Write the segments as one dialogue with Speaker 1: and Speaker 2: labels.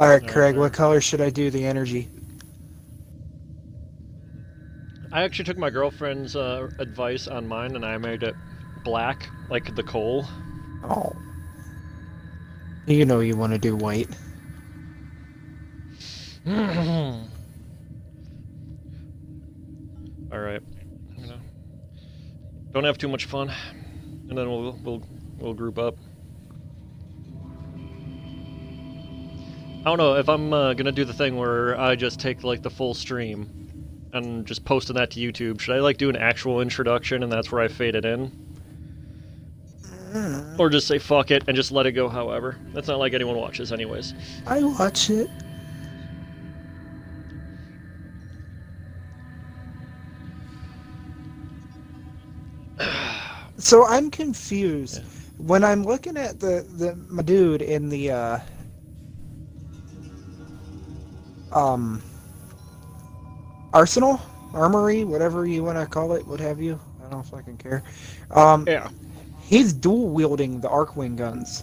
Speaker 1: Alright,
Speaker 2: Alright,
Speaker 1: Craig, what color should I do the energy?
Speaker 2: I actually took my girlfriend's advice on mine, and I made it black, like the coal.
Speaker 1: Oh. You know you want to do white.
Speaker 2: Alright. You know, don't have too much fun, and then we'll group up. I don't know if I'm gonna do the thing where I just take like the full stream and just posting that to YouTube. Should I like do an actual introduction and that's where I fade it in? Or just say fuck it and just let it go however. That's not like anyone watches anyways.
Speaker 1: I watch it. So I'm confused.
Speaker 2: Yeah.
Speaker 1: When I'm looking at my dude in the arsenal, armory, whatever you want to call it, what have you? I don't fucking care.
Speaker 2: Yeah.
Speaker 1: He's dual wielding the Arcwing guns,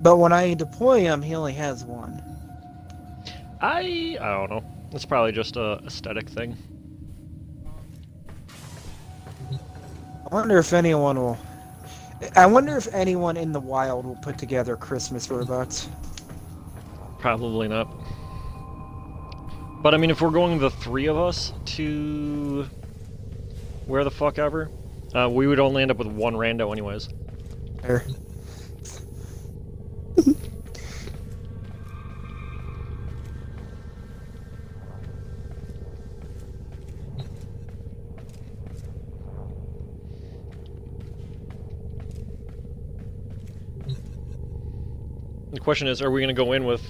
Speaker 1: but when I deploy him, he only has one.
Speaker 2: I don't know. It's probably just a aesthetic thing.
Speaker 1: I wonder if anyone will. I wonder if anyone in the wild will put together Christmas robots.
Speaker 2: Probably not. But I mean, if we're going the three of us to where the fuck ever, we would only end up with one rando anyways.
Speaker 1: There.
Speaker 2: The question is, are we going to go in with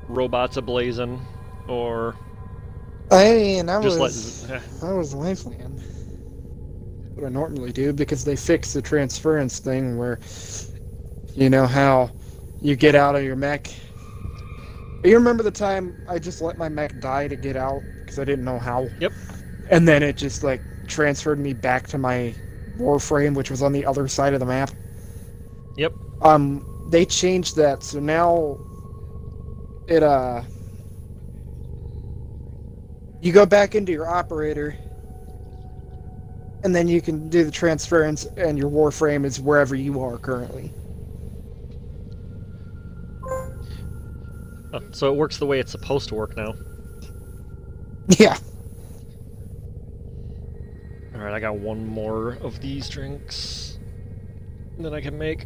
Speaker 2: robots ablazing, or
Speaker 1: I mean, that
Speaker 2: just
Speaker 1: was my plan. What I normally do, because they fixed the transference thing where, you know how you get out of your mech. You remember the time I just let my mech die to get out because I didn't know how?
Speaker 2: Yep.
Speaker 1: And then it just like transferred me back to my WarFrame, which was on the other side of the map.
Speaker 2: Yep.
Speaker 1: They changed that, so now it you go back into your operator, and then you can do the transference, and your Warframe is wherever you are currently.
Speaker 2: Oh, so it works the way it's supposed to work now.
Speaker 1: Yeah.
Speaker 2: Alright, I got one more of these drinks that I can make.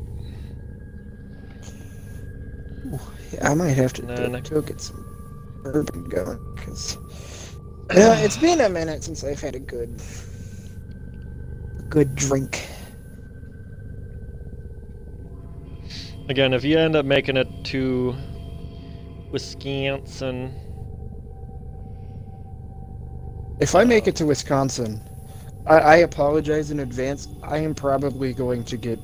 Speaker 1: Ooh, yeah, I might have to go get some bourbon going, because it's been a minute since I've had a good drink.
Speaker 2: Again, if you end up making it to Wisconsin...
Speaker 1: If I make it to Wisconsin, I apologize in advance. I am probably going to get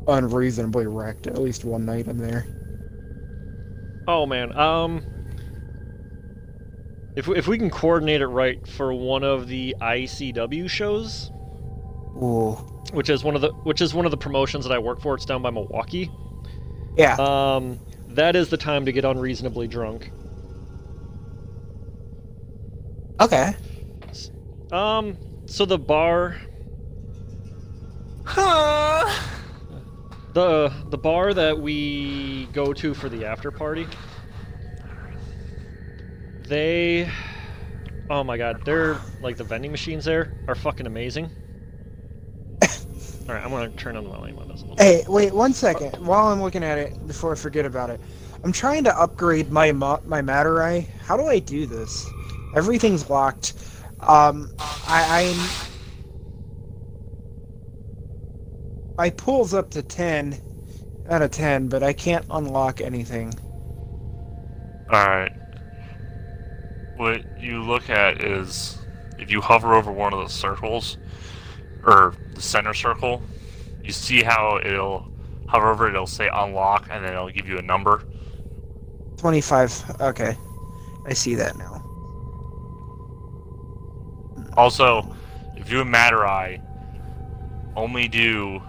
Speaker 1: unreasonably wrecked at least one night I'm there.
Speaker 2: Oh man, if we can coordinate it right for one of the ICW shows,
Speaker 1: Ooh.
Speaker 2: which is one of the promotions that I work for, it's down by Milwaukee.
Speaker 1: Yeah.
Speaker 2: That is the time to get unreasonably drunk.
Speaker 1: Okay.
Speaker 2: So the bar, the bar that we go to for the after party, oh my god, they're like, the vending machines there are fucking amazing. Alright, I'm gonna turn on the volume on this a little bit.
Speaker 1: Hey, wait 1 second. While I'm looking at it, before I forget about it, I'm trying to upgrade my matter eye. How do I do this? Everything's locked. I pulls up to 10 out of 10, but I can't unlock anything.
Speaker 3: Alright. What you look at is, if you hover over one of the circles, or the center circle, you see how it'll hover over it, it'll say unlock, and then it'll give you a number.
Speaker 1: 25. Okay. I see that now.
Speaker 3: Also, if you do a Matter Eye, only do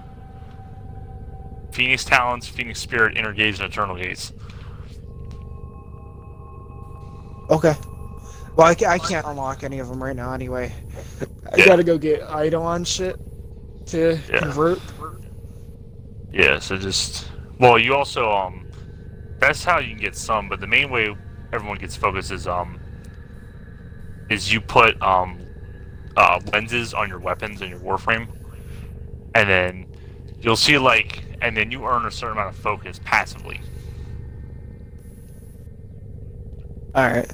Speaker 3: Phoenix Talents, Phoenix Spirit, Inner Gaze, and Eternal Gaze.
Speaker 1: Okay. Well, I can't unlock any of them right now anyway. I
Speaker 3: Yeah.
Speaker 1: gotta go get Eidolon shit to
Speaker 3: Yeah.
Speaker 1: convert.
Speaker 3: Yeah, so just... Well, you also, that's how you can get some, but the main way everyone gets focus is you put, lenses on your weapons in your Warframe, and then you'll see, like, and then you earn a certain amount of focus passively.
Speaker 1: Alright.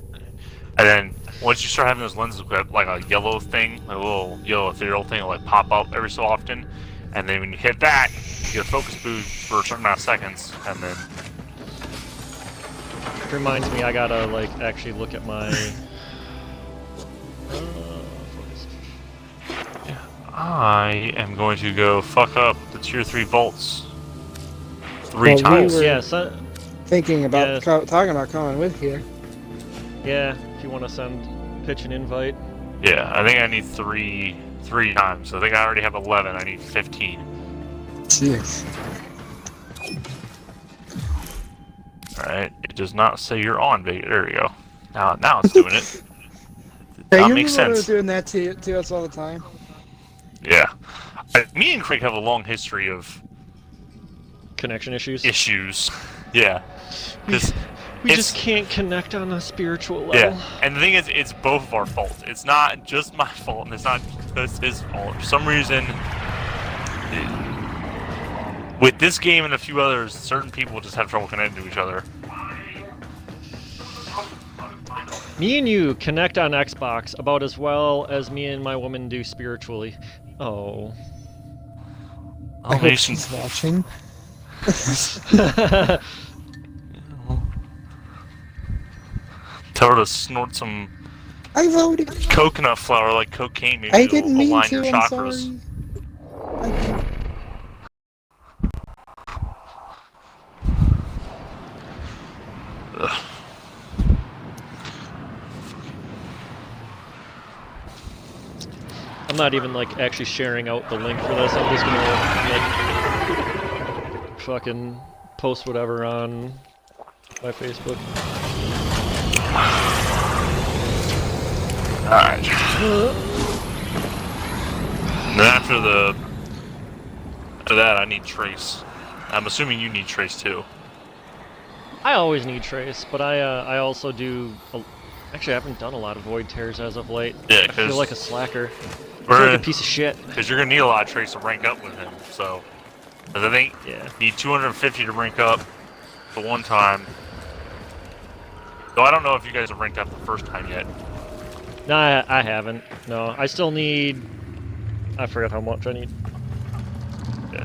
Speaker 3: And then once you start having those lenses equipped, like a yellow thing, a little yellow ethereal thing will like pop up every so often, and then when you hit that, you get a focus boost for a certain amount of seconds, and then
Speaker 2: It reminds me, I gotta like actually look at my. Focus.
Speaker 3: I am going to go fuck up the tier 3 vaults 3
Speaker 1: Well, we
Speaker 3: times.
Speaker 1: were-
Speaker 2: Yeah,
Speaker 1: Thinking about
Speaker 2: Yeah.
Speaker 1: talking about coming with you.
Speaker 2: yeah. If you want to pitch an invite.
Speaker 3: Yeah, I think I need three times. I think I already have 11. I need 15.
Speaker 1: Jeez.
Speaker 3: Alright, it does not say you're on, Vegas. There we go. Now it's doing it.
Speaker 1: Hey,
Speaker 3: That
Speaker 1: you
Speaker 3: makes
Speaker 1: remember
Speaker 3: sense.
Speaker 1: doing that to us all the time?
Speaker 3: Yeah. Me and Craig have a long history of
Speaker 2: Connection issues.
Speaker 3: issues. Yeah. Because
Speaker 2: We
Speaker 3: it's-
Speaker 2: just can't connect on a spiritual level.
Speaker 3: yeah, and the thing is, it's both of our fault. It's not just my fault, and it's not just his fault. For some reason, with this game and a few others, certain people just have trouble connecting to each other.
Speaker 2: Me and you connect on Xbox about as well as me and my woman do spiritually. Oh.
Speaker 1: I hope she's watching.
Speaker 3: Tell her to snort some
Speaker 1: I voted.
Speaker 3: coconut flour like cocaine. Maybe
Speaker 1: I
Speaker 3: it'll
Speaker 1: didn't mean
Speaker 3: align
Speaker 1: to.
Speaker 3: your
Speaker 1: I'm
Speaker 3: chakras.
Speaker 1: sorry.
Speaker 3: Ugh.
Speaker 2: I'm not even like actually sharing out the link for this. I'm just gonna like fucking post whatever on my Facebook.
Speaker 3: Alright. And then after that, I need Trace. I'm assuming you need Trace too.
Speaker 2: I always need trace, but I also do. Actually, I haven't done a lot of void tears as of late.
Speaker 3: Yeah,
Speaker 2: I feel
Speaker 3: 'cause
Speaker 2: like a slacker. I feel
Speaker 3: we're-
Speaker 2: like a piece of shit.
Speaker 3: Because you're gonna need a lot of Trace to rank up with him. So, 'cause I think
Speaker 2: Yeah.
Speaker 3: you need 250 to rank up the one time. Though I don't know if you guys have ranked up the first time yet.
Speaker 2: No, I haven't. No, I still need. I forgot how much I need.
Speaker 3: Yeah.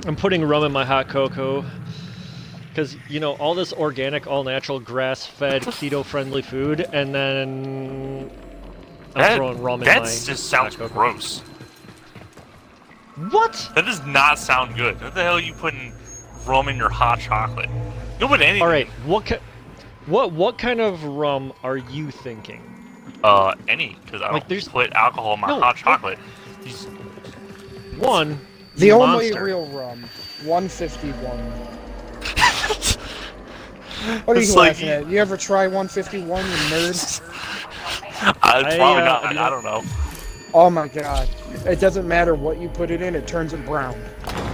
Speaker 2: I'm putting rum in my hot cocoa. Because, you know, all this organic, all-natural, grass-fed, keto-friendly food, and then I'm throwing rum in my
Speaker 3: That just sounds
Speaker 2: hot cocoa.
Speaker 3: gross.
Speaker 2: What?
Speaker 3: That does not sound good. What the hell are you putting rum in your hot chocolate? You put anything.
Speaker 2: All right, what kind of rum are you thinking?
Speaker 3: Any, because I
Speaker 2: Like,
Speaker 3: don't
Speaker 2: there's-
Speaker 3: put alcohol in my
Speaker 2: No,
Speaker 3: hot chocolate. These-
Speaker 2: One,
Speaker 1: The
Speaker 2: you
Speaker 1: only
Speaker 2: monster.
Speaker 1: real rum. 151. What are
Speaker 3: It's
Speaker 1: you
Speaker 3: like
Speaker 1: laughing at? You ever try 151, you nerd?
Speaker 3: It's
Speaker 2: I,
Speaker 3: probably
Speaker 2: uh,
Speaker 3: not.
Speaker 2: you
Speaker 3: I don't know.
Speaker 1: Oh my god. It doesn't matter what you put it in, it turns it brown.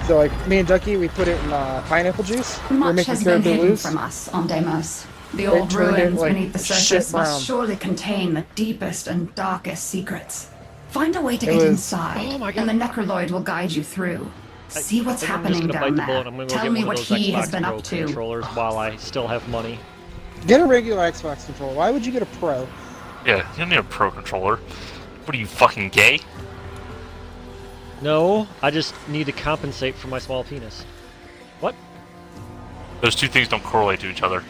Speaker 1: So like, me and Ducky, we put it in pineapple juice. We're
Speaker 4: Much
Speaker 1: making
Speaker 4: has been
Speaker 1: Caribou
Speaker 4: hidden
Speaker 1: Loose.
Speaker 4: from us on Deimos. The
Speaker 1: They
Speaker 4: old
Speaker 1: turned it,
Speaker 4: ruins
Speaker 1: like,
Speaker 4: beneath the
Speaker 1: shit
Speaker 4: surface
Speaker 1: brown.
Speaker 4: must surely contain the deepest and darkest secrets. Find a way to
Speaker 1: It
Speaker 4: get
Speaker 1: was-
Speaker 4: inside,
Speaker 2: Oh my
Speaker 4: and the
Speaker 2: God.
Speaker 4: Necroloid will guide you through. See what's
Speaker 2: I think I'm
Speaker 4: happening
Speaker 2: just gonna
Speaker 4: down
Speaker 2: bite the bullet. I'm
Speaker 4: there.
Speaker 2: gonna go
Speaker 4: Tell
Speaker 2: get
Speaker 4: me
Speaker 2: one
Speaker 4: what
Speaker 2: of those
Speaker 4: he
Speaker 2: Xbox
Speaker 4: has been
Speaker 2: Pro
Speaker 4: up to.
Speaker 2: controllers while I still have money.
Speaker 1: Get a regular Xbox controller. Why would you get a Pro?
Speaker 3: Yeah, you don't need a pro controller. What are you, fucking gay?
Speaker 2: No, I just need to compensate for my small penis. What?
Speaker 3: Those two things don't correlate to each other.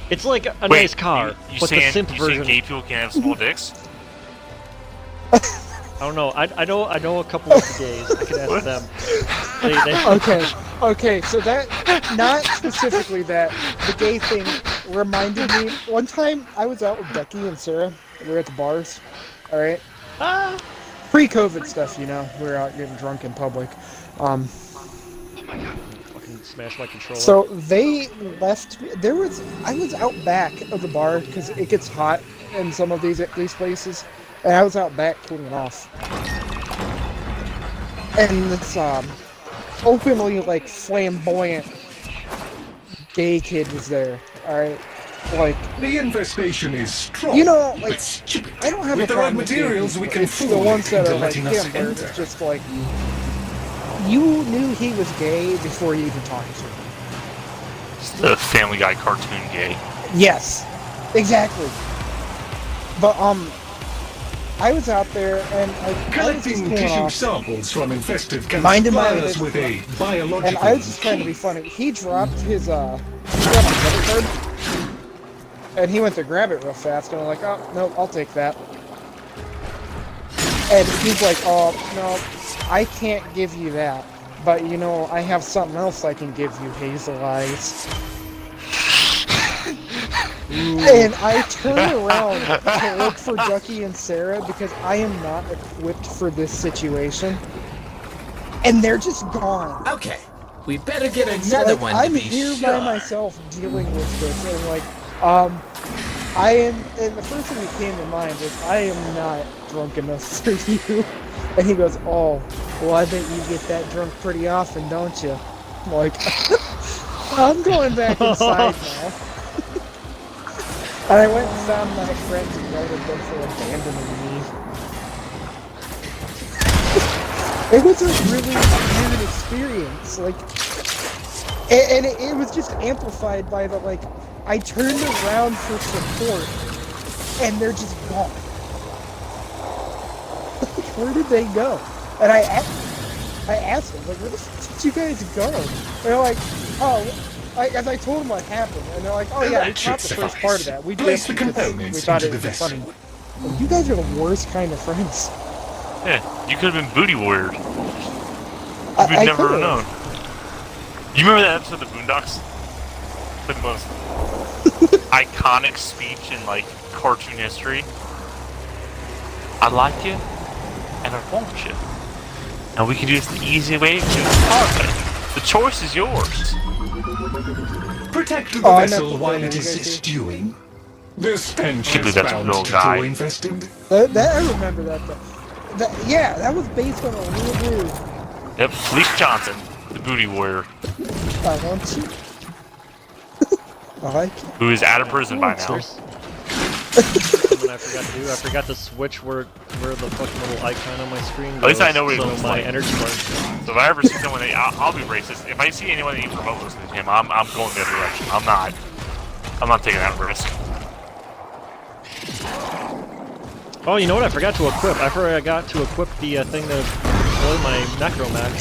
Speaker 2: It's like a
Speaker 3: Wait,
Speaker 2: nice car,
Speaker 3: you
Speaker 2: but the
Speaker 3: saying,
Speaker 2: simp
Speaker 3: you saying
Speaker 2: version.
Speaker 3: gay people can't have small dicks?
Speaker 2: I don't know. I know a couple of gays. I can ask them. They
Speaker 1: Okay, so that, not specifically that, the gay thing reminded me, one time I was out with Becky and Sarah, we were at the bars, alright? Pre-COVID stuff, you know, we were out getting drunk in public.
Speaker 2: fucking smashed my controller.
Speaker 1: So they left me. I was out back of the bar because it gets hot in some of these places, and I was out back cooling off. And this openly like flamboyant gay kid was there. All right, like
Speaker 5: The infestation is strong.
Speaker 1: you know, like
Speaker 5: but stupid.
Speaker 1: I don't have
Speaker 5: With
Speaker 1: a
Speaker 5: the right
Speaker 1: problem with gay
Speaker 5: materials,
Speaker 1: people.
Speaker 5: we can
Speaker 1: It's the
Speaker 5: fool
Speaker 1: ones that
Speaker 5: into
Speaker 1: are like
Speaker 5: letting us
Speaker 1: him, where
Speaker 5: enter.
Speaker 1: it's just like you knew he was gay before you even talked to him.
Speaker 3: It's the Family Guy cartoon gay.
Speaker 1: Yes, exactly. But I was out there and I was just
Speaker 5: Collecting
Speaker 1: cooling
Speaker 5: tissue
Speaker 1: off,
Speaker 5: samples from infested can
Speaker 1: Minding my
Speaker 5: supply us with a biological
Speaker 1: and I was just trying to be
Speaker 5: key.
Speaker 1: funny. He dropped his credit card, and he went to grab it real fast, and I'm like, oh no, I'll take that. And he's like, oh no, I can't give you that, but you know, I have something else I can give you, Hazel Eyes. And I turn around to look for Ducky and Sarah because I am not equipped for this situation. And they're just gone.
Speaker 6: Okay, we better get
Speaker 1: So,
Speaker 6: another
Speaker 1: like,
Speaker 6: one
Speaker 1: I'm
Speaker 6: to be
Speaker 1: here
Speaker 6: sure.
Speaker 1: by myself dealing with this, and like, I am, and the first thing that came to mind was, I am not drunk enough for you. And he goes, oh, well, I bet you get that drunk pretty often, don't you? I'm like, I'm going back inside now. And I went and found my friends and yelled at them for abandoning me. It was a really weird experience, like, and it was just amplified by the, like, I turned around for support, and they're just gone. Where did they go? And I asked them, like, where the fuck did you guys go? They're like, oh, as I told them what happened, and they're like, oh yeah, we
Speaker 5: That
Speaker 1: caught the
Speaker 5: should
Speaker 1: first
Speaker 5: suffice.
Speaker 1: part of that. We
Speaker 5: Place
Speaker 1: did
Speaker 5: the
Speaker 1: because we
Speaker 5: components
Speaker 1: thought
Speaker 5: into
Speaker 1: it
Speaker 5: the
Speaker 1: would be funny.
Speaker 5: vessel.
Speaker 1: Well, you guys are the worst kind of friends.
Speaker 3: Yeah, you could have been booty warrior. We'd
Speaker 1: I
Speaker 3: never
Speaker 1: could've.
Speaker 3: known. You remember that episode of the Boondocks? The most iconic speech in like cartoon history. I like you, and I want you. And we can do this the easy way to perfect. The choice is yours.
Speaker 5: Protect the
Speaker 1: Oh, I meant
Speaker 5: vessel
Speaker 1: the
Speaker 5: while
Speaker 1: thing,
Speaker 5: it
Speaker 1: you
Speaker 5: is
Speaker 1: guys do.
Speaker 5: stewing. The stench
Speaker 3: Can't
Speaker 5: is
Speaker 3: believe that's a
Speaker 5: bound
Speaker 3: real
Speaker 5: to
Speaker 3: guy.
Speaker 5: grow infested.
Speaker 1: That I remember that. Yeah, that was based on a real dude.
Speaker 3: Yep, Felice Johnson, the booty warrior,
Speaker 1: I want you. I like it.
Speaker 3: who is out of prison by now.
Speaker 2: There's something I forgot to do. I forgot to switch where the fucking little icon on my screen goes.
Speaker 3: At least I know what he
Speaker 2: so
Speaker 3: looks
Speaker 2: my
Speaker 3: like.
Speaker 2: energy bar.
Speaker 3: So if I ever see someone, I'll be racist. If I see anyone that even remote listening to him, I'm going the other direction. I'm not taking that risk.
Speaker 2: Oh, you know what? I forgot to equip. I forgot to equip the thing to deploy my necromech.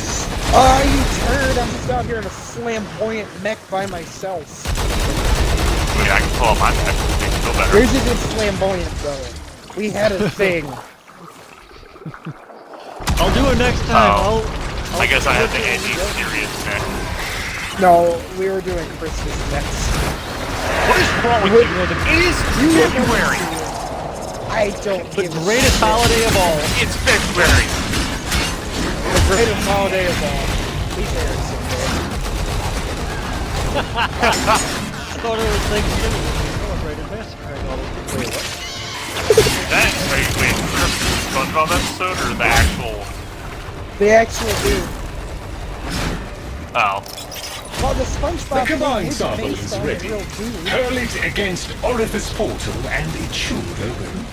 Speaker 1: Oh, you turd! I'm just out here in a flamboyant mech by myself.
Speaker 3: I mean, I can pull out my neck to make it feel better.
Speaker 1: Yours isn't flamboyant, though. We had a thing.
Speaker 2: I'll do it next time.
Speaker 3: Oh.
Speaker 2: I'll
Speaker 3: I guess I have the
Speaker 2: equip it
Speaker 3: Andy
Speaker 2: when we go.
Speaker 3: serious neck.
Speaker 1: No, we were doing Christmas mechs.
Speaker 3: What is wrong with you? It is February.
Speaker 1: I don't
Speaker 2: The
Speaker 1: give a
Speaker 2: greatest
Speaker 1: shit.
Speaker 2: holiday of all.
Speaker 3: It's February.
Speaker 1: The greatest holiday of all. He's Harrison,
Speaker 2: I thought it was Thanksgiving. We celebrated massacring all those people. Wait, what?
Speaker 3: That wait, SpongeBob episode or the actual?
Speaker 1: The actual dude.
Speaker 3: Oh,
Speaker 1: Well, the SpongeBob
Speaker 5: The combined
Speaker 1: thing is
Speaker 5: sample
Speaker 1: based
Speaker 5: is
Speaker 1: on
Speaker 5: ready.
Speaker 1: a real dude.
Speaker 5: Hurl it against Orifice Portal and it should open.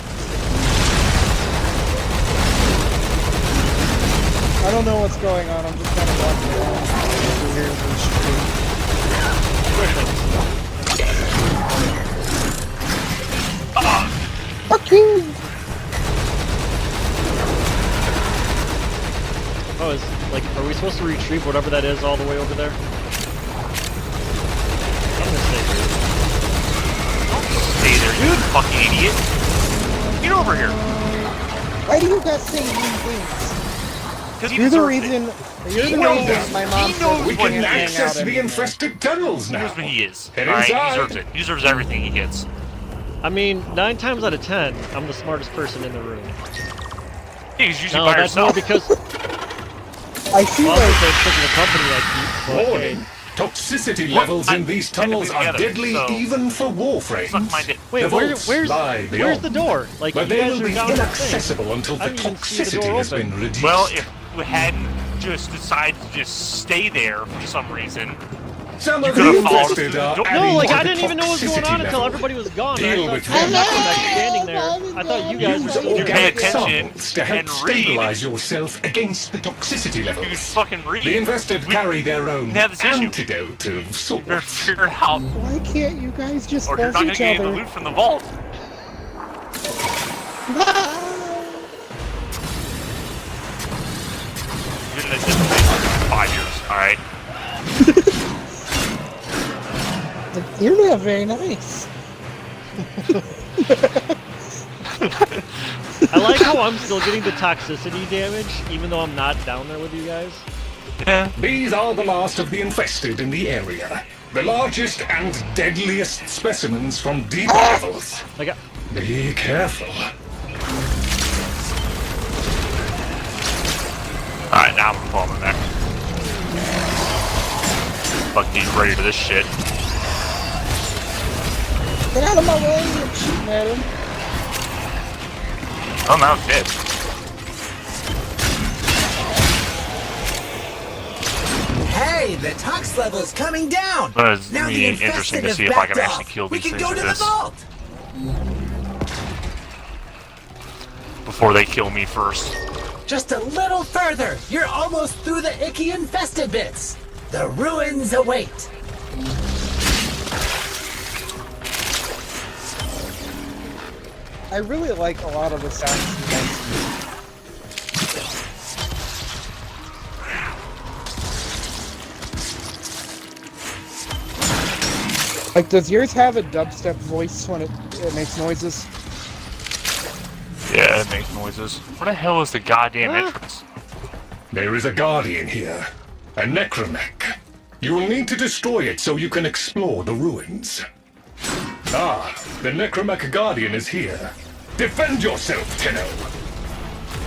Speaker 1: I don't know what's going on. I'm just kind of walking around over here in the street. Fucking!
Speaker 2: Oh, is like, are we supposed to retrieve whatever that is all the way over there? I'm gonna stay here.
Speaker 3: stay there, you fucking idiot! Get over here.
Speaker 1: Why do you guys say mean things?
Speaker 3: Because
Speaker 1: You're the reason. You're the
Speaker 5: Well
Speaker 1: reason
Speaker 5: done.
Speaker 1: my mom
Speaker 3: He knows
Speaker 1: says
Speaker 5: We
Speaker 1: we
Speaker 3: what
Speaker 5: can
Speaker 1: can't hang out
Speaker 5: access the
Speaker 1: anymore.
Speaker 5: infested tunnels
Speaker 3: He
Speaker 5: now.
Speaker 3: knows what he is.
Speaker 5: Head
Speaker 3: Alright, he
Speaker 5: inside.
Speaker 3: deserves it. He deserves everything he gets.
Speaker 2: I mean, 9 times out of 10, I'm the smartest person in the room.
Speaker 3: He's usually
Speaker 2: No,
Speaker 3: by
Speaker 2: that's more
Speaker 3: yourself.
Speaker 2: because
Speaker 1: I feel
Speaker 2: well,
Speaker 1: like
Speaker 2: it's because of the company I keep. But,
Speaker 5: Warning.
Speaker 2: hey,
Speaker 5: Toxicity
Speaker 3: What?
Speaker 5: levels in these tunnels are
Speaker 3: together,
Speaker 5: deadly
Speaker 3: so-
Speaker 5: even for
Speaker 3: Suck my
Speaker 5: warframes.
Speaker 3: dick.
Speaker 2: Wait,
Speaker 5: The
Speaker 2: where's
Speaker 5: vaults lie beyond,
Speaker 2: the door? Like,
Speaker 5: but
Speaker 2: you
Speaker 5: they
Speaker 2: guys
Speaker 5: will
Speaker 2: are
Speaker 5: be
Speaker 2: down the thing.
Speaker 5: inaccessible until
Speaker 2: I
Speaker 5: the
Speaker 2: didn't even see the
Speaker 5: toxicity
Speaker 2: door
Speaker 5: has
Speaker 2: open.
Speaker 5: been reduced.
Speaker 3: Well, if we hadn't just decided to just stay there for some reason,
Speaker 5: Some
Speaker 3: you
Speaker 5: of the
Speaker 3: could've followed us
Speaker 5: infested
Speaker 3: through the
Speaker 5: are
Speaker 3: door.
Speaker 2: No,
Speaker 5: adding
Speaker 2: like
Speaker 5: to
Speaker 2: I
Speaker 5: the
Speaker 2: didn't even know what was going
Speaker 5: toxicity
Speaker 2: on until
Speaker 5: level.
Speaker 2: everybody was gone.
Speaker 5: Deal
Speaker 2: And I
Speaker 5: with
Speaker 2: thought
Speaker 5: them.
Speaker 2: Mac was back standing there. I thought you guys
Speaker 5: Use
Speaker 2: were eating.
Speaker 3: pay
Speaker 5: organic
Speaker 3: attention
Speaker 5: samples to help
Speaker 3: and read.
Speaker 5: stabilize yourself against the toxicity
Speaker 3: you could
Speaker 5: levels.
Speaker 3: fucking read.
Speaker 5: The infested carry their own
Speaker 3: have this issue.
Speaker 5: antidote of
Speaker 3: Better
Speaker 5: sorts.
Speaker 3: figure out,
Speaker 1: Why can't you guys just
Speaker 3: or you're
Speaker 1: love
Speaker 3: not gonna
Speaker 1: each
Speaker 3: get any
Speaker 1: other?
Speaker 3: loot from the vault. You're gonna just for 5 years, alright?
Speaker 1: You're not very nice.
Speaker 2: I like how I'm still getting the toxicity damage, even though I'm not down there with you guys.
Speaker 3: Yeah.
Speaker 5: These are the last of the infested in the area. The largest and deadliest specimens from deep levels.
Speaker 2: Like,
Speaker 5: Be careful.
Speaker 3: Alright, now I'm gonna fall in there. Fuck, get ready for this shit.
Speaker 1: Get out of my way! I'm shooting at him.
Speaker 3: Oh, now I'm dead.
Speaker 6: Hey, the tox level is coming down.
Speaker 3: But it's
Speaker 6: Now
Speaker 3: gonna
Speaker 6: the
Speaker 3: be
Speaker 6: infested
Speaker 3: interesting to
Speaker 6: have
Speaker 3: see if I can
Speaker 6: backed
Speaker 3: actually
Speaker 6: off.
Speaker 3: kill
Speaker 6: We
Speaker 3: these
Speaker 6: can
Speaker 3: things
Speaker 6: go to
Speaker 3: with
Speaker 6: the
Speaker 3: this
Speaker 6: vault.
Speaker 3: before they kill me first.
Speaker 6: Just a little further. You're almost through the icky infested bits. The ruins await.
Speaker 1: I really like a lot of the sounds you guys do. Like, does yours have a dubstep voice when it makes noises?
Speaker 3: Yeah, it makes noises. Where the hell is the goddamn entrance?
Speaker 5: There is a guardian here. A necromech. You will need to destroy it so you can explore the ruins. Ah, the necromech guardian is here. Defend yourself, Tenno.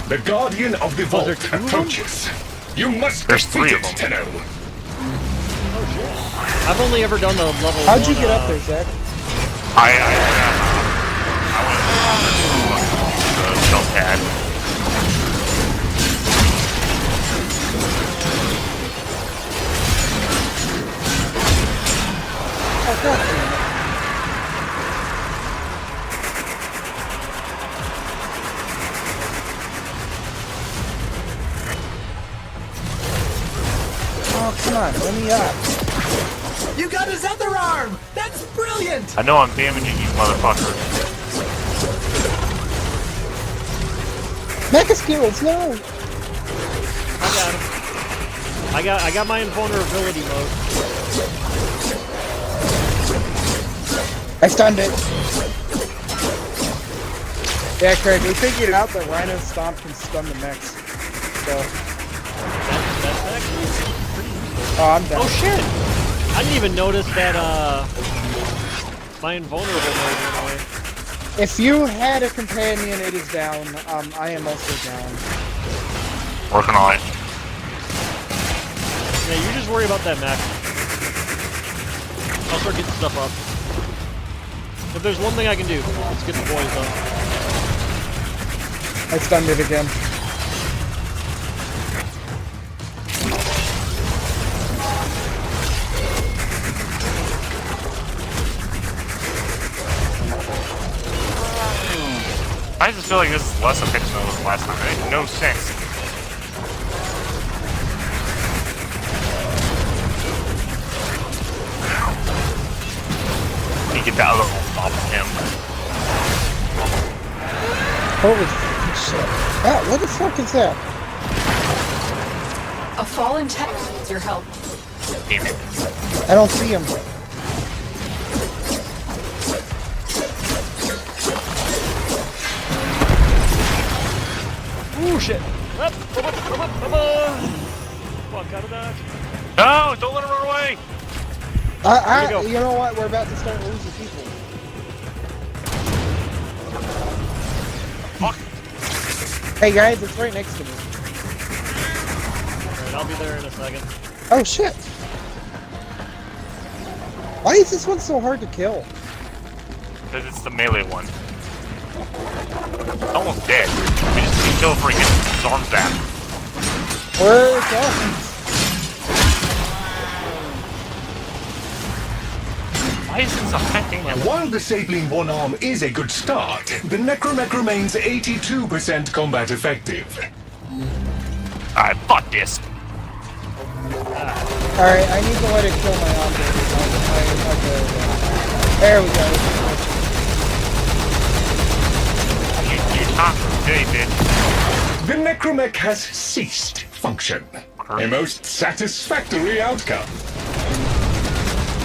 Speaker 5: The guardian of the vault
Speaker 2: there two of them?
Speaker 5: approaches. You must
Speaker 3: There's
Speaker 5: defeat
Speaker 3: three
Speaker 5: it,
Speaker 3: of them.
Speaker 5: Tenno.
Speaker 2: I've only ever done the level.
Speaker 1: How'd you
Speaker 2: one,
Speaker 1: get up there, Zack?
Speaker 3: I went to the shell pad.
Speaker 1: Oh, God damn it. Oh, come on, let me up.
Speaker 6: You got his other arm. That's brilliant.
Speaker 3: I know I'm damaging you, motherfucker.
Speaker 1: Mecha skills, no!
Speaker 2: I got him. I got my invulnerability mode.
Speaker 1: I stunned it. Yeah, Craig, we figured out that Rhino Stomp can stun the mechs. So,
Speaker 2: That's actually pretty useful.
Speaker 1: oh, I'm down.
Speaker 2: Oh shit! I didn't even notice that my invulnerable mode went away.
Speaker 1: If you had a companion, it is down. I am also down.
Speaker 3: Working on it.
Speaker 2: Yeah, you just worry about that mech. I'll start getting stuff up. If there's one thing I can do, let's get the boys up.
Speaker 1: I stunned it again.
Speaker 3: I just feel like this is less effective than it was last time. It made no sense. You get the other one off of him.
Speaker 1: Holy fucking shit. Ah, what the fuck is that?
Speaker 7: A fallen tech needs your help.
Speaker 3: Damn it.
Speaker 1: I don't see him.
Speaker 2: Ooh shit! Up! Fuck out of that!
Speaker 3: No, don't let him run away!
Speaker 2: Here we go.
Speaker 1: You know what? We're about to start losing people.
Speaker 3: Fuck.
Speaker 1: Hey guys, it's right next to me.
Speaker 2: Alright, I'll be there in a second.
Speaker 1: Oh shit. Why is this one so hard to kill?
Speaker 3: Because it's the melee one. It's almost dead. We just need to kill before he gets his arms back.
Speaker 1: Where is that?
Speaker 3: Why is this affecting him?
Speaker 5: While disabling one arm is a good start, the Necromech remains 82% combat effective.
Speaker 3: Alright, fuck this.
Speaker 1: Alright, I need to let it kill my arm, baby. There we go.
Speaker 3: You're not okay, bitch.
Speaker 5: The Necromech has ceased function. A most satisfactory outcome.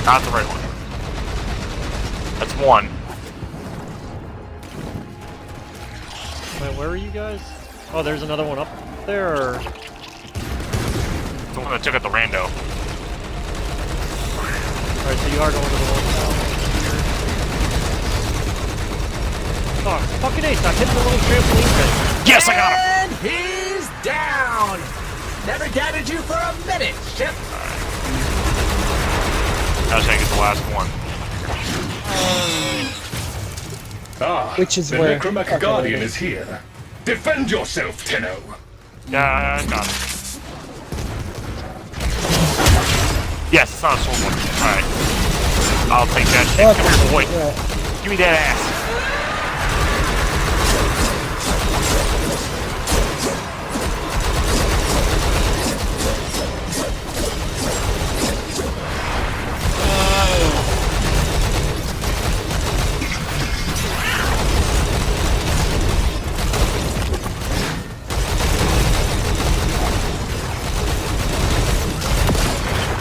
Speaker 3: Not the right one. That's one.
Speaker 2: Wait, where are you guys? Oh, there's another one up there. Or...
Speaker 3: The one that took out the rando.
Speaker 2: Alright, so you are going to the one down here. Oh, fucking ace, I'm hitting the little trampoline thing.
Speaker 3: Yes, I got him!
Speaker 6: And he's down! Never doubted you for a minute, Chip!
Speaker 3: I was trying to get the last one.
Speaker 1: Which is
Speaker 5: the
Speaker 1: where-
Speaker 5: Necromech
Speaker 1: okay,
Speaker 5: Guardian
Speaker 1: okay.
Speaker 5: is here. Defend yourself, Tenno.
Speaker 3: Yeah, I got it. Yes, it's not a sword one. Alright. I'll take that shit.
Speaker 1: What
Speaker 3: Come here, boy.
Speaker 1: the-
Speaker 3: Give me that ass.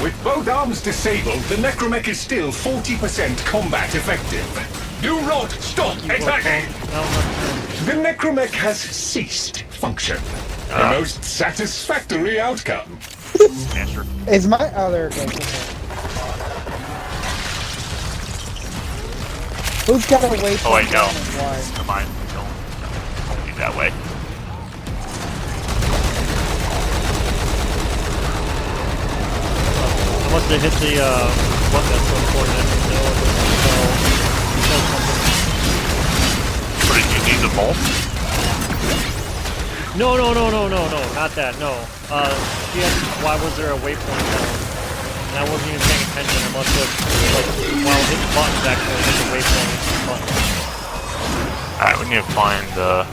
Speaker 5: With both arms disabled, the Necromech is still 40% combat effective. Do not stop attacking! The Necromech has ceased function. A most satisfactory outcome.
Speaker 3: Answer.
Speaker 1: Is my... Oh, there it goes. Who's got a wait?
Speaker 3: Oh, wait, no.
Speaker 1: Why?
Speaker 3: Never mind. Don't be that way.
Speaker 2: I must have hit the button at some point and I didn't know it was
Speaker 3: What did you need the bolt?
Speaker 2: No, not that, no. She asked why was there a waypoint down? And I wasn't even paying attention. I must have, like, while hitting buttons actually hit the waypoint button.
Speaker 3: Alright, we need to find the...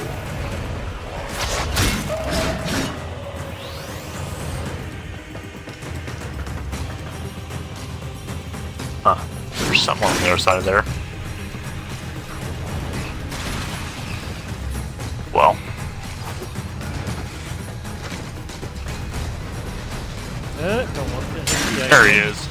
Speaker 3: Huh. There's something on the other side of there. Well.
Speaker 2: Don't want to hit the
Speaker 3: There he is.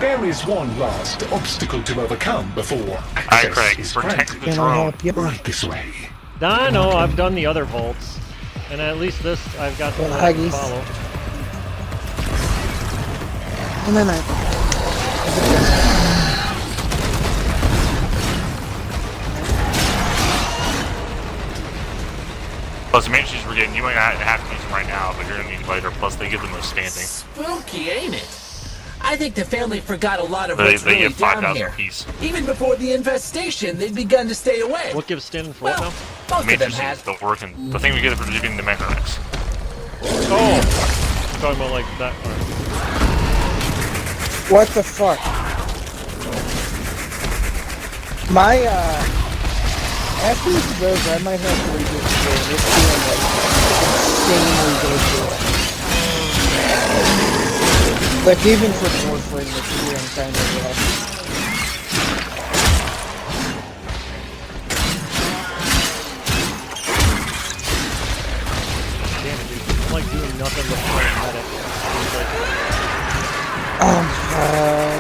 Speaker 5: There is one last obstacle to overcome before
Speaker 3: Alright,
Speaker 5: access
Speaker 3: Craig,
Speaker 5: is
Speaker 3: protect
Speaker 5: granted.
Speaker 3: the
Speaker 1: Can I
Speaker 3: drone.
Speaker 1: help you?
Speaker 5: Right this way.
Speaker 2: I know, I've done the other vaults. And at least this, I've got the
Speaker 1: Well,
Speaker 2: one to
Speaker 1: Huggies.
Speaker 2: follow.
Speaker 1: And then I...
Speaker 3: Plus, the mages we're getting, you might not have to use them right now, but you're gonna need them later. Plus, they give them a standing.
Speaker 6: Spooky, ain't it? I think the family forgot a lot of
Speaker 3: They
Speaker 6: what's really
Speaker 3: give
Speaker 6: down
Speaker 3: 5,000
Speaker 6: here.
Speaker 3: apiece.
Speaker 6: Even before the infestation, they'd begun to stay away.
Speaker 2: What gives standing for what
Speaker 6: Well,
Speaker 2: now?
Speaker 6: most of them
Speaker 3: Matrices,
Speaker 6: have.
Speaker 3: the work, and the thing we get for giving the mechanics.
Speaker 2: Oh! I'm talking about like that part.
Speaker 1: What the fuck? My, after this is over, I might have to redo this game. It's feeling like insanely good for it. Like, even for WarFrame, it's feeling kind of rough.
Speaker 2: Damn it, dude. I'm like doing nothing but playing medic. It's like,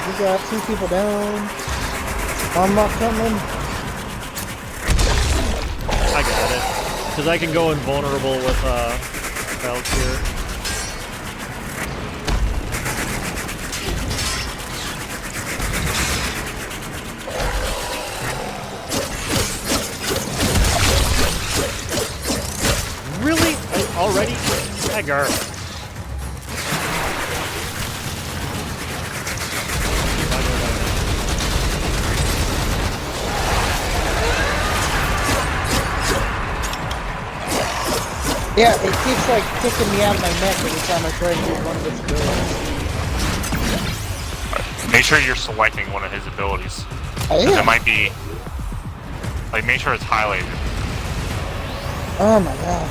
Speaker 1: We got 2 people down. I'm not coming.
Speaker 2: I got it. Because I can go invulnerable with Valkyrie. Really? already? Dagger.
Speaker 1: Yeah, it keeps like kicking me out of my neck every time I try to use one of its abilities.
Speaker 3: Make sure you're selecting one of his abilities.
Speaker 1: Oh, yeah.
Speaker 3: It might be like make sure it's highlighted.
Speaker 1: Oh my god.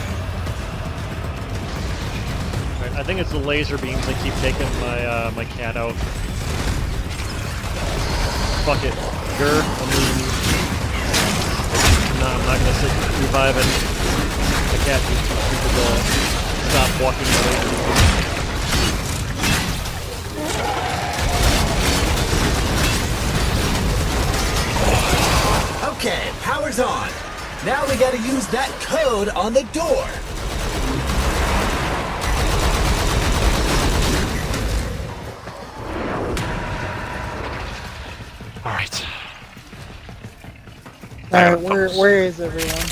Speaker 2: Right, I think it's the laser beams that keep taking my my cat out. Fuck it. Grr, I'm leaving you. No, I'm not gonna sit reviving. The cat is too stupid to stop walking away from me.
Speaker 6: Okay, power's on. Now we gotta use that code on the door.
Speaker 3: Alright.
Speaker 1: Alright, where is everyone?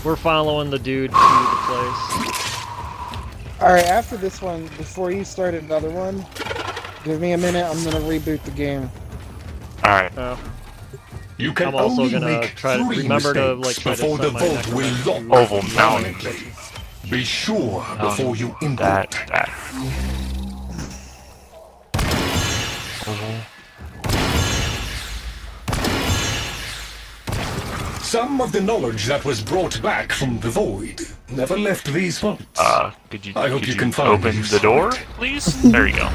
Speaker 2: We're following the dude to the place.
Speaker 1: Alright, after this one, before you start another one, give me a minute, I'm gonna reboot the game.
Speaker 3: Alright.
Speaker 5: You can
Speaker 2: I'm also
Speaker 5: only
Speaker 2: gonna
Speaker 5: make
Speaker 2: try to
Speaker 5: 3
Speaker 2: remember to
Speaker 5: mistakes
Speaker 2: like try to
Speaker 5: before the
Speaker 2: set my
Speaker 5: vault
Speaker 2: neck
Speaker 5: will
Speaker 2: back
Speaker 5: lock
Speaker 2: to
Speaker 3: Oval
Speaker 5: permanently. Be sure before you input.
Speaker 3: That.
Speaker 5: Some of the knowledge that was brought back from the void never left these vaults.
Speaker 3: Could you,
Speaker 5: I hope
Speaker 3: could
Speaker 5: you
Speaker 3: you
Speaker 5: can find
Speaker 3: open
Speaker 5: use
Speaker 3: the
Speaker 5: for
Speaker 3: door,
Speaker 5: it.
Speaker 3: please? There you go.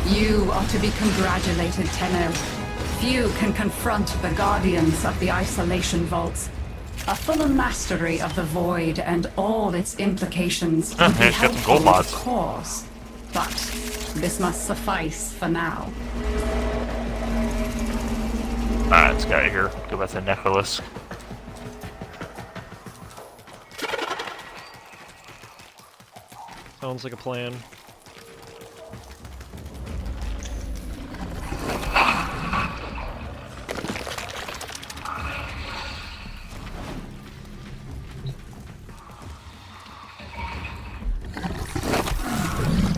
Speaker 4: You are to be congratulated, Tenno. Few can confront the guardians of the isolation vaults. A fuller mastery of the void and all its implications would be
Speaker 3: yeah, it's got some
Speaker 4: helpful,
Speaker 3: gold mods.
Speaker 4: of course. But this must suffice for now.
Speaker 3: Alright, let's get out of here. Go back to the Necrolis.
Speaker 2: Sounds like a plan.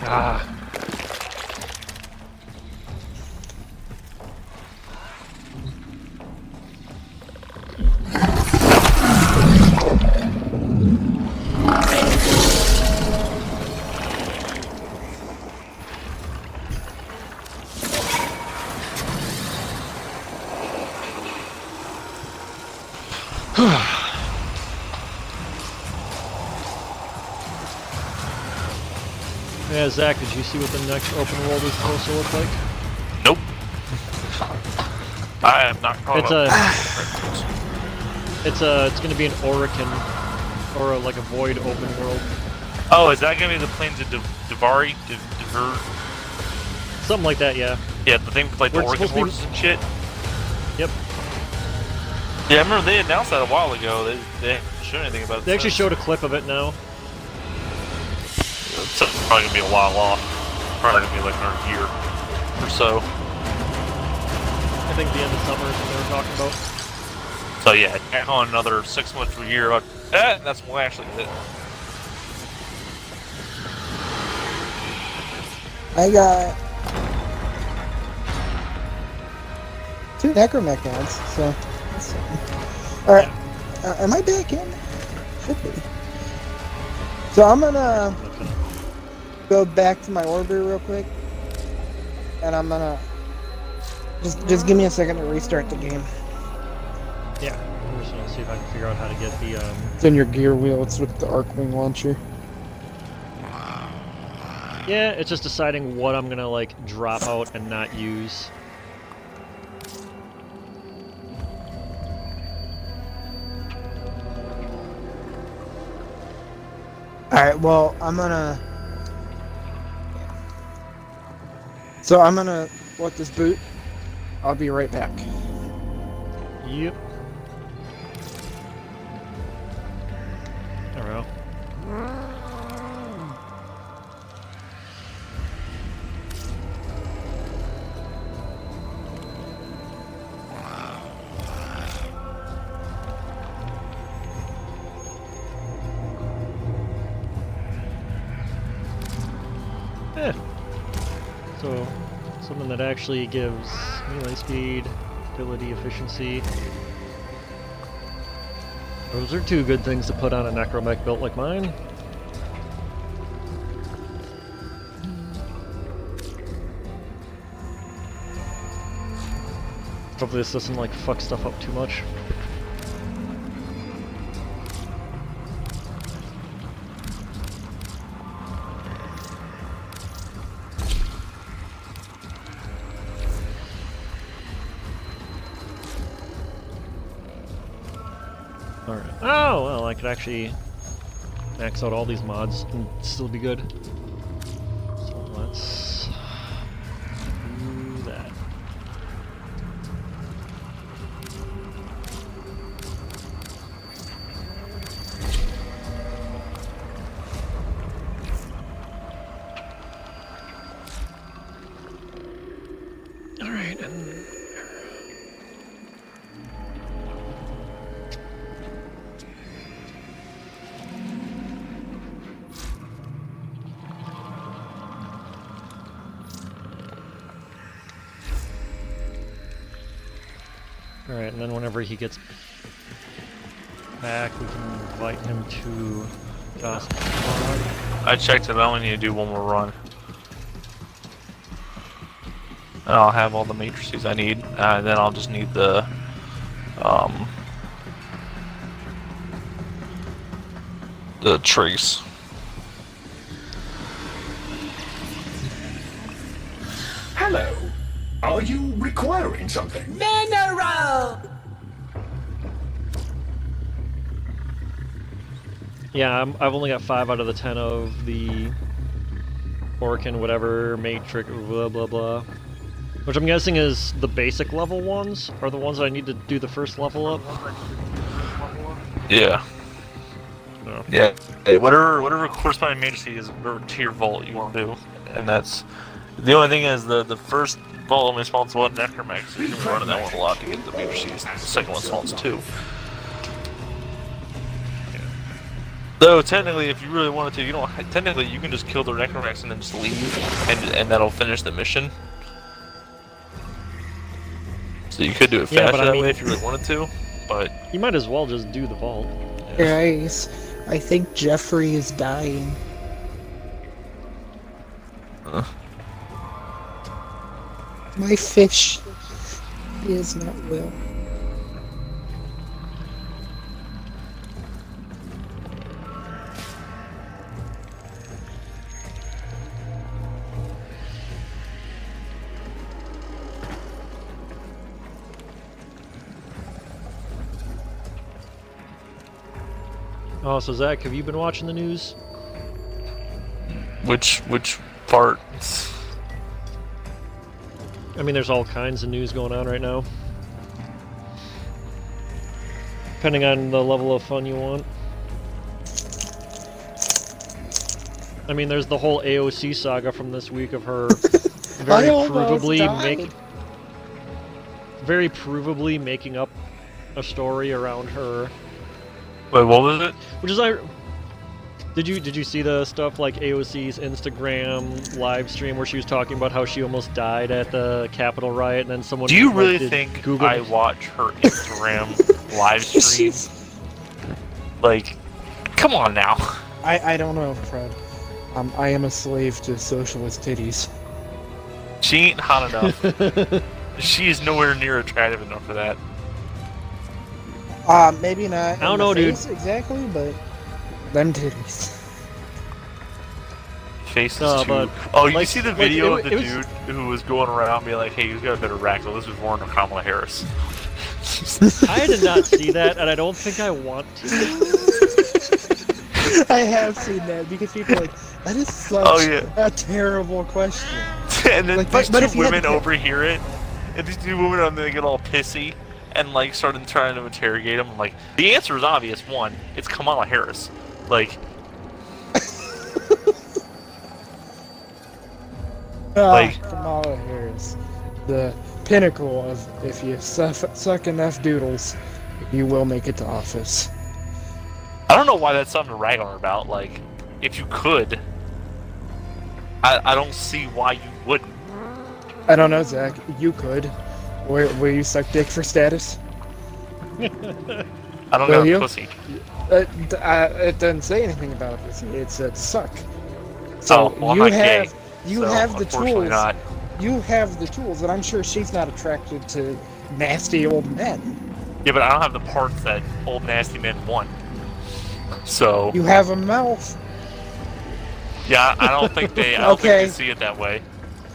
Speaker 2: Ah. Yeah, Zach, did you see what the next open world is supposed to look like?
Speaker 3: Nope. I am not caught
Speaker 2: It's
Speaker 3: up.
Speaker 2: it's gonna be an Orican, or like a void open world.
Speaker 3: Oh, is that gonna be the plains of Davari? Diver?
Speaker 2: Something like that, yeah.
Speaker 3: Yeah, the thing with like the
Speaker 2: Where it's
Speaker 3: Organ
Speaker 2: supposed to be-
Speaker 3: horses and shit.
Speaker 2: Yep.
Speaker 3: Yeah, I remember they announced that a while ago. They haven't shown anything about it.
Speaker 2: They actually
Speaker 3: since.
Speaker 2: showed a clip of it now.
Speaker 3: So it's probably gonna be a while off. Probably gonna be like another year or so.
Speaker 2: I think the end of summer is what they were talking about.
Speaker 3: So yeah, back on another 6 months to a year. That's when actually it.
Speaker 1: I got 2 necromech mods, so that's something. Alright, am I back in? Should be. So I'm gonna go back to my orbiter real quick, and I'm gonna just give me a second to restart the game.
Speaker 2: Yeah. I'm just gonna see if I can figure out how to get the
Speaker 1: It's in your gear wheel. It's with the Arcwing launcher.
Speaker 2: Yeah, it's just deciding what I'm gonna like drop out and not use.
Speaker 1: Alright, well, I'm gonna let this boot. I'll be right back.
Speaker 2: Yep. There we go. Eh. So, something that actually gives melee speed, ability, efficiency. Those are two good things to put on a necromech built like mine. Hopefully this doesn't like fuck stuff up too much. Alright. Oh, well, I could actually max out all these mods and still be good. So let's do that. Alright, and alright, and then whenever he gets back, we can invite him to Joss.
Speaker 3: I checked it. I only need to do one more run. And I'll have all the matrices I need, and then I'll just need the trace.
Speaker 5: Hello. Are you requiring something?
Speaker 6: Mineral!
Speaker 2: Yeah, I've only got 5 out of the 10 of the Orkin whatever matrix blah blah blah, which I'm guessing is the basic level ones, are the ones that I need to do the first level up.
Speaker 3: Yeah.
Speaker 2: No.
Speaker 3: Yeah. Hey, whatever corresponding matrices is, whatever tier vault you want to do, and that's the only thing is the first vault only spawns 1 necromech, so you can run that one a lot to get the matrices. The second one spawns 2. Though technically, if you really wanted to, you don't. Technically, you can just kill the necromechs and then just leave, and that'll finish the mission. So you could do it
Speaker 2: Yeah,
Speaker 3: faster
Speaker 2: but I
Speaker 3: that
Speaker 2: mean-
Speaker 3: way if you really wanted to, but
Speaker 2: You might as well just do the vault.
Speaker 1: Guys, I think Jeffrey is dying. My fish is not well.
Speaker 2: Oh, so Zach, have you been watching the news?
Speaker 3: which part?
Speaker 2: I mean, there's all kinds of news going on right now. Depending on the level of fun you want. I mean, there's the whole AOC saga from this week of her very provably making up a story around her.
Speaker 3: Wait, what was it?
Speaker 2: Which is did you see the stuff like AOC's Instagram live stream where she was talking about how she almost died at the Capitol riot, and then someone
Speaker 3: Do you
Speaker 2: like,
Speaker 3: really
Speaker 2: did
Speaker 3: think
Speaker 2: Google
Speaker 3: I watch her Instagram live stream? Like, come on now.
Speaker 1: I don't know, Fred. I am a slave to socialist titties.
Speaker 3: She ain't hot enough. She is nowhere near attractive enough for that.
Speaker 1: Maybe not.
Speaker 2: I don't know, dude.
Speaker 1: Exactly, but them titties.
Speaker 3: Face is
Speaker 2: No,
Speaker 3: too...
Speaker 2: but,
Speaker 3: Oh, you
Speaker 2: like-
Speaker 3: see the
Speaker 2: like,
Speaker 3: video
Speaker 2: it
Speaker 3: of the
Speaker 2: was-
Speaker 3: dude who was going around being like, hey, who's got a better rack? Elizabeth Warren or Kamala Harris?
Speaker 2: I did not see that, and I don't think I want to.
Speaker 1: I have seen that because people are like, that is such
Speaker 3: Oh, yeah.
Speaker 1: a terrible question.
Speaker 3: And then
Speaker 1: Like,
Speaker 3: these
Speaker 1: but
Speaker 3: two
Speaker 1: if you had
Speaker 3: women
Speaker 1: to pick-
Speaker 3: overhear it, and these two women, and they get all pissy, and like started trying to interrogate him. I'm like, the answer is obvious. One, it's Kamala Harris. Like, Like-
Speaker 1: Kamala Harris, the pinnacle of if you suck enough doodles, you will make it to office.
Speaker 3: I don't know why that's something to rag on her about. Like, if you could, I don't see why you wouldn't.
Speaker 1: I don't know, Zach. You could. Will you suck dick for status?
Speaker 3: I don't
Speaker 1: Will
Speaker 3: got
Speaker 1: you?
Speaker 3: pussy.
Speaker 1: It doesn't say anything about pussy. It said suck. So
Speaker 3: well, I'm
Speaker 1: you
Speaker 3: not
Speaker 1: have
Speaker 3: gay,
Speaker 1: you
Speaker 3: so
Speaker 1: have the
Speaker 3: unfortunately
Speaker 1: tools.
Speaker 3: not.
Speaker 1: You have the tools, and I'm sure she's not attracted to nasty old men.
Speaker 3: Yeah, but I don't have the parts that old nasty men want. So
Speaker 1: You have a mouth.
Speaker 3: yeah, I don't think they. I don't
Speaker 1: Okay.
Speaker 3: think they see it that way.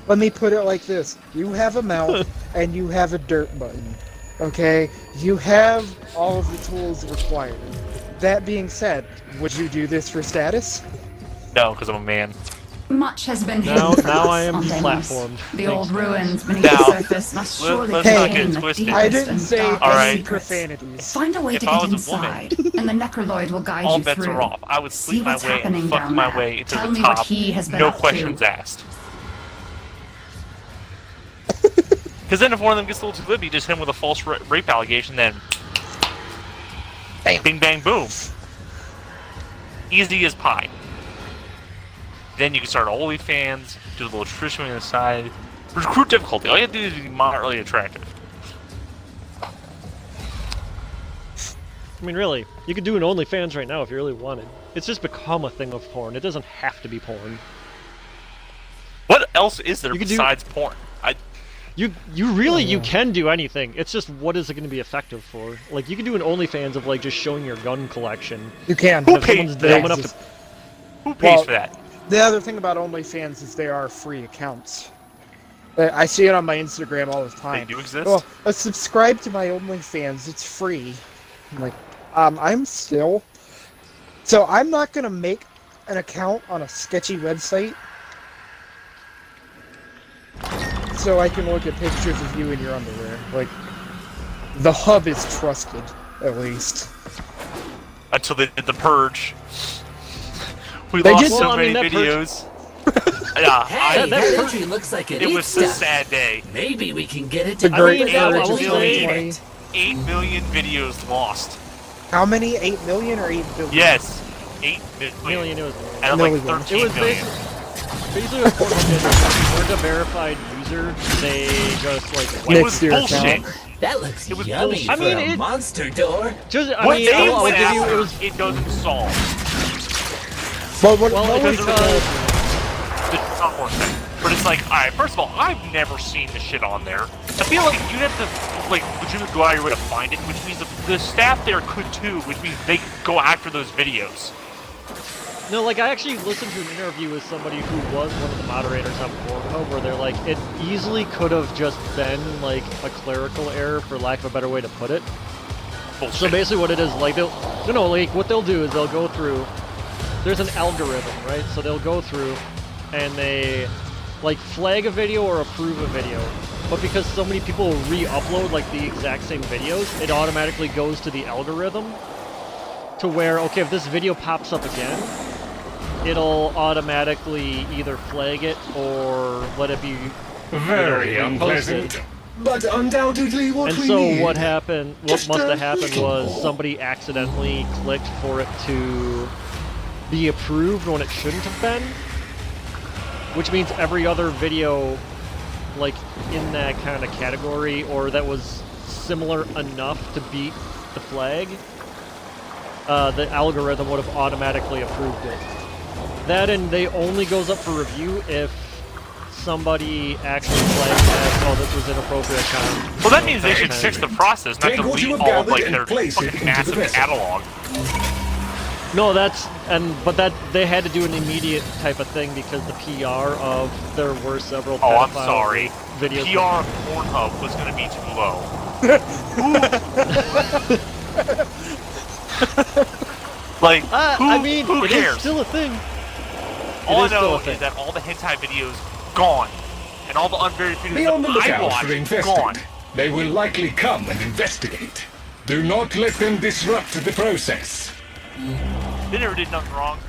Speaker 1: Let me put it like this: you have a mouth, and you have a dirt button. Okay, you have all of the tools required. That being said, would you do this for status?
Speaker 3: No, because I'm a man.
Speaker 4: Much has been
Speaker 2: Now-
Speaker 4: hidden from
Speaker 2: now
Speaker 4: us
Speaker 2: I am
Speaker 4: on Deimos.
Speaker 2: platformed.
Speaker 4: The
Speaker 2: Thanks.
Speaker 4: old ruins beneath
Speaker 3: Now,
Speaker 4: the surface must surely
Speaker 3: let's not
Speaker 4: contain
Speaker 3: get
Speaker 4: the
Speaker 3: twisted.
Speaker 4: deepest
Speaker 1: I didn't
Speaker 4: and
Speaker 1: say
Speaker 4: darkest
Speaker 3: All right.
Speaker 1: any
Speaker 4: secrets.
Speaker 1: profanities.
Speaker 4: Find a way
Speaker 3: If
Speaker 4: to
Speaker 3: I
Speaker 4: get
Speaker 3: was a woman-
Speaker 4: inside, and the Necroloid will guide
Speaker 3: All
Speaker 4: you
Speaker 3: bets
Speaker 4: through.
Speaker 3: are off. I would
Speaker 4: See
Speaker 3: sleep my
Speaker 4: what's
Speaker 3: way
Speaker 4: happening
Speaker 3: and fuck
Speaker 4: down
Speaker 3: my
Speaker 4: there.
Speaker 3: way to
Speaker 4: Tell
Speaker 3: the
Speaker 4: me what
Speaker 3: top.
Speaker 4: he has been
Speaker 3: No
Speaker 4: up to.
Speaker 3: questions asked. Because then if one of them gets a little too libby, just hit him with a false rape allegation, then
Speaker 1: Bam.
Speaker 3: bing bang boom. Easy as pie. Then you can start OnlyFans, do a little tradition on the side. Recruit difficulty. All you have to do is be moderately attractive.
Speaker 2: I mean, really, you could do an OnlyFans right now if you really wanted. It's just become a thing of porn. It doesn't have to be porn.
Speaker 3: What else is there
Speaker 2: You could do-
Speaker 3: besides porn?
Speaker 2: You can do anything. It's just what is it going to be effective for? Like you could do an OnlyFans of like just showing your gun collection.
Speaker 1: You can.
Speaker 3: Who
Speaker 2: If
Speaker 3: pays
Speaker 2: someone's
Speaker 3: for
Speaker 2: dumb
Speaker 3: that?
Speaker 2: enough to,
Speaker 3: Who pays
Speaker 1: Well,
Speaker 3: for that?
Speaker 1: The other thing about OnlyFans is they are free accounts. I see it on my Instagram all the
Speaker 3: They
Speaker 1: time.
Speaker 3: do exist?
Speaker 1: Well, subscribe to my OnlyFans. It's free. I'm like, I'm still. So I'm not gonna make an account on a sketchy website so I can look at pictures of you in your underwear. Like, the hub is trusted, at least.
Speaker 3: Until they did the purge. We
Speaker 1: They
Speaker 3: lost
Speaker 1: did-
Speaker 3: so
Speaker 2: Well, I mean,
Speaker 3: many
Speaker 2: that purge-
Speaker 3: videos. Yeah,
Speaker 6: Hey,
Speaker 2: that's
Speaker 6: that entry looks like it
Speaker 3: it
Speaker 6: eats
Speaker 3: was a
Speaker 6: stuff.
Speaker 3: sad day.
Speaker 6: Maybe we can get it
Speaker 1: The
Speaker 6: to
Speaker 1: Great
Speaker 6: open up
Speaker 2: Purge
Speaker 6: and
Speaker 2: of
Speaker 6: we'll
Speaker 1: 2020.
Speaker 6: eat it.
Speaker 3: 8 million videos lost.
Speaker 1: How many? 8 million or 8 billion?
Speaker 3: Yes, 8 million.
Speaker 2: million, it was
Speaker 3: Out of
Speaker 1: Million.
Speaker 3: like
Speaker 2: It
Speaker 3: 13
Speaker 2: was
Speaker 3: million.
Speaker 2: basically what Pornhub did. If you weren't a verified user, they just like
Speaker 3: It
Speaker 1: Nixed
Speaker 3: was
Speaker 1: your
Speaker 3: bullshit.
Speaker 1: account.
Speaker 6: That looks
Speaker 3: It was
Speaker 6: yummy
Speaker 3: bullshit.
Speaker 6: for
Speaker 2: I mean,
Speaker 6: a
Speaker 2: it-
Speaker 6: monster door.
Speaker 2: just. I
Speaker 3: What
Speaker 2: mean,
Speaker 3: they
Speaker 2: I'll
Speaker 3: went
Speaker 2: give you.
Speaker 3: after,
Speaker 2: It was
Speaker 3: it doesn't solve.
Speaker 1: But what,
Speaker 2: well
Speaker 1: what was
Speaker 2: because
Speaker 3: The top one thing. But it's like, alright, first of all, I've never seen the shit on there. I feel like you have to, like, legitimately go out of your way to find it, which means the staff there could too, which means they could go after those videos.
Speaker 2: no, like I actually listened to an interview with somebody who was one of the moderators on Pornhub, where they're like, it easily could have just been like a clerical error, for lack of a better way to put it.
Speaker 3: Bullshit.
Speaker 2: So basically, what it is, like like what they'll do is they'll go through. There's an algorithm, right? So they'll go through, and they like flag a video or approve a video. But because so many people re-upload like the exact same videos, it automatically goes to the algorithm to where, okay, if this video pops up again, it'll automatically either flag it or let it be
Speaker 5: Very
Speaker 2: reposted.
Speaker 5: unpleasant. But undoubtedly what
Speaker 2: And
Speaker 5: we
Speaker 2: so
Speaker 5: need.
Speaker 2: what happened, what
Speaker 5: Just
Speaker 2: must
Speaker 5: a
Speaker 2: have happened
Speaker 5: little
Speaker 2: was
Speaker 5: more.
Speaker 2: somebody accidentally clicked for it to be approved when it shouldn't have been. Which means every other video, like, in that kind of category, or that was similar enough to beat the flag, the algorithm would have automatically approved it. That, and they only goes up for review if somebody actually flags that, oh, this was inappropriate content.
Speaker 3: Well, that means they should fix the process, not
Speaker 5: Take what you
Speaker 3: delete
Speaker 5: have
Speaker 3: all of, like,
Speaker 5: gathered
Speaker 3: their
Speaker 5: and place it
Speaker 3: fucking
Speaker 5: into the
Speaker 3: massive
Speaker 5: vessel.
Speaker 3: catalog.
Speaker 2: No, but that they had to do an immediate type of thing because the PR of there were several
Speaker 3: Oh, I'm
Speaker 2: pedophile
Speaker 3: sorry.
Speaker 2: videos.
Speaker 3: PR of Pornhub was going to be too low. Like,
Speaker 2: I mean,
Speaker 3: who
Speaker 2: it is
Speaker 3: cares?
Speaker 2: still a thing.
Speaker 3: All I
Speaker 2: is still
Speaker 3: know
Speaker 2: a thing.
Speaker 3: is that all the hentai videos gone, and all the unverified
Speaker 5: Be on the
Speaker 3: videos that I
Speaker 5: lookout for
Speaker 3: watched gone.
Speaker 5: infested. They will likely come and investigate. Do not let them disrupt the process.
Speaker 3: They never did nothing wrong.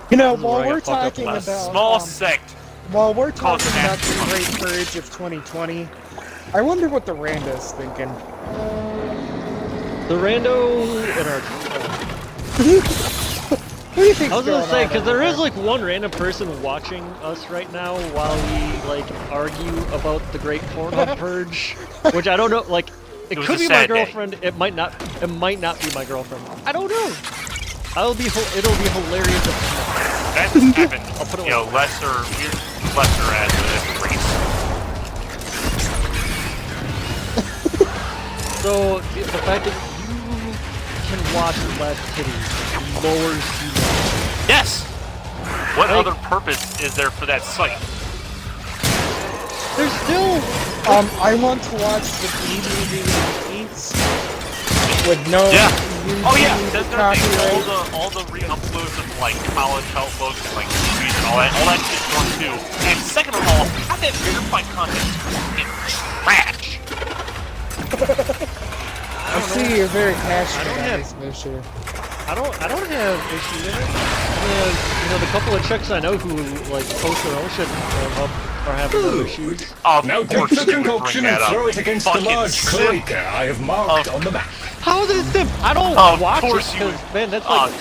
Speaker 1: You know,
Speaker 2: This is where
Speaker 1: while
Speaker 2: I
Speaker 1: we're
Speaker 2: got fucked up
Speaker 1: talking
Speaker 3: A
Speaker 1: about
Speaker 3: small sect.
Speaker 1: while we're
Speaker 3: called
Speaker 1: talking about
Speaker 3: Zack.
Speaker 1: the Great Purge of 2020, I wonder what the rando's thinking.
Speaker 2: The rando in our
Speaker 1: Who do you think's
Speaker 2: I was gonna
Speaker 1: going
Speaker 2: say,
Speaker 1: on
Speaker 2: because
Speaker 1: over
Speaker 2: there
Speaker 1: there?
Speaker 2: is like one random person watching us right now while we like argue about the Great Pornhub Purge, which I don't know. Like, it
Speaker 3: was
Speaker 2: could
Speaker 3: a
Speaker 2: be my
Speaker 3: sad day.
Speaker 2: girlfriend. It might not. It might not be my girlfriend. I don't know. It'll be hilarious. If it's not.
Speaker 3: That's happened,
Speaker 2: I'll put it
Speaker 3: you know, lesser as a race.
Speaker 2: So the fact that you can watch less titties lowers you.
Speaker 3: Yes! What
Speaker 2: Like-
Speaker 3: other purpose is there for that site?
Speaker 2: There's still.
Speaker 1: I want to watch the DVD repeats with no
Speaker 3: Yeah.
Speaker 1: YouTube
Speaker 3: Oh yeah, that's another thing.
Speaker 1: copyright.
Speaker 3: All the re-uploads of like college health books and like movies and all that shit's gone too. And second of all, how that verified content is trash.
Speaker 1: I see you're very passionate
Speaker 2: don't
Speaker 1: on
Speaker 2: have-
Speaker 1: this mission.
Speaker 2: I don't have issue with it. You know, the couple of chicks I know who like post their own shit up are having no issues.
Speaker 3: Of
Speaker 5: Now take
Speaker 3: course
Speaker 5: the
Speaker 3: you would bring
Speaker 5: concoction and
Speaker 3: that up.
Speaker 5: throw it against the
Speaker 3: Fucking
Speaker 5: large
Speaker 3: simp.
Speaker 5: cloaca I have marked on the map.
Speaker 2: How is it simp? I don't
Speaker 3: Of
Speaker 2: watch it
Speaker 3: course you
Speaker 2: because
Speaker 3: would.
Speaker 2: man, that's like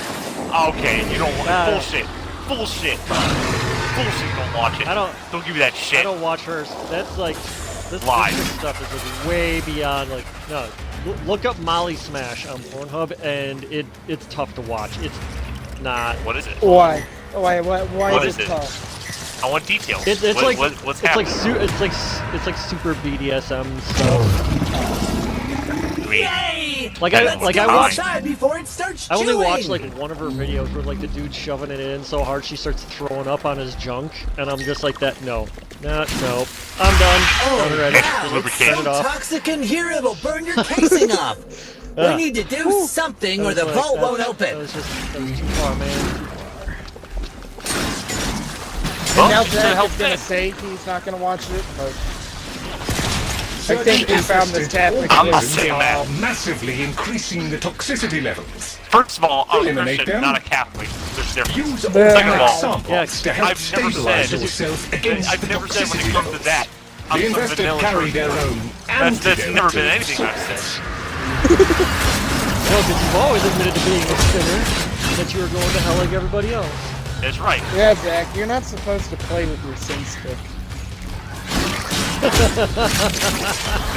Speaker 3: Okay, you don't want bullshit. Bullshit. Bullshit, you don't watch it.
Speaker 2: I don't
Speaker 3: give me that shit.
Speaker 2: I don't watch hers. That's like this
Speaker 3: Lies.
Speaker 2: stuff is like way beyond like no. Look up Molly Smash on Pornhub and it's tough to watch. It's not.
Speaker 3: What is it?
Speaker 1: Why? Why
Speaker 3: What
Speaker 1: is
Speaker 3: is
Speaker 1: it
Speaker 3: it?
Speaker 1: tough?
Speaker 3: I want details.
Speaker 2: It's
Speaker 3: what's
Speaker 2: it's
Speaker 3: happening?
Speaker 2: it's like super BDSM stuff.
Speaker 3: I mean,
Speaker 6: Yay!
Speaker 2: Like
Speaker 3: Let's
Speaker 2: I
Speaker 6: Get
Speaker 2: watched.
Speaker 6: outside before it starts
Speaker 2: I only
Speaker 6: chewing.
Speaker 2: watched like one of her videos where like the dude's shoving it in so hard she starts throwing up on his junk, and I'm just like that. No, no. I'm done.
Speaker 6: Oh,
Speaker 2: Done already.
Speaker 6: wow,
Speaker 2: Just
Speaker 6: it's
Speaker 2: turn
Speaker 6: so
Speaker 2: it off.
Speaker 6: toxic in here it'll burn your casing up. We need to do something
Speaker 2: I
Speaker 6: or
Speaker 2: was
Speaker 6: the
Speaker 2: like,
Speaker 6: vault won't
Speaker 2: That
Speaker 6: open.
Speaker 2: was too far, man.
Speaker 3: well,
Speaker 1: And now
Speaker 3: you should
Speaker 1: Zack
Speaker 3: help
Speaker 1: is gonna
Speaker 3: that.
Speaker 1: say he's not gonna watch it, but I think we found this tactic.
Speaker 3: I'm not
Speaker 1: is
Speaker 3: saying that.
Speaker 5: are massively increasing the toxicity levels.
Speaker 3: First of all, I'm a
Speaker 5: Eliminate
Speaker 3: Christian,
Speaker 5: them.
Speaker 3: not a Catholic. There's a difference.
Speaker 5: Use
Speaker 1: There.
Speaker 3: Second of
Speaker 5: organic
Speaker 3: all,
Speaker 5: samples to help
Speaker 3: I've never
Speaker 5: stabilize
Speaker 3: said-
Speaker 5: yourself against
Speaker 3: I've
Speaker 5: the
Speaker 3: never said when it
Speaker 5: toxicity
Speaker 3: comes to
Speaker 5: levels.
Speaker 3: that. I'm
Speaker 5: The
Speaker 3: some
Speaker 5: invested
Speaker 3: vanilla
Speaker 5: carry
Speaker 3: person.
Speaker 5: their own
Speaker 3: That's
Speaker 5: antidote
Speaker 3: never been
Speaker 5: of
Speaker 3: anything I've
Speaker 5: sorts.
Speaker 3: said.
Speaker 2: No, because you've always admitted to being a sinner, that you were going to hell like everybody else.
Speaker 3: That's right.
Speaker 1: Yeah, Zack, you're not supposed to play with your sin stick.
Speaker 3: No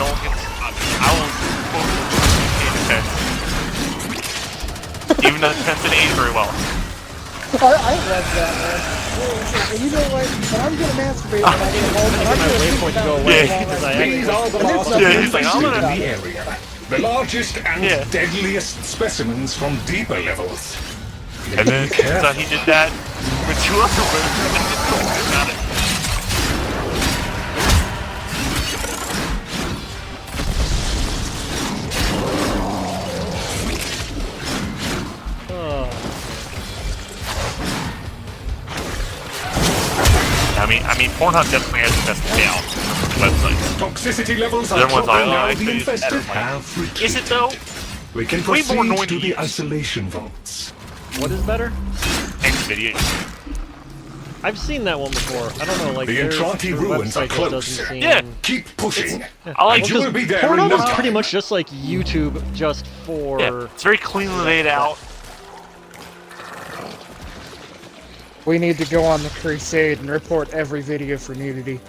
Speaker 3: one gets. I will quote in defense. Even though defense didn't age very well.
Speaker 1: I love that, man. And you know what? When I'm gonna masturbate when I get home, I'm
Speaker 2: my
Speaker 1: gonna think
Speaker 2: waypoint to
Speaker 1: about
Speaker 2: go
Speaker 1: what
Speaker 2: away
Speaker 1: I'm
Speaker 2: because I
Speaker 1: doing.
Speaker 5: These are the
Speaker 1: And there's
Speaker 5: last
Speaker 1: nothing
Speaker 3: Yeah, he's like, I'm
Speaker 5: in
Speaker 3: gonna-
Speaker 5: the area. The largest and
Speaker 3: Yeah.
Speaker 5: deadliest specimens from deeper levels.
Speaker 3: And then so he did that with two other women. Got it. I mean, Pornhub definitely has the best layout websites.
Speaker 5: Toxicity levels are
Speaker 3: Everyone's
Speaker 5: dropping
Speaker 3: like, oh,
Speaker 5: now.
Speaker 3: actually,
Speaker 5: The
Speaker 3: it's better,
Speaker 5: infested
Speaker 3: like-
Speaker 5: have retreated.
Speaker 3: Is it though?
Speaker 5: We can
Speaker 3: Way more
Speaker 5: proceed
Speaker 3: annoying
Speaker 5: to
Speaker 3: to
Speaker 5: the
Speaker 3: use.
Speaker 5: isolation vaults.
Speaker 2: What is better?
Speaker 3: Xvideo.
Speaker 2: I've seen that one before. I don't know, like
Speaker 5: The
Speaker 2: their
Speaker 5: Entrati ruins
Speaker 2: website
Speaker 5: are
Speaker 2: just
Speaker 5: close.
Speaker 2: doesn't seem.
Speaker 3: Yeah.
Speaker 5: Keep pushing.
Speaker 3: I like
Speaker 5: And you will be there in
Speaker 2: Pornhub
Speaker 5: no
Speaker 2: is pretty
Speaker 5: time.
Speaker 2: much just like YouTube, just for.
Speaker 3: Yeah, it's very cleanly laid out.
Speaker 1: We need to go on the crusade and report every video for nudity.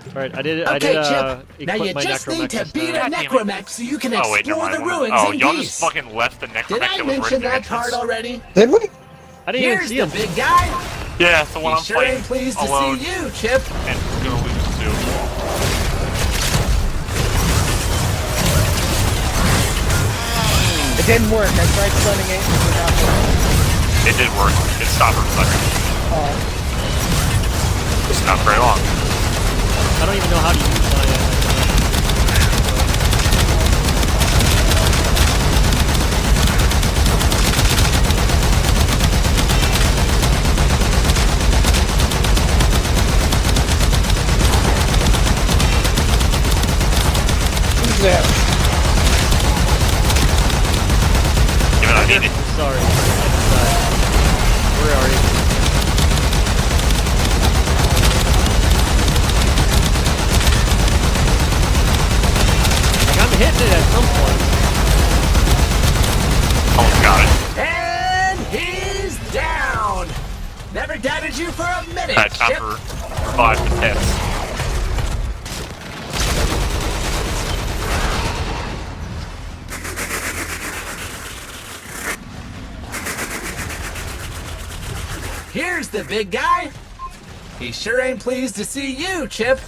Speaker 2: Alright, I did.
Speaker 6: Okay,
Speaker 2: Chip.
Speaker 6: now
Speaker 2: Equip
Speaker 6: you
Speaker 2: my
Speaker 6: just need
Speaker 2: necromech
Speaker 6: to
Speaker 2: this
Speaker 6: beat
Speaker 2: time.
Speaker 6: a
Speaker 3: God damn it.
Speaker 6: necromech so you can
Speaker 3: Oh wait, never
Speaker 6: explore
Speaker 3: mind.
Speaker 6: the ruins
Speaker 3: Oh,
Speaker 6: in
Speaker 3: y'all
Speaker 6: peace.
Speaker 3: just fucking left the necromech
Speaker 6: Did I
Speaker 3: that was right
Speaker 6: mention
Speaker 3: in the
Speaker 6: that
Speaker 3: entrance.
Speaker 6: part already?
Speaker 1: Did we?
Speaker 2: I didn't even
Speaker 6: Here's
Speaker 2: see
Speaker 6: the
Speaker 2: him.
Speaker 6: big guy.
Speaker 3: Yeah, it's the one
Speaker 6: He
Speaker 3: I'm
Speaker 6: sure
Speaker 3: fighting
Speaker 6: ain't pleased to
Speaker 3: alone
Speaker 6: see you, Chip.
Speaker 3: and gonna lose to.
Speaker 1: It didn't work. I tried stunning it. It did not work.
Speaker 3: It did work. It stopped for a second. It's not very long.
Speaker 2: I don't even know how to use my.
Speaker 1: Who's that?
Speaker 3: Give it, I need it.
Speaker 2: Sorry. Where are you?
Speaker 6: doubted you for a minute,
Speaker 3: Alright, time
Speaker 6: Chip.
Speaker 3: for revive the pets.
Speaker 6: Here's the big guy. He sure ain't pleased to see you, Chip.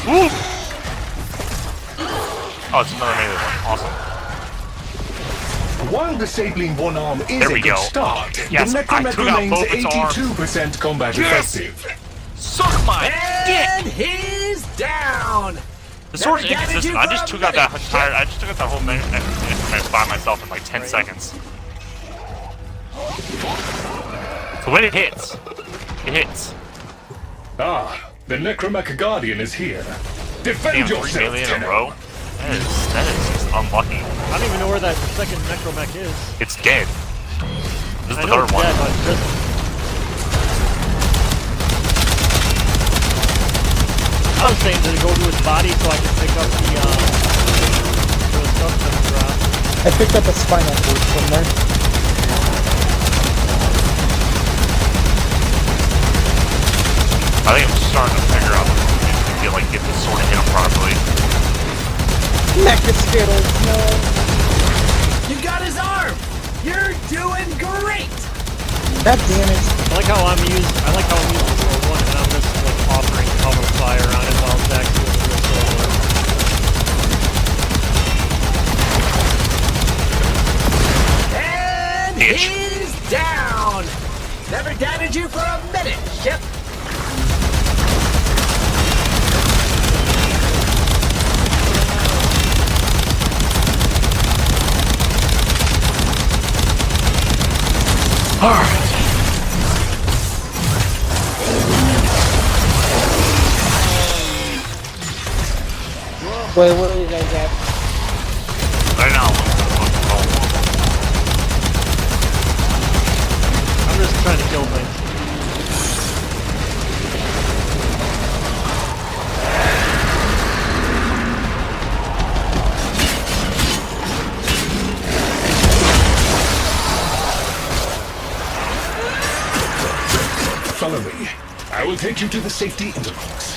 Speaker 3: Ooh. Oh, it's another melee one. Awesome.
Speaker 5: While disabling one arm is
Speaker 3: There we
Speaker 5: a good
Speaker 3: go.
Speaker 5: start,
Speaker 3: Yes,
Speaker 5: the
Speaker 3: I
Speaker 5: Necromech
Speaker 3: took out
Speaker 5: remains
Speaker 3: both its arms.
Speaker 5: 82% combat
Speaker 3: Yes!
Speaker 5: effective.
Speaker 3: Suck my
Speaker 6: And
Speaker 3: dick!
Speaker 6: he's down.
Speaker 3: The sword's
Speaker 6: Never doubted
Speaker 3: inconsistent.
Speaker 6: you
Speaker 3: I
Speaker 6: for
Speaker 3: just
Speaker 6: a
Speaker 3: took out that
Speaker 6: minute,
Speaker 3: entire. I just took out that whole Necromech by myself in like 10 seconds. So when it hits, it hits.
Speaker 5: Ah, the Necromech Guardian is here. Defend
Speaker 3: Damn, 3
Speaker 5: yourself,
Speaker 3: melee in a
Speaker 5: Tenno.
Speaker 3: row. That is just unlucky.
Speaker 2: I don't even know where that second necromech is.
Speaker 3: It's dead. This is
Speaker 2: I
Speaker 3: the
Speaker 2: know
Speaker 3: third
Speaker 2: it's
Speaker 3: one.
Speaker 2: dead, but just... I was saying to go to his body so I can pick up the stuff that dropped.
Speaker 1: I picked up a spinal cord from there.
Speaker 3: I think I'm starting to figure out get this sword to hit him properly.
Speaker 1: Mecha Skittles, no.
Speaker 6: You got his arm. You're doing great.
Speaker 1: God damn it.
Speaker 2: I like how I'm using the sword one and I'm just like offering cover fire on it while Zack's doing the real sword one.
Speaker 6: And
Speaker 3: Bitch.
Speaker 6: he's down. Never doubted you for a minute, Chip.
Speaker 3: Alright.
Speaker 1: Wait, what are you guys at?
Speaker 3: Right now.
Speaker 2: I'm just trying to kill things.
Speaker 5: Follow me. I will take you to the safety interlocks.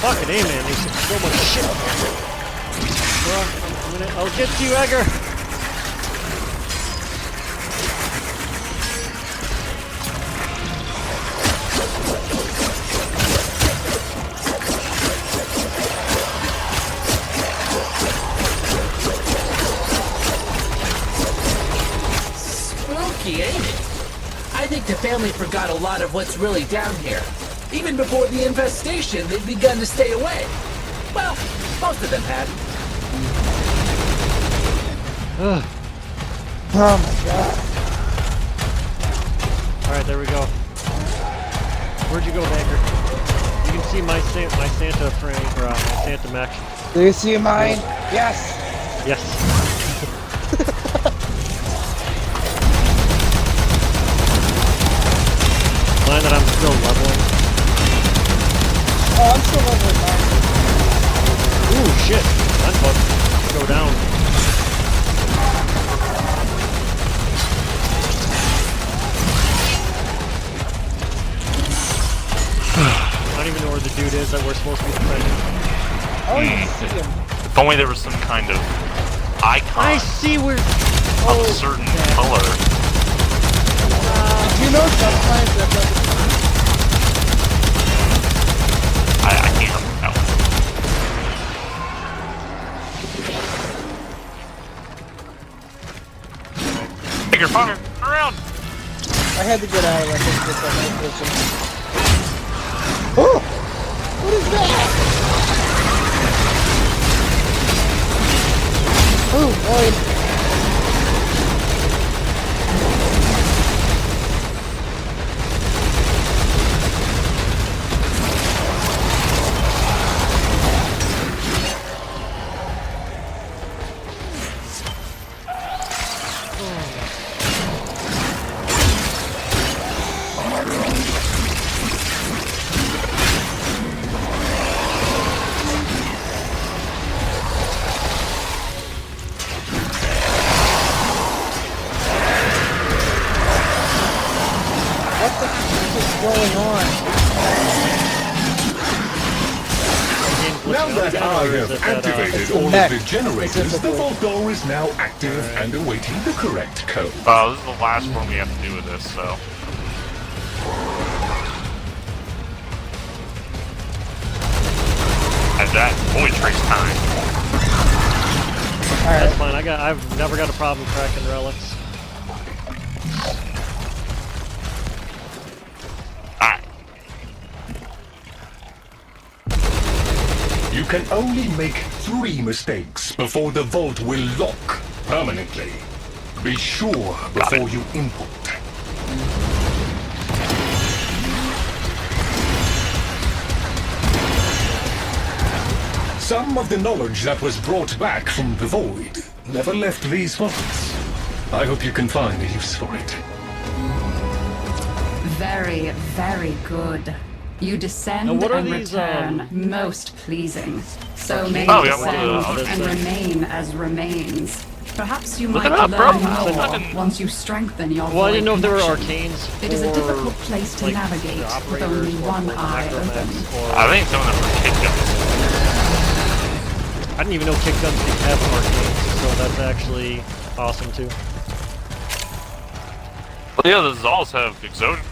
Speaker 2: Fucking A, man, there's so much shit. I'll get you, Edgar.
Speaker 6: Spooky, ain't it? I think the family forgot a lot of what's really down here. Even before the infestation, they'd begun to stay away. Well, most of them had.
Speaker 1: Oh my god.
Speaker 2: Alright, there we go. Where'd you go, Baker? You can see my Santa frame, or my Santa mech.
Speaker 1: Do you see mine? Yes.
Speaker 2: Yes. Mine that I'm still leveling.
Speaker 1: Oh, I'm still leveling mine.
Speaker 2: Ooh, shit. That's about to go down. I don't even know where the dude is that we're supposed to be defending.
Speaker 1: Oh, you see him.
Speaker 3: If only there was some kind of icon
Speaker 2: I see where...
Speaker 3: of a certain color.
Speaker 1: You know sometimes that doesn't...
Speaker 3: I can't help that one. Figure fire around.
Speaker 1: I had to get out of that thing to get that position. Oh! What is that? Oh, boy. the fuck is going on?
Speaker 5: Now that I have activated all of
Speaker 1: mech,
Speaker 5: the generators, the
Speaker 1: specifically.
Speaker 5: vault door is now active and awaiting the correct code.
Speaker 3: Oh, this is the last one we have to do with this, so. And that void trace time.
Speaker 2: That's fine. I've never got a problem cracking relics.
Speaker 3: Alright.
Speaker 5: You can only make 3 mistakes before the vault will lock permanently. Be sure before you input. Some of the knowledge that was brought back from the void never left these vaults. I hope you can find a use for it.
Speaker 4: Very, very good. You descend
Speaker 2: Now, what are
Speaker 4: and
Speaker 2: these,
Speaker 4: return, most pleasing. So may
Speaker 3: Oh,
Speaker 4: you
Speaker 3: yeah, well,
Speaker 4: descend and remain as remains. Perhaps you might
Speaker 3: it up,
Speaker 4: learn
Speaker 3: bro.
Speaker 4: more
Speaker 3: Fucking-
Speaker 4: once you strengthen your
Speaker 2: Well, I didn't know if there were
Speaker 4: connection.
Speaker 2: arcanes.
Speaker 4: It is a
Speaker 2: or,
Speaker 4: difficult place to
Speaker 2: like,
Speaker 4: navigate
Speaker 2: the
Speaker 4: with
Speaker 2: operators
Speaker 4: only
Speaker 2: or
Speaker 4: one
Speaker 2: for the
Speaker 4: eye
Speaker 2: necromechs,
Speaker 4: open.
Speaker 2: or-
Speaker 3: I think some of them are kid guns.
Speaker 2: I didn't even know kick guns could have arcanes, so that's actually awesome too.
Speaker 3: Well, yeah, the Zals have exotic.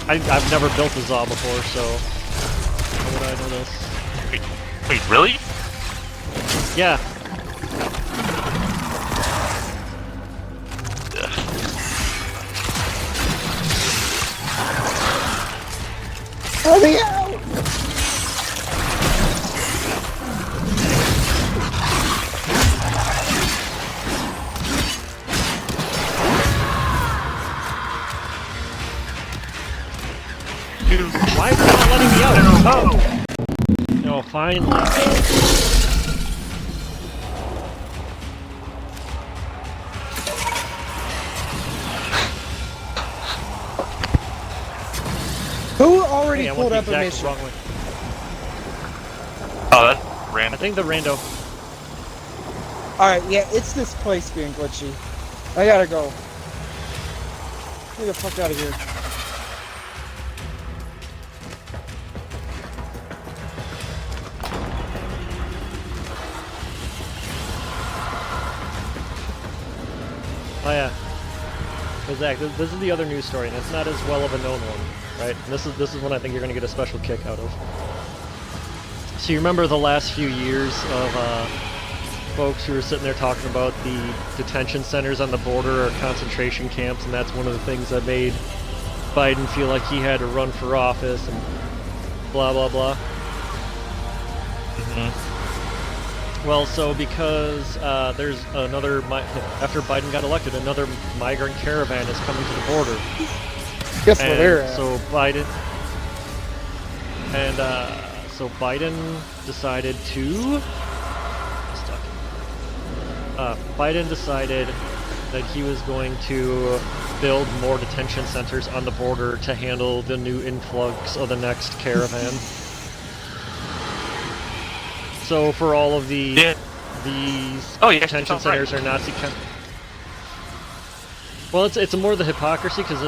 Speaker 2: I've never built a Zaw before, so how would I know this?
Speaker 3: Wait, really?
Speaker 2: Yeah.
Speaker 1: Let me out!
Speaker 3: Dude,
Speaker 2: Why is it not letting me out? Oh! No, finally.
Speaker 1: Who already
Speaker 2: Hey, I
Speaker 1: pulled
Speaker 2: went
Speaker 1: up a
Speaker 2: the exact
Speaker 1: mission?
Speaker 2: wrong way.
Speaker 3: Oh, that's
Speaker 2: I
Speaker 3: random.
Speaker 2: think the rando.
Speaker 1: Alright, yeah, it's this place being glitchy. I gotta go. Get the fuck out of here.
Speaker 2: Oh yeah. So Zach, this is the other news story, and it's not as well of a known one, right? And this is one I think you're gonna get a special kick out of. So you remember the last few years of folks who were sitting there talking about the detention centers on the border or concentration camps, and that's one of the things that made Biden feel like he had to run for office and blah blah blah. Well, so because there's another, after Biden got elected, another migrant caravan is coming to the border.
Speaker 1: Guess where they're at.
Speaker 2: So Biden decided to Biden decided that he was going to build more detention centers on the border to handle the new influx of the next caravan. So for all of these detention centers are Nazi Well, it's more the hypocrisy, because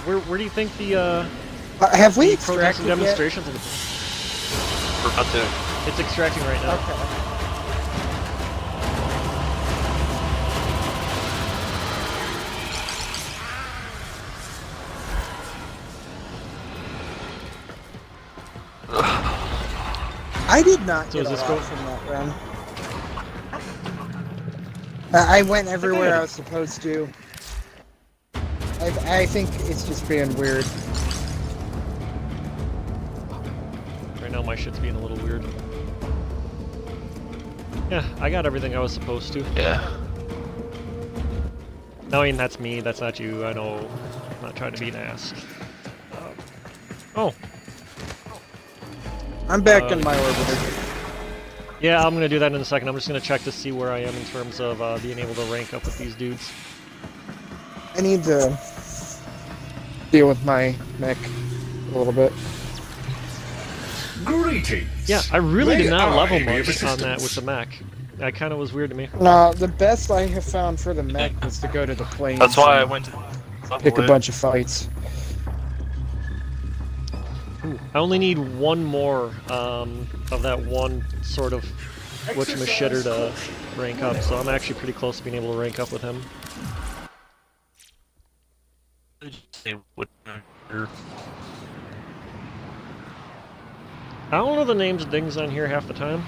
Speaker 2: where do you think the
Speaker 1: have we
Speaker 2: the
Speaker 1: extracted
Speaker 2: protest and
Speaker 1: yet?
Speaker 2: demonstrations
Speaker 3: We're about to.
Speaker 2: It's extracting right now.
Speaker 1: Okay. I did not
Speaker 2: So
Speaker 1: get
Speaker 2: is
Speaker 1: a
Speaker 2: this
Speaker 1: lot
Speaker 2: go-
Speaker 1: from that run. I went everywhere I was supposed to. I think it's just being weird.
Speaker 2: Right now my shit's being a little weird. Yeah, I got everything I was supposed to.
Speaker 3: Yeah.
Speaker 2: No, I mean, that's me, that's not you, I know. I'm not trying to be an ass. Oh,
Speaker 1: I'm back in my orbiter.
Speaker 2: yeah, I'm gonna do that in a second. I'm just gonna check to see where I am in terms of being able to rank up with these dudes.
Speaker 1: I need to deal with my mech a little bit.
Speaker 5: Greetings.
Speaker 2: Yeah, I really
Speaker 5: May
Speaker 2: did not
Speaker 5: I
Speaker 2: level
Speaker 5: be of
Speaker 2: much on that
Speaker 5: assistance?
Speaker 2: with the mech. That kind of was weird to me.
Speaker 1: No, the best I have found for the mech was to go to the plains.
Speaker 3: That's why I
Speaker 1: and
Speaker 3: went to.
Speaker 1: pick a bunch of fights.
Speaker 2: Ooh, I only need one more of that one sort of whatchamacallit to rank up, so I'm actually pretty close to being able to rank up with him. I don't know the names of things on here half the time.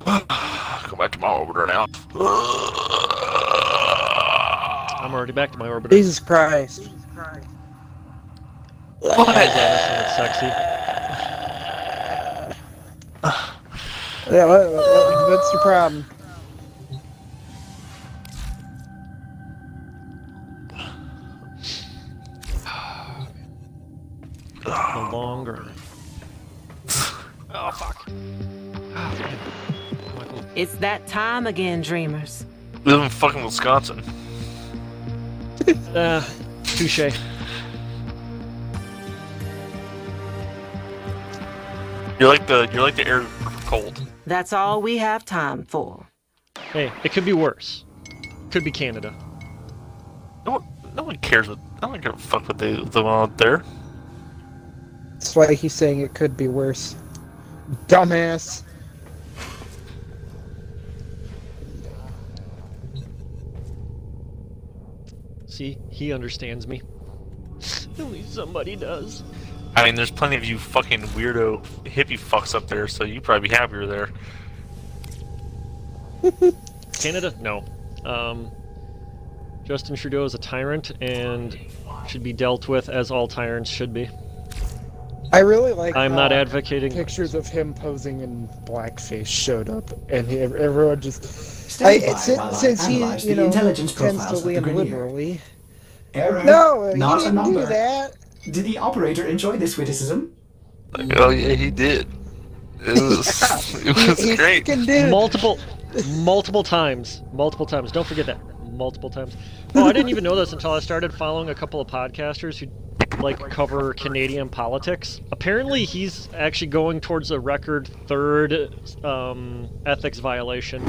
Speaker 3: Go back to my orbiter now.
Speaker 2: I'm already back to my orbiter.
Speaker 1: Jesus Christ.
Speaker 2: What? That sexy.
Speaker 1: Yeah, what's your problem?
Speaker 2: The long grind. Oh, fuck. Oh, damn. Michael.
Speaker 8: It's that time again, dreamers.
Speaker 3: We live in fucking Wisconsin.
Speaker 2: Touche.
Speaker 3: You're like the air cold.
Speaker 8: That's all we have time for.
Speaker 2: Hey, it could be worse. Could be Canada.
Speaker 3: No one cares what. I don't give a fuck what they live out there.
Speaker 1: That's why he's saying it could be worse. Dumbass.
Speaker 2: See, he understands me. At least somebody does.
Speaker 3: I mean, there's plenty of you fucking weirdo hippie fucks up there, so you'd probably be happier there.
Speaker 2: Canada? No. Justin Trudeau is a tyrant and should be dealt with as all tyrants should be.
Speaker 1: I really like
Speaker 2: I'm not advocating.
Speaker 1: pictures of him posing in blackface showed up, and everyone just...
Speaker 9: Stand by while I
Speaker 1: since he,
Speaker 9: analyze
Speaker 1: you
Speaker 9: the
Speaker 1: know,
Speaker 9: intelligence
Speaker 1: tends
Speaker 9: profiles
Speaker 1: to
Speaker 9: of the
Speaker 1: lean
Speaker 9: Grenier.
Speaker 1: liberally.
Speaker 9: Error,
Speaker 1: No, he
Speaker 9: not a
Speaker 1: didn't do
Speaker 9: number.
Speaker 1: that.
Speaker 9: Did the operator enjoy this witticism?
Speaker 3: Oh yeah, he did. It was
Speaker 1: He
Speaker 3: great.
Speaker 1: freaking did.
Speaker 2: Multiple times. Don't forget that. Multiple times. Oh, I didn't even know this until I started following a couple of podcasters who cover Canadian politics. Apparently, he's actually going towards a record third ethics violation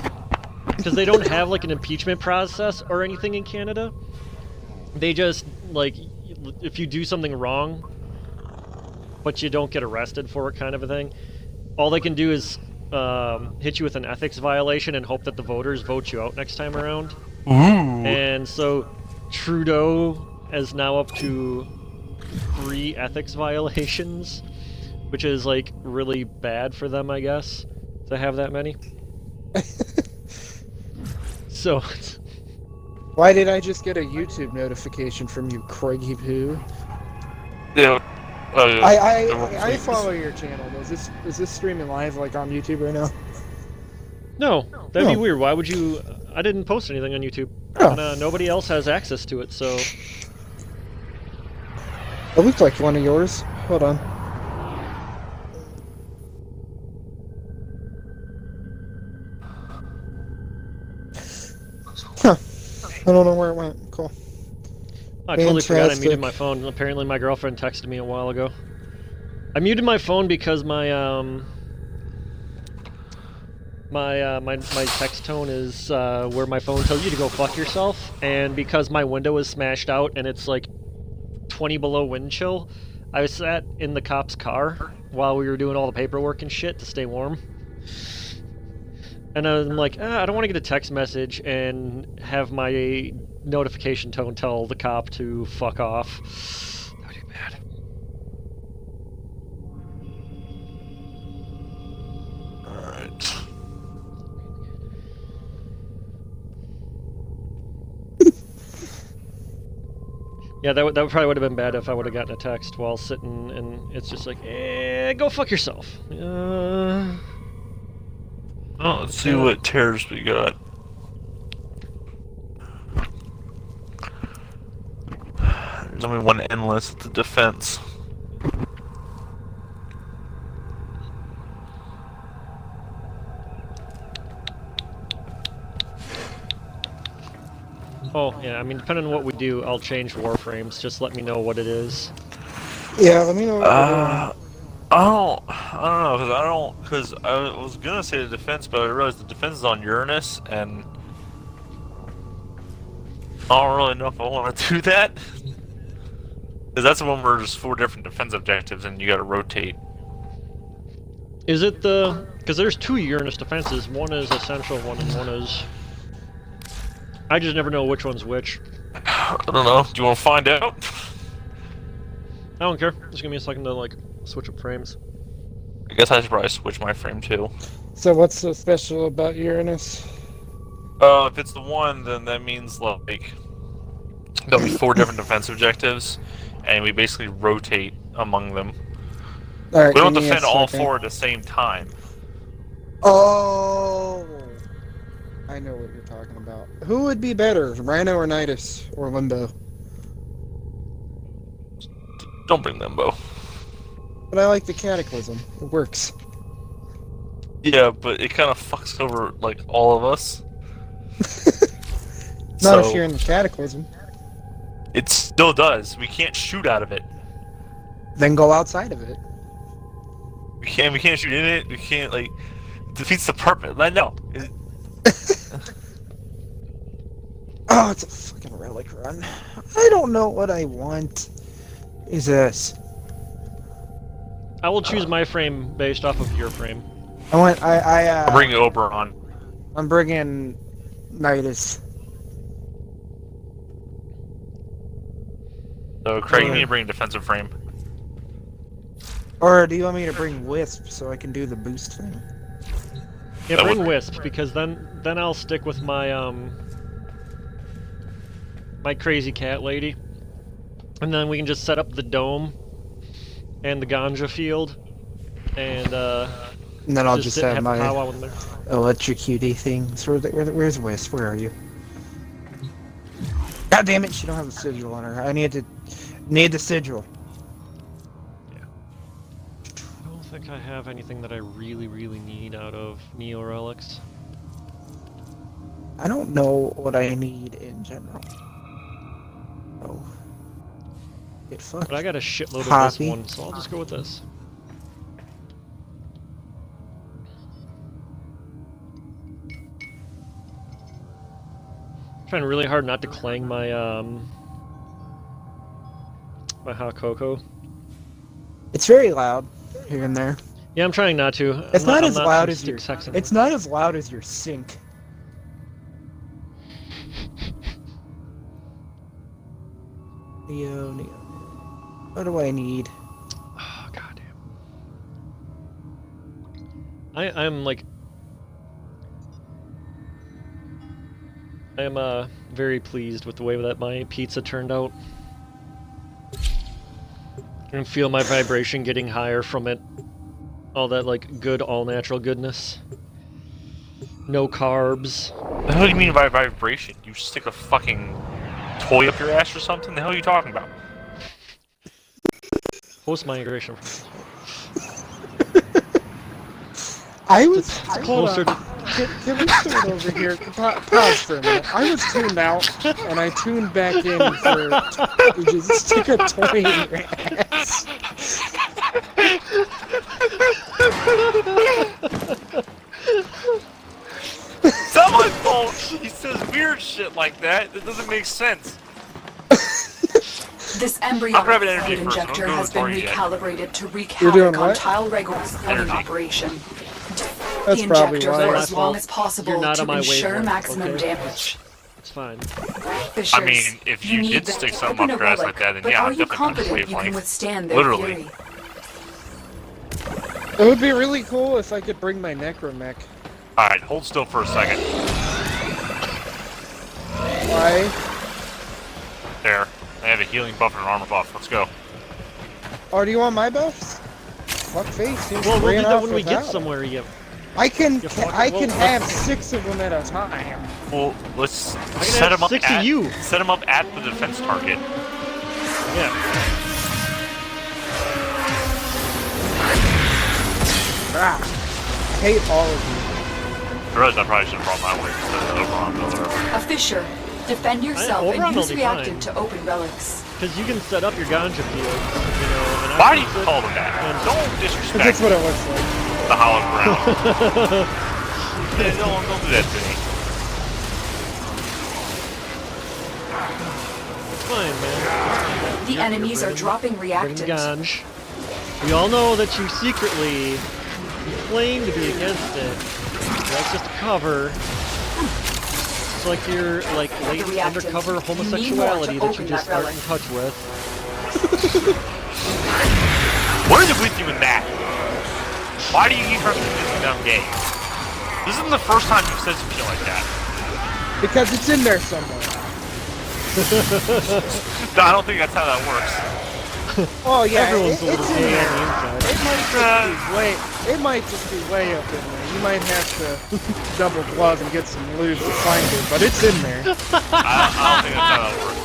Speaker 2: because they don't have an impeachment process or anything in Canada. They just if you do something wrong, but you don't get arrested for it, kind of a thing. All they can do is hit you with an ethics violation and hope that the voters vote you out next time around.
Speaker 3: Ooh.
Speaker 2: And so Trudeau is now up to 3 ethics violations, which is really bad for them, I guess, to have that many. So
Speaker 1: Why did I just get a YouTube notification from you, Craigie Poo?
Speaker 3: Yeah.
Speaker 1: I follow your channel. Is this streaming live on YouTube right now?
Speaker 2: no, that'd be
Speaker 1: Oh.
Speaker 2: weird. Why would you? I didn't post anything on YouTube,
Speaker 1: Oh.
Speaker 2: and nobody else has access to it. So
Speaker 1: It looked like one of yours. Hold on. Huh. I don't know where it went. Cool.
Speaker 2: I totally forgot I
Speaker 1: Fantastic.
Speaker 2: muted my phone. Apparently, my girlfriend texted me a while ago. I muted my phone because my my text tone is where my phone tells you to go fuck yourself, and because my window is smashed out and it's 20 below wind chill, I sat in the cop's car while we were doing all the paperwork and shit to stay warm. And I'm like, I don't want to get a text message and have my notification tone tell the cop to fuck off. That would be bad.
Speaker 3: Alright.
Speaker 2: Yeah, that probably would have been bad if I would have gotten a text while sitting and it's just go fuck yourself.
Speaker 3: Oh, let's see what tears we got. There's only one endless at the defense.
Speaker 2: Oh, yeah, I mean, depending on what we do, I'll change warframes. Just let me know what it is.
Speaker 1: Yeah, let me know what we're doing.
Speaker 3: I I don't know, because I was gonna say the defense, but I realized the defense is on Uranus, and I don't really know if I want to do that. Because that's the one where there's 4 different defense objectives, and you gotta rotate.
Speaker 2: Is it the... Because there's 2 Uranus defenses. One is essential, one is... I just never know which one's which.
Speaker 3: I don't know. Do you want to find out?
Speaker 2: I don't care. Just give me a second to, like, switch up frames.
Speaker 3: I guess I should probably switch my frame too.
Speaker 1: So what's so special about Uranus?
Speaker 3: If it's the one, then that means, like, there'll be 4 different defense objectives, and we basically rotate among them.
Speaker 1: All right,
Speaker 3: We don't
Speaker 1: give me a
Speaker 3: defend all
Speaker 1: second.
Speaker 3: 4 at the same time.
Speaker 1: Oh, I know what you're talking about. Who would be better, Rhino or Nidus or Limbo?
Speaker 3: Don't bring Limbo.
Speaker 1: But I like the Cataclysm. It works.
Speaker 3: Yeah, but it kind of fucks over, like, all of us.
Speaker 1: Not if you're in the Cataclysm.
Speaker 3: It still does. We can't shoot out of it.
Speaker 1: Then go outside of it.
Speaker 3: We can't shoot in it. We can't, like, defeats the purpose. No.
Speaker 1: Oh, it's a fucking relic run. I don't know what I want. Is this?
Speaker 2: I will choose my frame based off of your frame.
Speaker 1: I want.
Speaker 3: I'm bringing Oberon.
Speaker 1: I'm bringing Nidus.
Speaker 3: So, Craig, you need to bring a defensive frame.
Speaker 1: Or do you want me to bring Wisp so I can do the boost thing?
Speaker 2: Yeah,
Speaker 3: That
Speaker 2: bring
Speaker 3: would-
Speaker 2: Wisp, because then I'll stick with my, my crazy cat lady. And then we can just set up the dome and the ganja field, and
Speaker 1: And then I'll just
Speaker 2: sit and
Speaker 1: have my
Speaker 2: powwow in there.
Speaker 1: electrocute things. Where's Wisp? Where are you? God damn it! She don't have a sigil on her. I need the sigil.
Speaker 2: I don't think I have anything that I really need out of Neo Relics.
Speaker 1: I don't know what I need in general. Oh. Get fucked.
Speaker 2: But I got a shitload of
Speaker 1: Copy.
Speaker 2: this one, so I'll just go with this. Trying really hard not to clang my my hot cocoa.
Speaker 1: It's very loud here and there.
Speaker 2: Yeah, I'm trying not to.
Speaker 1: It's not as loud
Speaker 2: some
Speaker 1: as your.
Speaker 2: stick sexing.
Speaker 1: It's not as loud as your sink. Neo. What do I need?
Speaker 2: Oh, goddamn. I'm like... I am very pleased with the way that my pizza turned out. I can feel my vibration getting higher from it. All that, like, good, all-natural goodness. No carbs.
Speaker 3: The hell do you mean by vibration? You stick a fucking toy up your ass or something? The hell are you talking about?
Speaker 2: Post migration.
Speaker 1: I was
Speaker 2: Closer to...
Speaker 1: Can we start over here? Pause for a minute. I was tuned out, and I tuned back in for you just stick a toy in your ass.
Speaker 3: It's not my fault. He says weird shit like that. That doesn't make sense.
Speaker 4: This
Speaker 3: I'm
Speaker 4: embryonic
Speaker 3: grabbing energy
Speaker 4: fluid
Speaker 3: first.
Speaker 4: injector
Speaker 3: Don't go
Speaker 4: has
Speaker 3: to
Speaker 4: been
Speaker 3: the toy yet.
Speaker 4: recalibrated to wreak
Speaker 1: You're doing
Speaker 4: havoc on
Speaker 1: what?
Speaker 4: Tile Regular's cloning
Speaker 3: Energy.
Speaker 4: operation.
Speaker 1: That's
Speaker 4: The
Speaker 1: probably
Speaker 4: injector
Speaker 1: why.
Speaker 4: for
Speaker 2: My
Speaker 4: as long
Speaker 2: fault.
Speaker 4: as possible
Speaker 2: You're not
Speaker 4: to
Speaker 2: on my
Speaker 4: ensure
Speaker 2: wavelength,
Speaker 4: maximum
Speaker 2: okay?
Speaker 4: damage.
Speaker 2: It's fine.
Speaker 4: Fishers,
Speaker 3: I mean, if you
Speaker 4: need
Speaker 3: did
Speaker 4: them
Speaker 3: stick
Speaker 4: to
Speaker 3: something
Speaker 4: open
Speaker 3: up
Speaker 4: a
Speaker 3: your ass
Speaker 4: relic,
Speaker 3: like that, then
Speaker 4: but
Speaker 3: yeah,
Speaker 4: are
Speaker 3: I'm
Speaker 4: you
Speaker 3: definitely on the
Speaker 4: confident you can
Speaker 3: wavelength.
Speaker 4: withstand their
Speaker 3: Literally.
Speaker 4: fury?
Speaker 1: It would be really cool if I could bring my necromech.
Speaker 3: Alright, hold still for a second.
Speaker 1: Why?
Speaker 3: There. I have a healing buff and an armor buff. Let's go.
Speaker 1: Or do you want my buffs? Fuck face. Seems
Speaker 2: Well, we'll do
Speaker 1: ran
Speaker 2: that
Speaker 1: off
Speaker 2: when we get
Speaker 1: without 'em.
Speaker 2: somewhere, you...
Speaker 1: I can
Speaker 2: fucking- well,
Speaker 1: have 6 of them at a time.
Speaker 3: Well, let's
Speaker 2: can
Speaker 3: set
Speaker 2: have
Speaker 3: him up
Speaker 2: 6
Speaker 3: at
Speaker 2: of you.
Speaker 3: set him up at the defense target.
Speaker 2: Yeah.
Speaker 1: Ah, I hate all of you.
Speaker 3: I realize I probably should have brought my way instead of Oberon, but whatever.
Speaker 4: A fisher, defend yourself
Speaker 2: Oberon
Speaker 4: and
Speaker 2: will
Speaker 4: use
Speaker 2: be
Speaker 4: reactant
Speaker 2: fine.
Speaker 4: to open relics.
Speaker 2: Because you can set up your ganja field, you know, and I
Speaker 3: Why do
Speaker 2: can
Speaker 3: you
Speaker 2: sit
Speaker 3: call them that?
Speaker 2: and-
Speaker 3: Don't disrespect
Speaker 1: That's what it looks like.
Speaker 3: The hollow ground. Yeah, don't do that to me.
Speaker 2: It's fine, man.
Speaker 7: The enemies are dropping reactants.
Speaker 2: Ganj. We all know that you secretly claim to be against it. That's just cover. It's like your latent undercover homosexuality that you just start in touch with.
Speaker 3: What is it with you in that? Why do you keep referencing that I'm gay? This isn't the first time you've said some shit like that.
Speaker 1: Because it's in there somewhere.
Speaker 3: No, I don't think that's how that works.
Speaker 1: Oh yeah,
Speaker 2: Everyone's a
Speaker 1: it's
Speaker 2: little
Speaker 1: in
Speaker 2: gay
Speaker 1: there.
Speaker 2: on the inside.
Speaker 1: It might just be way up in there. You might have to double glove and get some lube to find it, but it's in there.
Speaker 3: I don't think that's how that works.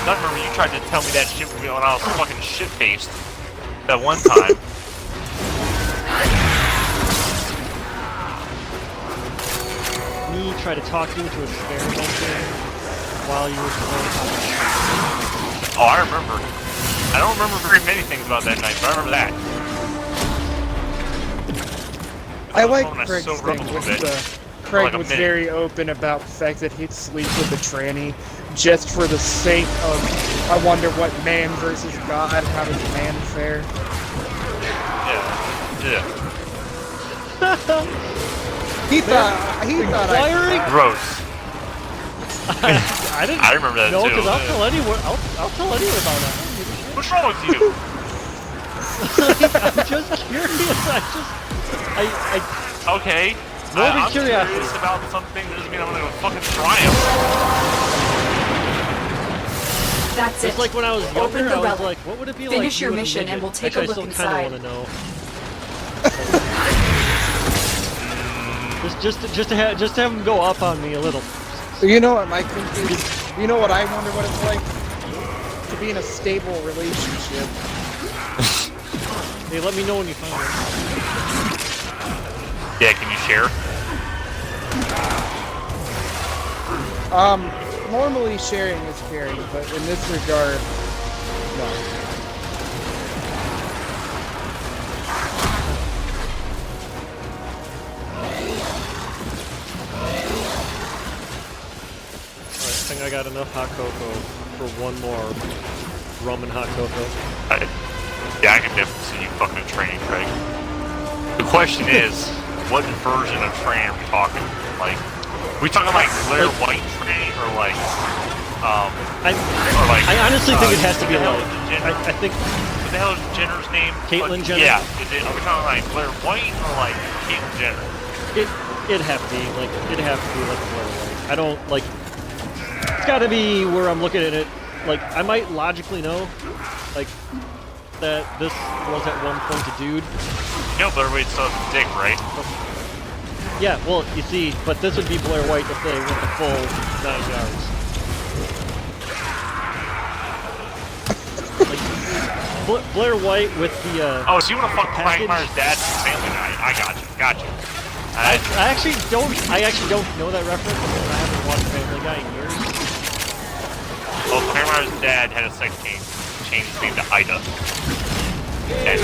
Speaker 3: I remember you tried to tell me that shit when I was fucking shit-faced that one time.
Speaker 2: Me try to talk you into experimenting while you were playing.
Speaker 3: Oh, I remember. I don't remember very many things about that night, but I remember that.
Speaker 1: I like
Speaker 3: when I
Speaker 1: Craig's
Speaker 3: sobered up
Speaker 1: thing
Speaker 3: a
Speaker 1: with
Speaker 3: little bit.
Speaker 1: Craig
Speaker 3: like a
Speaker 1: was
Speaker 3: minute.
Speaker 1: very open about the fact that he'd sleep with a tranny just for the sake of, I wonder what man versus God, how does man fare?
Speaker 3: Yeah.
Speaker 1: He thought
Speaker 2: Inquiring?
Speaker 3: Gross.
Speaker 2: I didn't.
Speaker 3: I remember that
Speaker 2: no,
Speaker 3: too.
Speaker 2: because I'll tell anyone. I'll tell anyone about that.
Speaker 3: What's wrong with you?
Speaker 2: I'm just curious.
Speaker 3: Okay.
Speaker 2: Morbid
Speaker 3: I'm
Speaker 2: curiosity.
Speaker 3: curious about something that doesn't mean I'm gonna fucking try them.
Speaker 7: That's
Speaker 2: It's
Speaker 7: it.
Speaker 2: like when I was
Speaker 7: Open
Speaker 2: younger,
Speaker 7: the
Speaker 2: I was
Speaker 7: relic.
Speaker 2: like, what would it be like?
Speaker 7: Finish your
Speaker 2: doing
Speaker 7: mission
Speaker 2: midget?
Speaker 7: and we'll take
Speaker 2: Actually,
Speaker 7: a look
Speaker 2: I still kind
Speaker 7: inside.
Speaker 2: of want to know. just to have him go up on me a little.
Speaker 1: You know what my thing is? You know what I wonder what it's like? To be in a stable relationship.
Speaker 2: Hey, let me know when you find it.
Speaker 3: Yeah, can you share?
Speaker 1: Normally sharing is caring, but in this regard, no.
Speaker 2: Alright, I think I got enough hot cocoa for one more rum and hot cocoa.
Speaker 3: Yeah, I can definitely see you fucking a train, Craig. The question is, what version of train are we talking? Like, we talking like Blair White train or like,
Speaker 2: I honestly think it has to be like, I think,
Speaker 3: what the hell is Jenner's name?
Speaker 2: Caitlyn Jenner?
Speaker 3: Yeah, are we talking like Blair White or like Caitlyn Jenner?
Speaker 2: it'd have to be like Blair White. I don't like. It's got to be where I'm looking at it. Like I might logically know, like that this was at one point a dude.
Speaker 3: You know Blair White's still a dick, right?
Speaker 2: Yeah, well, you see, but this would be Blair White if they went the full 9 yards. Like, Blair White with the,
Speaker 3: Oh, so you want to fuck
Speaker 2: package?
Speaker 3: Quagmire's dad from Family Guy? I got you.
Speaker 2: I actually don't know that reference because I haven't watched Family Guy in years.
Speaker 3: Well, Quagmire's dad had a sex change, changed his name to Ida. And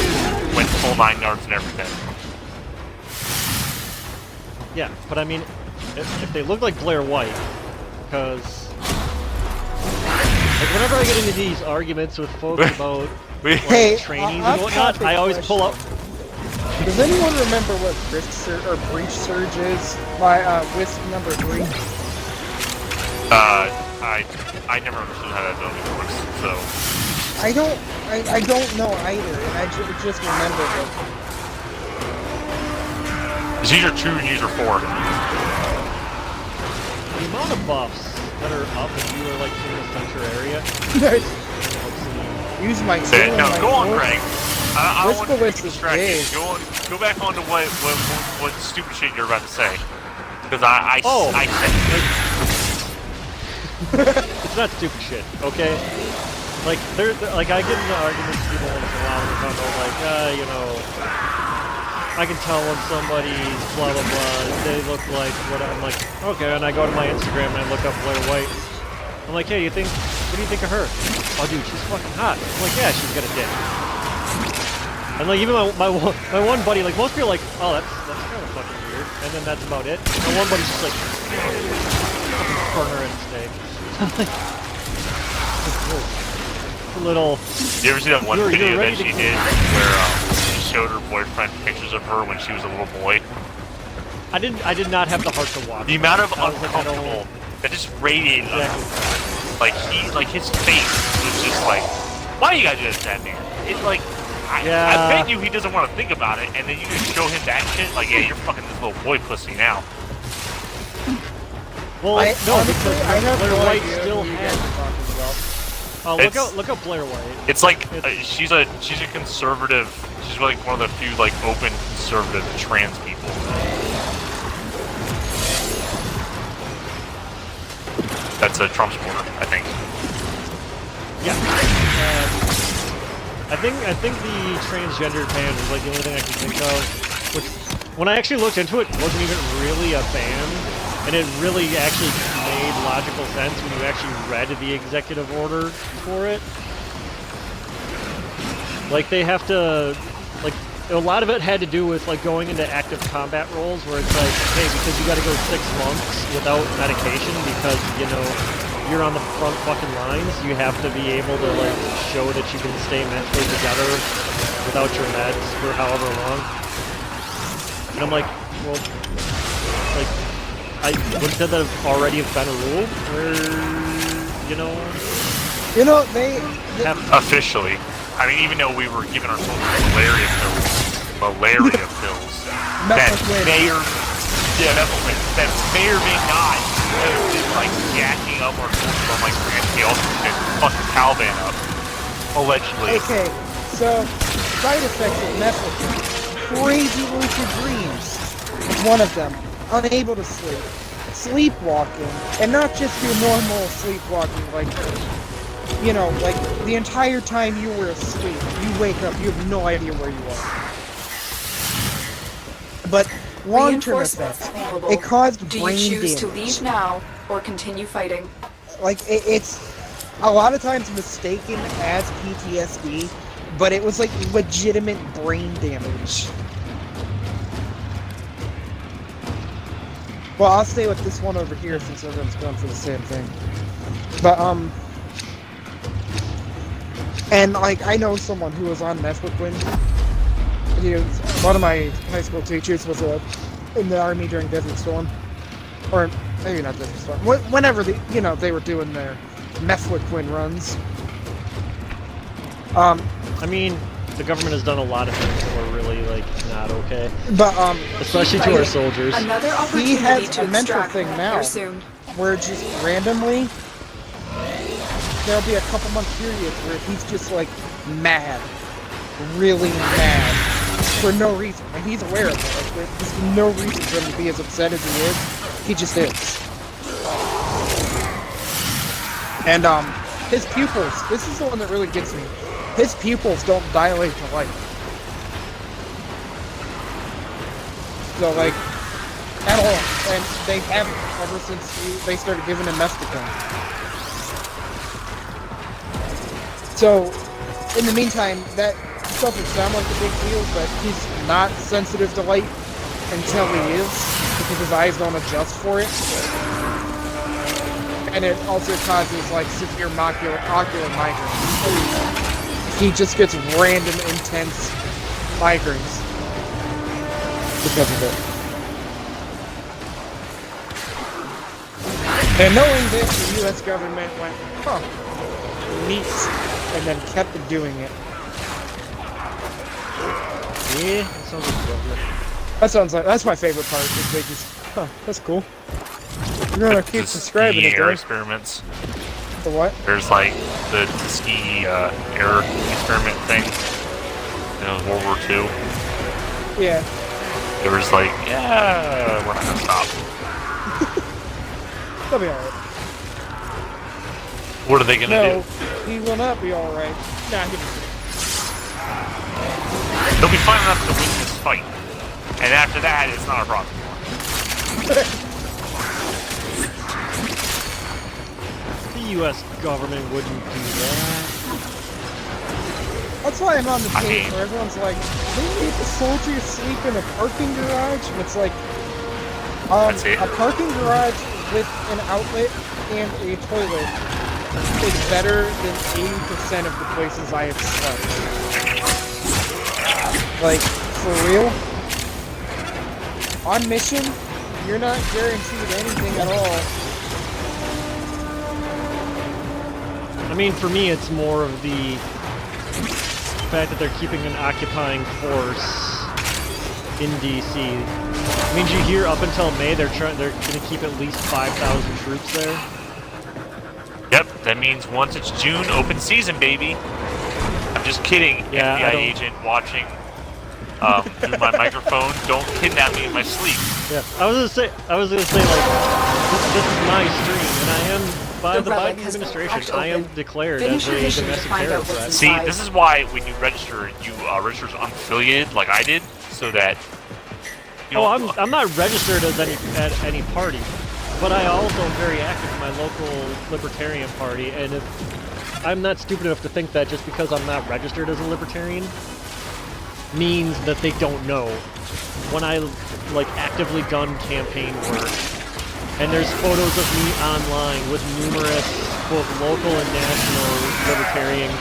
Speaker 3: went full 9 yards and everything.
Speaker 2: Yeah, but I mean, if they look like Blair White, because like whenever I get into these arguments with folks about like,
Speaker 1: Hey,
Speaker 2: trainings
Speaker 1: I've
Speaker 2: and whatnot,
Speaker 1: got a
Speaker 2: I always pull up.
Speaker 1: Does anyone remember what breach surge is? My wisp number 3.
Speaker 3: I never understood how that ability works, so.
Speaker 1: I don't know either, and I just remember that.
Speaker 3: It's user 2 and user 4.
Speaker 2: The amount of buffs that are up if you are like in the center area.
Speaker 1: Use my
Speaker 3: No,
Speaker 1: tool and my
Speaker 3: go on,
Speaker 1: force.
Speaker 3: Greg. I don't want you to
Speaker 1: Whisper
Speaker 3: be
Speaker 1: is
Speaker 3: distracted.
Speaker 1: big.
Speaker 3: Go back on to what stupid shit you're about to say. Because I
Speaker 2: It's not stupid shit, okay? Like like I get into arguments with people once in a while and talk about like, you know, I can tell when somebody's blah blah blah. They look like what I'm like. Okay, and I go to my Instagram and I look up Blair White. I'm like, hey, what do you think of her? Oh, dude, she's fucking hot. I'm like, yeah, she's got a dick. And like even my one buddy, like most people are like, oh, that's kind of fucking weird. And then that's about it. And one buddy's just like, fucking burner and steak. A little.
Speaker 3: You ever see that one
Speaker 2: You're
Speaker 3: video that
Speaker 2: ready to
Speaker 3: she
Speaker 2: go.
Speaker 3: did where she showed her boyfriend pictures of her when she was a little boy?
Speaker 2: I did not have the heart to watch.
Speaker 3: The amount of
Speaker 2: I was like, I don't-
Speaker 3: uncomfortable that just radiated on him.
Speaker 2: Exactly.
Speaker 3: Like his face was just like, why you gotta do this to that man? It's like, I
Speaker 2: Yeah.
Speaker 3: bet you he doesn't want to think about it, and then you just show him that shit. Like, yeah, you're fucking this little boy pussy now.
Speaker 2: Well, no, because
Speaker 1: I have
Speaker 2: Blair
Speaker 1: no
Speaker 2: White
Speaker 1: idea
Speaker 2: still
Speaker 1: who you
Speaker 2: has.
Speaker 1: guys are talking about.
Speaker 2: Look up Blair White.
Speaker 3: It's like
Speaker 2: It's-
Speaker 3: she's a conservative. She's like one of the few like open conservative trans people. That's a Trump supporter, I think.
Speaker 2: Yeah. I think the transgender band is like the only thing I can think of. Which, when I actually looked into it, wasn't even really a band, and it really actually made logical sense when you actually read the executive order for it. Like they have to, like a lot of it had to do with like going into active combat roles where it's like, hey, because you got to go 6 months without medication because you know you're on the front fucking lines. You have to be able to like show that you can stay mentally together without your meds for however long. And I'm like, well, like wouldn't that have already have been a rule where
Speaker 1: You know, they
Speaker 2: have
Speaker 3: Officially. I mean, even though we were giving ourselves malaria pills, that may or that may or may not have been like jacking up our soldiers on like grand scale to fuck the Taliban up, allegedly.
Speaker 1: Okay, so side effects of methadone. Crazy lucid dreams is one of them. Unable to sleep. Sleepwalking. And not just your normal sleepwalking, like, you know, like the entire time you were asleep, you wake up, you have no idea where you are. But long-term
Speaker 7: Reinforcements
Speaker 1: effects,
Speaker 7: available.
Speaker 1: it caused
Speaker 7: Do
Speaker 1: brain
Speaker 7: you choose
Speaker 1: damage.
Speaker 7: to leave now or continue fighting?
Speaker 1: Like, it's a lot of times mistaken as PTSD, but it was like legitimate brain damage. Well, I'll stay with this one over here since everyone's going for the same thing. But, and like, I know someone who was on methadone. One of my high school teachers was in the army during Desert Storm. Or, maybe not Desert Storm. Whenever, they were doing their methadone runs.
Speaker 2: I mean, the government has done a lot of things that were really like not okay,
Speaker 1: But,
Speaker 2: especially to our soldiers.
Speaker 7: Another
Speaker 1: he
Speaker 7: opportunity
Speaker 1: has
Speaker 7: to
Speaker 1: a mental
Speaker 7: extract
Speaker 1: thing now,
Speaker 7: here soon.
Speaker 1: where just randomly, there'll be a couple month period where he's just like mad, really mad, for no reason, and he's aware of it. Like, there's no reason for him to be as upset as he is. He just is. And his pupils. This is the one that really gets me. His pupils don't dilate to light. So like, at all, and they haven't ever since they started giving him methadone. So, in the meantime, that doesn't sound like a big deal, but he's not sensitive to light until he is, because his eyes don't adjust for it. And it also causes like severe ocular migraines. He just gets random intense migraines because of it. And knowing this, the U.S. government went, huh, neat, and then kept doing it.
Speaker 2: Yeah, that sounds like government.
Speaker 1: That's my favorite part, is they just, huh, that's cool. You're gonna keep subscribing it,
Speaker 3: air
Speaker 1: right?
Speaker 3: experiments.
Speaker 1: The what?
Speaker 3: There's like the Tuskegee air experiment thing. It was World War II.
Speaker 1: Yeah.
Speaker 3: It was like, yeah, we're not gonna stop.
Speaker 1: They'll be alright.
Speaker 3: What are they gonna
Speaker 1: No,
Speaker 3: do?
Speaker 1: he will not be alright. Nah,
Speaker 3: They'll be fine enough to win this fight. And after that, it's not a problem.
Speaker 2: The U.S. government wouldn't do that.
Speaker 1: That's why I'm on the
Speaker 3: I
Speaker 1: page
Speaker 3: mean-
Speaker 1: where everyone's like, they made the soldiers sleep in a parking garage, and it's like,
Speaker 3: That's it.
Speaker 1: a parking garage with an outlet and a toilet is better than 80% of the places I have slept. Like, for real? On mission, you're not guaranteed anything at all.
Speaker 2: I mean, for me, it's more of the fact that they're keeping an occupying force in DC. I mean, did you hear up until May they're going to keep at least 5,000 troops there?
Speaker 3: Yep, that means once it's June, open season, baby. I'm just kidding,
Speaker 2: Yeah,
Speaker 3: FBI agent watching through my microphone. Don't kidnap me in my sleep.
Speaker 2: Yeah, I was gonna say like, this is my stream, and I am by the
Speaker 7: relic
Speaker 2: Biden
Speaker 7: has
Speaker 2: administration.
Speaker 7: cracked
Speaker 2: I am
Speaker 7: open.
Speaker 2: declared
Speaker 7: Finish
Speaker 2: as
Speaker 7: your
Speaker 2: a
Speaker 7: mission to
Speaker 2: domestic
Speaker 7: find
Speaker 2: terror
Speaker 7: out what's
Speaker 2: threat.
Speaker 3: See,
Speaker 7: inside.
Speaker 3: this is why when you register, you register as unaffiliated, like I did, so that. You
Speaker 2: Oh,
Speaker 3: don't-
Speaker 2: I'm not registered as at any party, but I also am very active in my local libertarian party, and if I'm not stupid enough to think that just because I'm not registered as a libertarian means that they don't know when I like actively done campaign work. And there's photos of me online with numerous both local and national libertarian,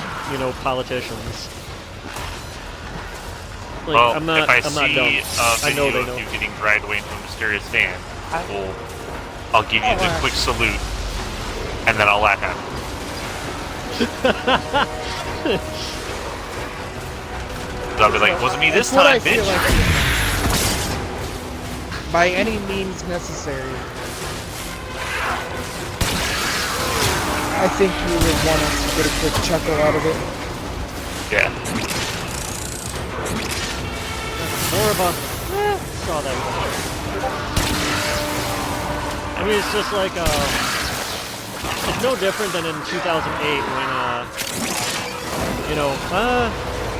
Speaker 2: politicians. Like,
Speaker 3: Well,
Speaker 2: I'm not
Speaker 3: if I
Speaker 2: dumb.
Speaker 3: see a
Speaker 2: I know
Speaker 3: video
Speaker 2: they know.
Speaker 3: of you getting dragged away into a mysterious van, I'll give you the quick salute, and then I'll laugh at it. I'll be like, wasn't me this
Speaker 1: That's what I
Speaker 3: time,
Speaker 1: feel
Speaker 3: bitch.
Speaker 1: like. By any means necessary. I think you would want us to get a quick chuckle out of it.
Speaker 3: Yeah.
Speaker 2: More of a saw that one. I mean, it's just like it's no different than in 2008 when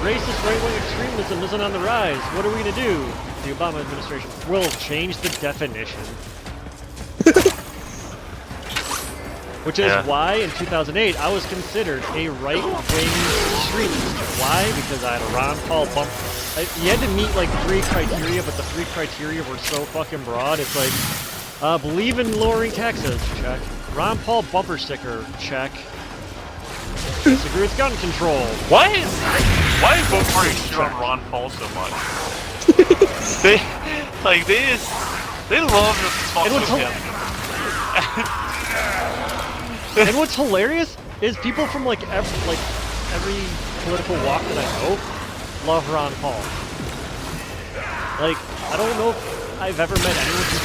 Speaker 2: racist right-wing extremism isn't on the rise. What are we gonna do? The Obama administration will change the definition. Which is why in 2008 I was considered a right-wing extremist. Why? Because I had a Ron Paul bump. You had to meet like 3 criteria, but the 3 criteria were so fucking broad. It's like, believe in lowering taxes, check. Ron Paul bumper sticker, check. Disagree with gun control.
Speaker 3: Why is both parties shit on Ron Paul so much? they love to fuck
Speaker 2: And
Speaker 3: with
Speaker 2: what's
Speaker 3: him.
Speaker 2: And what's hilarious is people from like every political walk that I know love Ron Paul. Like, I don't know if I've ever met anyone who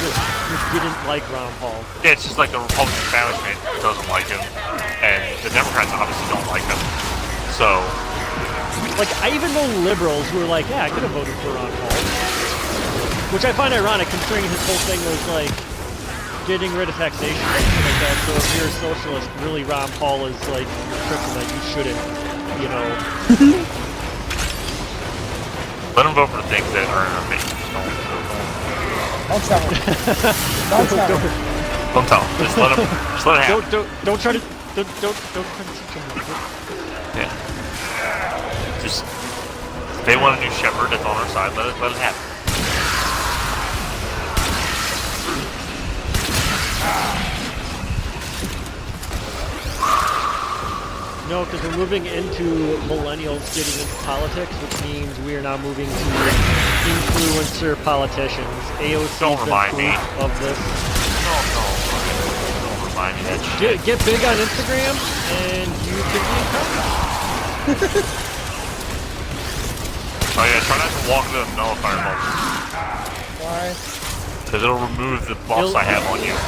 Speaker 2: didn't like Ron Paul.
Speaker 3: Yeah, it's just like the Republican establishment doesn't like him, and the Democrats obviously don't like him. So,
Speaker 2: Like, I even know liberals who are like, yeah, I could have voted for Ron Paul. Which I find ironic, considering his whole thing was like getting rid of taxation and stuff like that. So if you're a socialist, really Ron Paul is like your kryptonite. You shouldn't,
Speaker 3: let them vote for things that are amazing.
Speaker 1: Don't tell him. Don't tell him.
Speaker 3: Don't tell them. Just let them. Just let it happen.
Speaker 2: Don't try to don't try to teach him.
Speaker 3: Yeah. Just if they want a new shepherd that's on our side, let it happen.
Speaker 2: No, because we're moving into millennials getting into politics, which means we are now moving to influencer politicians. AOC
Speaker 3: Don't
Speaker 2: is the
Speaker 3: remind me.
Speaker 2: proof of this.
Speaker 3: Don't remind me that shit.
Speaker 2: Get big on Instagram, and you can be incumbent.
Speaker 3: Oh yeah, try not to walk into the nullifier box.
Speaker 1: Why?
Speaker 3: Because it'll remove the buffs I have on you.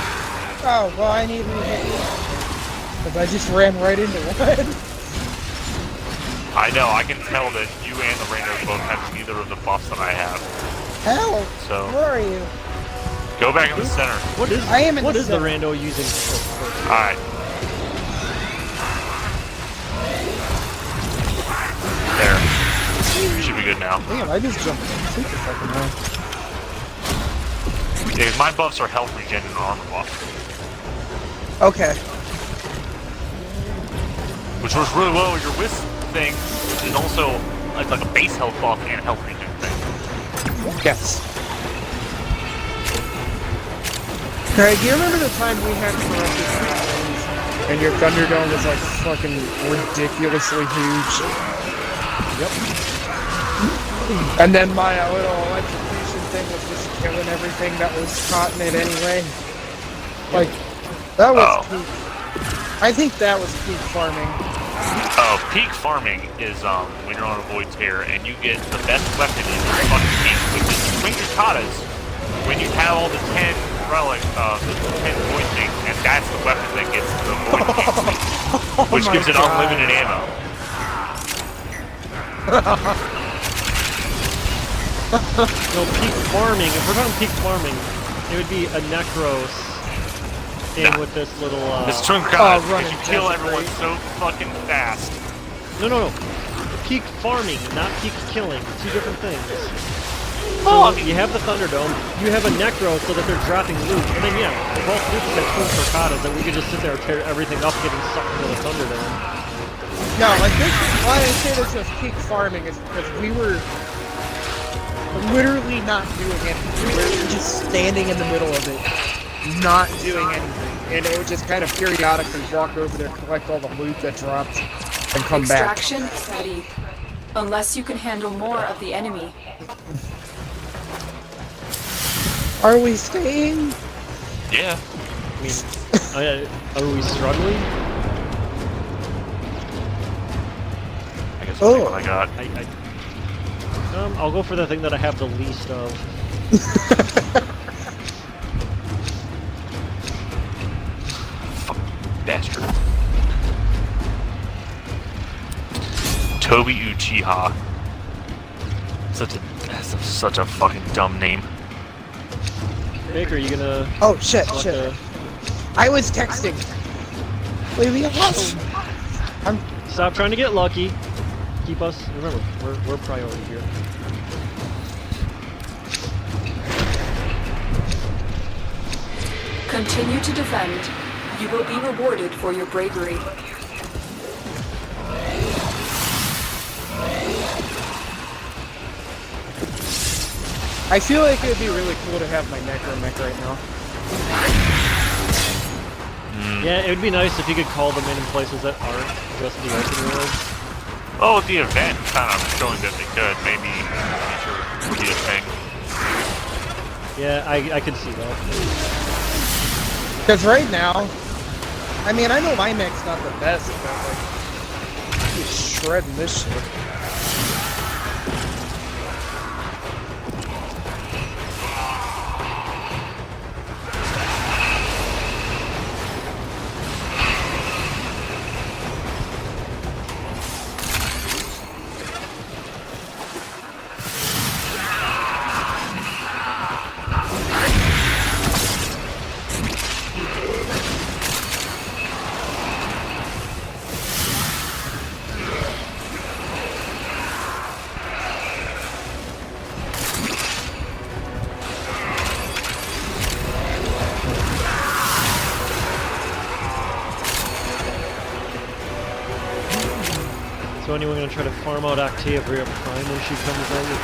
Speaker 1: Oh, well, I need to hit you. Because I just ran right into one.
Speaker 3: I know, I can tell that you and the Rainer both have neither of the buffs that I have.
Speaker 1: Hell,
Speaker 3: So,
Speaker 1: where are you?
Speaker 3: go back in the center.
Speaker 2: What is
Speaker 1: I am in
Speaker 2: what
Speaker 1: the
Speaker 2: is the
Speaker 1: center.
Speaker 2: rando using?
Speaker 3: Alright. There. You should be good now.
Speaker 1: Damn, I just jumped super fucking high.
Speaker 3: Yeah, my buffs are health regen and armor buff,
Speaker 1: Okay.
Speaker 3: which works really well with your wisp thing, which is also like a base health buff and health regen thing.
Speaker 1: Yes. Craig, do you remember the time we had corrupted things and your Thunderdome was like fucking ridiculously huge?
Speaker 2: Yep.
Speaker 1: And then my little electrocution thing was just killing everything that was caught in it anyway. Like, that was peak. I think that was peak farming.
Speaker 3: Peak farming is when you're on a void tear and you get the best weapon in your fucking team, which is swing your katas when you have all the 10 relic, the 10 void things, and that's the weapon that gets the void things, which gives it unlimited ammo.
Speaker 2: No, peak farming. If we're talking peak farming, it would be a Necros in with this little.
Speaker 3: This twin kata,
Speaker 1: running
Speaker 3: because you kill
Speaker 1: desert
Speaker 3: everyone
Speaker 1: race.
Speaker 3: so fucking fast.
Speaker 2: No. Peak farming, not peak killing. Two different things.
Speaker 3: Oh,
Speaker 2: So you have the Thunderdome, you have a Necro so that they're dropping loot, and then yeah, they're both loot that twin Torcadas that we could just sit there and tear everything up getting sucked into the Thunderdome.
Speaker 1: No, I think why I say this was peak farming is because we were literally not doing anything. We were just standing in the middle of it, not doing anything. And it would just kind of periodically walk over there, collect all the loot that dropped, and come back.
Speaker 7: Extraction ready. Unless you can handle more of the enemy.
Speaker 1: Are we staying?
Speaker 3: yeah.
Speaker 2: I mean, are we struggling?
Speaker 3: I guess I'll take what I got.
Speaker 2: I'll go for the thing that I have the least of.
Speaker 3: Bastard. Toby Uchiha. That's such a fucking dumb name.
Speaker 2: Baker, you gonna?
Speaker 1: Oh shit,
Speaker 2: select
Speaker 1: shit. I was texting. Leave me alone.
Speaker 2: Stop trying to get lucky. Keep us. Remember, we're priority here.
Speaker 7: Continue to defend. You will be rewarded for your bravery.
Speaker 1: I feel like it would be really cool to have my Necromech right now.
Speaker 2: Yeah, it would be nice if you could call them in places that aren't just the open world.
Speaker 3: Oh, with the event kind of showing that they could, maybe in the future would be a thing.
Speaker 2: Yeah, I could see that.
Speaker 1: Because right now, I mean, I know my mech's not the best, but like, he's shredding this shit.
Speaker 2: So anyone gonna try to farm out Octavia Prime when she comes out with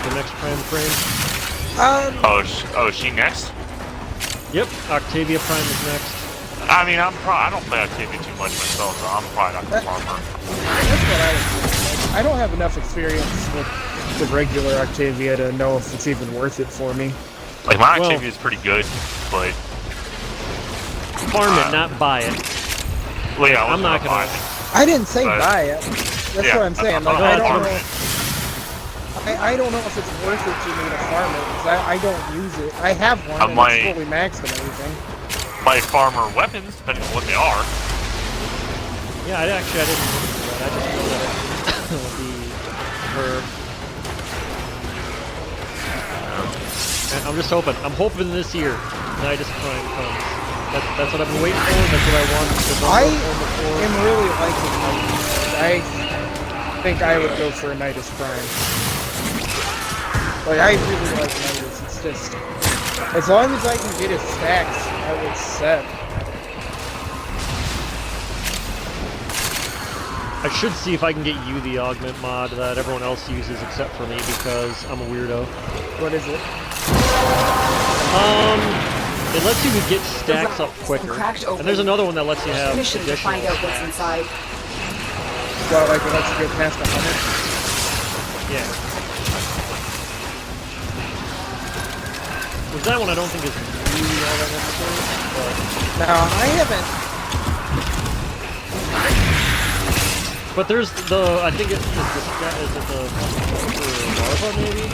Speaker 2: the next Prime frame?
Speaker 3: Oh, is she next?
Speaker 2: Yep, Octavia Prime is next.
Speaker 3: I mean, I don't play Octavia too much myself, so I'm probably not the farmer.
Speaker 1: That's what I was thinking. Like, I don't have enough experience with the regular Octavia to know if it's even worth it for me.
Speaker 3: Like, my
Speaker 2: Well-
Speaker 3: Octavia is pretty good, but...
Speaker 2: Farm it, not buy it.
Speaker 3: Well, yeah, I
Speaker 2: I'm not
Speaker 3: wasn't
Speaker 2: gonna-
Speaker 3: buy it.
Speaker 1: I didn't say
Speaker 3: But-
Speaker 1: buy it. That's
Speaker 3: Yeah,
Speaker 1: what I'm saying. Like,
Speaker 3: I'm
Speaker 1: I
Speaker 3: not
Speaker 1: don't
Speaker 3: farming
Speaker 1: know.
Speaker 3: it.
Speaker 1: I don't know if it's worth it to me to farm it because I don't use it. I have one and
Speaker 3: might-
Speaker 1: it's fully maxed and everything.
Speaker 3: My farmer weapons, depending on what they are.
Speaker 2: Yeah, I didn't look into that. I just know that it will be her. And I'm just hoping. I'm hoping this year, Nidus Prime comes. That's what I've been waiting for. That's what I want.
Speaker 1: I am really liking Nidus. I think I would go for a Nidus Prime. Like, I really like Nidus. It's just... As long as I can get his stacks, I was set.
Speaker 2: I should see if I can get you the augment mod that everyone else uses except for me because I'm a weirdo.
Speaker 1: What is it?
Speaker 2: It lets you get stacks up quicker. And there's another one that lets you have
Speaker 7: Mission to
Speaker 2: additional
Speaker 7: find out what's
Speaker 2: stacks.
Speaker 7: inside.
Speaker 1: Well, like it lets you go past 100?
Speaker 2: Yeah. With that one I don't think is really all that necessary, but...
Speaker 1: No, I haven't.
Speaker 2: But there's the, I think it's the larva maybe?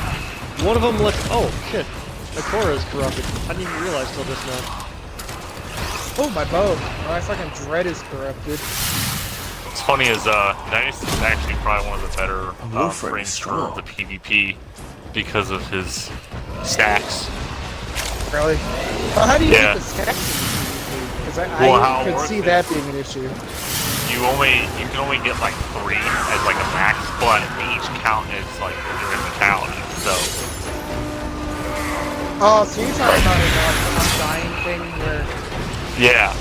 Speaker 2: One of them lets, oh shit, my Korra is corrupted. I didn't even realize till just now.
Speaker 1: Oh, my bow. My fucking dread is corrupted.
Speaker 3: What's funny is, Nice is actually probably one of the better frames for the PvP because of his stacks.
Speaker 1: Really? Well, how do you
Speaker 3: Yeah.
Speaker 1: get the stacks in the PvP? Because
Speaker 3: Well, how
Speaker 1: I
Speaker 3: it
Speaker 1: could
Speaker 3: works
Speaker 1: see
Speaker 3: is-
Speaker 1: that being an issue.
Speaker 3: You can only get like 3 as like a max, but each count is like your invitality. So
Speaker 1: Oh, so you're talking about an undying thing where...
Speaker 3: yeah,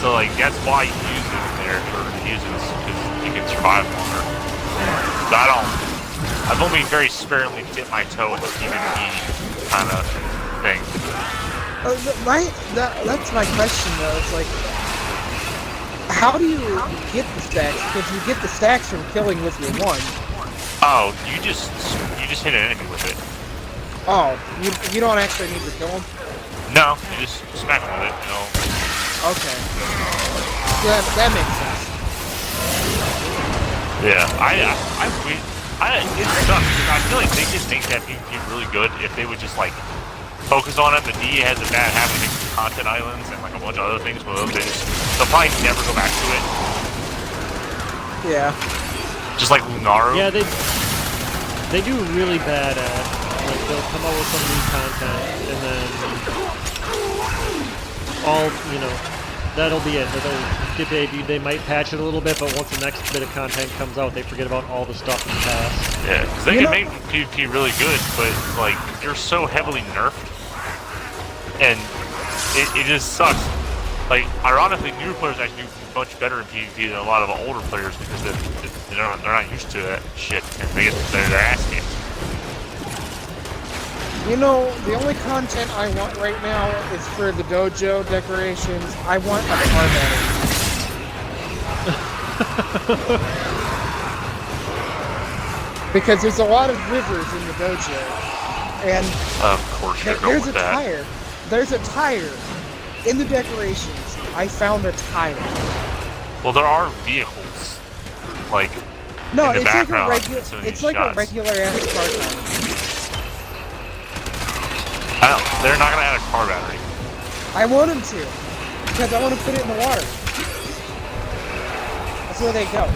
Speaker 3: so like that's why you use it there for uses because you can survive longer. So I've only very sparingly dipped my toe in the PvP kind of thing.
Speaker 1: That's my question though. It's like, how do you get the stacks? Because you get the stacks from killing with your one.
Speaker 3: Oh, you just hit an enemy with it.
Speaker 1: Oh, you don't actually need to kill them?
Speaker 3: No, you just smack them with it. You know.
Speaker 1: Okay. That makes sense.
Speaker 3: Yeah, it sucks because I feel like they could make that PvP really good if they would just like focus on it. The DE has a bad habit of making content islands and like a bunch of other things, but they'll probably never go back to it.
Speaker 1: Yeah.
Speaker 3: Just like Lunaru.
Speaker 2: Yeah, they do really bad at, like, they'll come out with some new content, and then all, you know, that'll be it. They might patch it a little bit, but once the next bit of content comes out, they forget about all the stuff in the past.
Speaker 3: Yeah, because they can make PvP really good, but like they're so heavily nerfed, and it just sucks. Like, ironically, newer players actually do much better in PvP than a lot of the older players because they're not used to that shit, and they get their ass kicked.
Speaker 1: You know, the only content I want right now is for the dojo decorations. I want a car battery. Because there's a lot of rivers in the dojo, and
Speaker 3: Of course you're going
Speaker 1: there's a
Speaker 3: with that.
Speaker 1: tire. There's a tire in the decorations. I found a tire.
Speaker 3: Well, there are vehicles, like,
Speaker 1: No,
Speaker 3: in the
Speaker 1: it's like
Speaker 3: background.
Speaker 1: it's like a regular ass car tire.
Speaker 3: They're not gonna add a car battery.
Speaker 1: I want them to, because I want to put it in the water. That's where they go.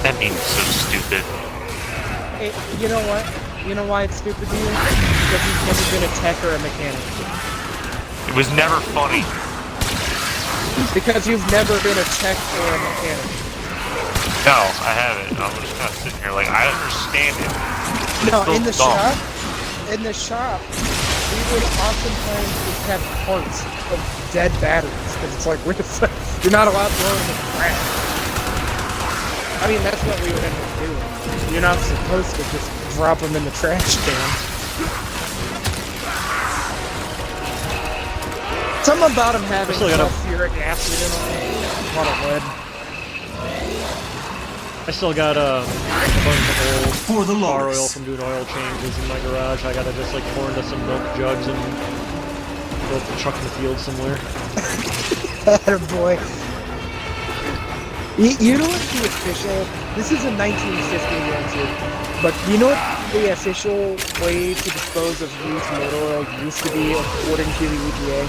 Speaker 3: That means so stupid.
Speaker 1: You know what? You know why it's stupid to you? Because you've never been a tech or a mechanic.
Speaker 3: It was never funny.
Speaker 1: Because you've never been a tech or a mechanic.
Speaker 3: No, I haven't. I'm just kind of sitting here like, I understand it. It's
Speaker 1: No,
Speaker 3: still
Speaker 1: in the
Speaker 3: dumb.
Speaker 1: shop, we would oftentimes just have parts of dead batteries. Because it's like, what the fuck? You're not allowed to throw them in the trash. I mean, that's what we would end up doing. You're not supposed to just drop them in the trash can. Something about them having
Speaker 2: still got a-
Speaker 1: sulfuric acid in them. A lot of lead.
Speaker 2: I still got a bunch of old
Speaker 9: For the
Speaker 2: car
Speaker 9: Lotus.
Speaker 2: oil from doing oil changes in my garage. I gotta just like pour into some milk jugs and go up the truck in the field somewhere.
Speaker 1: Attaboy. You know what the official... This is a 1950 answer, but you know what the official way to dispose of used motor oil used to be according to the EPA?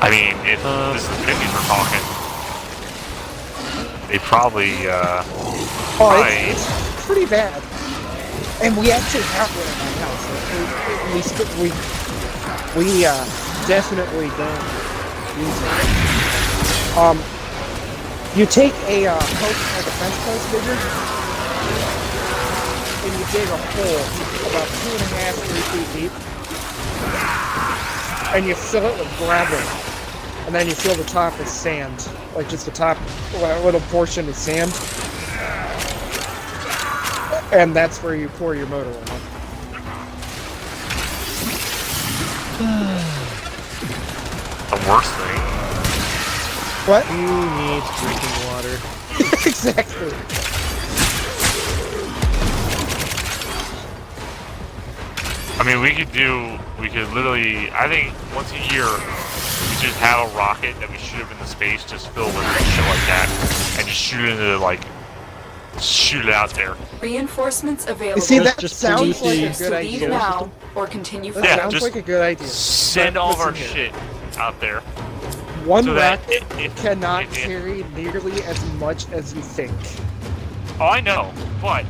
Speaker 3: I mean, if this is the 50s we're talking, they probably,
Speaker 1: Oh, it's pretty bad. And we actually have one in my house. We definitely don't use it. You take a post, like a fence post digger, and you dig a hole about 2.5, 3 feet deep, and you fill it with gravel, and then you fill the top with sand, like just the top little portion is sand, and that's where you pour your motor oil.
Speaker 3: The worst thing.
Speaker 1: What?
Speaker 2: Who needs drinking water?
Speaker 1: Exactly.
Speaker 3: I mean, we could literally, I think once a year, we just have a rocket that we shoot up into space, just filled with shit like that, and just shoot it out there.
Speaker 7: Reinforcements available.
Speaker 1: You see, that
Speaker 2: Just
Speaker 1: sounds like a
Speaker 7: Choose
Speaker 1: good
Speaker 7: to leave
Speaker 1: idea.
Speaker 7: now or continue
Speaker 1: That
Speaker 3: Yeah,
Speaker 7: forward.
Speaker 1: sounds
Speaker 3: just
Speaker 1: like a good idea.
Speaker 3: Send
Speaker 1: But
Speaker 3: all of our
Speaker 1: listen
Speaker 3: shit out there.
Speaker 1: One
Speaker 3: so that
Speaker 1: rocket
Speaker 3: it
Speaker 1: cannot carry nearly as much as you think.
Speaker 3: Oh, I know, but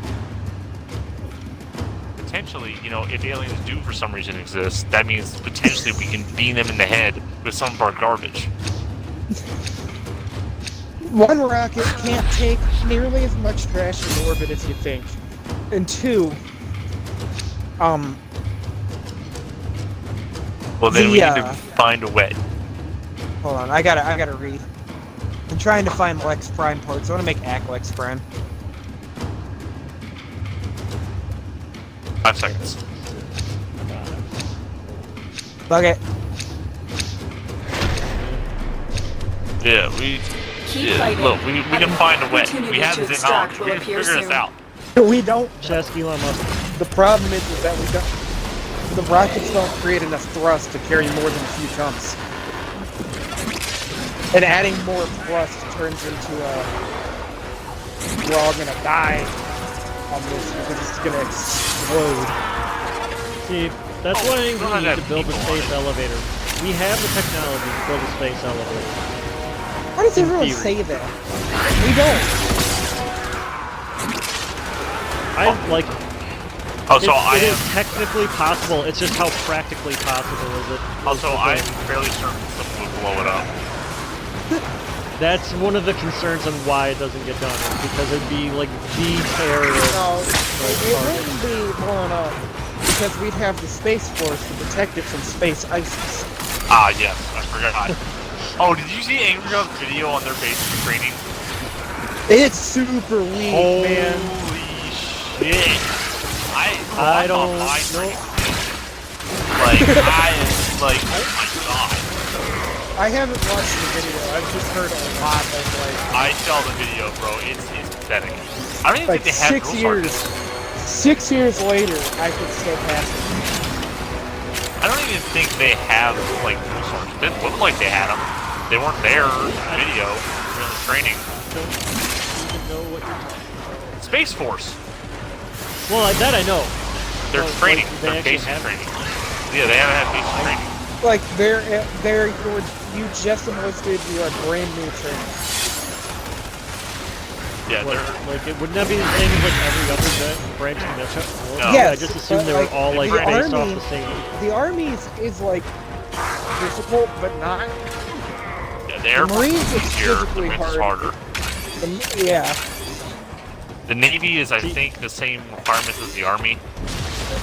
Speaker 3: potentially, you know, if aliens do for some reason exist, that means potentially we can beam them in the head with some of our garbage.
Speaker 1: One rocket can't take nearly as much trash in orbit as you think. And two,
Speaker 3: Well, then we need to
Speaker 1: The,
Speaker 3: find a way.
Speaker 1: hold on, I gotta read. I'm trying to find Lex Prime parts. I want to make Ack Lex Prime.
Speaker 3: 5 seconds.
Speaker 1: Bug it.
Speaker 3: Yeah, look, we can find a way. We have the technology. We can figure this out.
Speaker 1: We don't.
Speaker 2: Just Elon Musk.
Speaker 1: The problem is that we don't. The rockets don't create enough thrust to carry more than a few tons. And adding more thrust turns into a. We're all gonna die on this because it's gonna explode.
Speaker 2: See, that's why we
Speaker 3: don't
Speaker 2: need
Speaker 3: have
Speaker 2: to build a
Speaker 3: people on
Speaker 2: space elevator. We have the technology to build a space elevator.
Speaker 1: Why does
Speaker 2: In
Speaker 1: everyone
Speaker 2: theory.
Speaker 1: say that? We don't.
Speaker 2: I like.
Speaker 3: Also,
Speaker 2: It is technically possible. It's just how practically possible is it?
Speaker 3: Also, I'm fairly certain someone would blow it up.
Speaker 2: That's one of the concerns on why it doesn't get done, is because it'd be like the terrorist.
Speaker 1: No, it
Speaker 2: target.
Speaker 1: wouldn't be blown up because we'd have the Space Force to protect it from space ISIS.
Speaker 3: Ah, yes, I forgot. Oh, did you see Angry Joe's video on their basic training?
Speaker 1: It's super weak, man.
Speaker 3: Holy shit!
Speaker 2: I don't
Speaker 3: thought my
Speaker 2: know.
Speaker 3: training was- Like, I am like, oh my god.
Speaker 1: I haven't watched the video. I've just heard a lot of
Speaker 3: I saw the video, bro. It's pathetic. I don't even
Speaker 1: like
Speaker 3: think they have
Speaker 1: 6
Speaker 3: drill
Speaker 1: years.
Speaker 3: sergeants.
Speaker 1: 6 years later, I could still pass it.
Speaker 3: I don't even think they have like drill sergeants. It didn't look like they had them. They weren't there in the video during the training.
Speaker 2: Don't even know what you're talking about.
Speaker 3: Space Force.
Speaker 2: Well, that I know.
Speaker 3: They're
Speaker 2: Oh,
Speaker 3: training.
Speaker 2: like, they
Speaker 3: They're
Speaker 2: actually
Speaker 3: basic
Speaker 2: have it.
Speaker 3: training. Yeah, they haven't had basic training.
Speaker 1: Like you just enlisted. You are brand new training.
Speaker 3: Yeah,
Speaker 2: What,
Speaker 3: they're
Speaker 2: like, wouldn't that be the same as like every other branch of military?
Speaker 3: No.
Speaker 1: Yes,
Speaker 2: I just assumed
Speaker 1: but,
Speaker 2: they were
Speaker 1: like,
Speaker 2: all like
Speaker 1: the
Speaker 2: based
Speaker 1: army-
Speaker 2: off the same.
Speaker 1: The Army is like difficult, but not.
Speaker 3: yeah, the Air Force
Speaker 1: Marines
Speaker 3: is
Speaker 1: is
Speaker 3: easier. The
Speaker 1: physically
Speaker 3: Marines is
Speaker 1: hard.
Speaker 3: harder.
Speaker 1: Yeah,
Speaker 3: The Navy is, I think, the same requirements as the Army.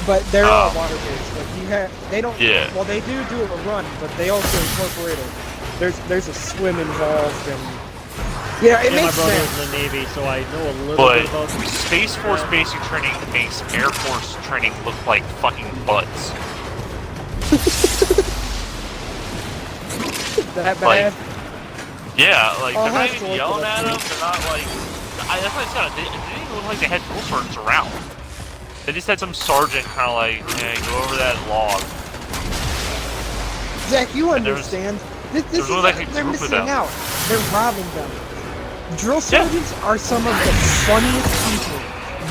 Speaker 1: but they're all
Speaker 3: Oh.
Speaker 1: water based. Like you have, they don't.
Speaker 3: Yeah.
Speaker 1: Well, they do a run, but they also incorporate there's a swim involved, and yeah, it
Speaker 2: And my
Speaker 1: makes
Speaker 2: brother
Speaker 1: sense.
Speaker 2: was in the Navy, so I know a little
Speaker 3: But
Speaker 2: bit about.
Speaker 3: Space Force basic training makes Air Force training look like fucking butts.
Speaker 1: That
Speaker 3: Like,
Speaker 1: bad.
Speaker 3: yeah, like,
Speaker 1: I'll
Speaker 3: they're not
Speaker 1: have to
Speaker 3: even
Speaker 1: look
Speaker 3: yelling
Speaker 1: it up.
Speaker 3: at them. They're not like. That's what I said. They didn't even look like they had drill sergeants around. They just had some sergeant kind of like, hey, go over that log.
Speaker 1: Zach, you
Speaker 3: and there was-
Speaker 1: understand? This
Speaker 3: there
Speaker 1: is
Speaker 3: was only like a
Speaker 1: they're
Speaker 3: group of
Speaker 1: missing
Speaker 3: them.
Speaker 1: out. They're robbing them. Drill sergeants are some of the funniest people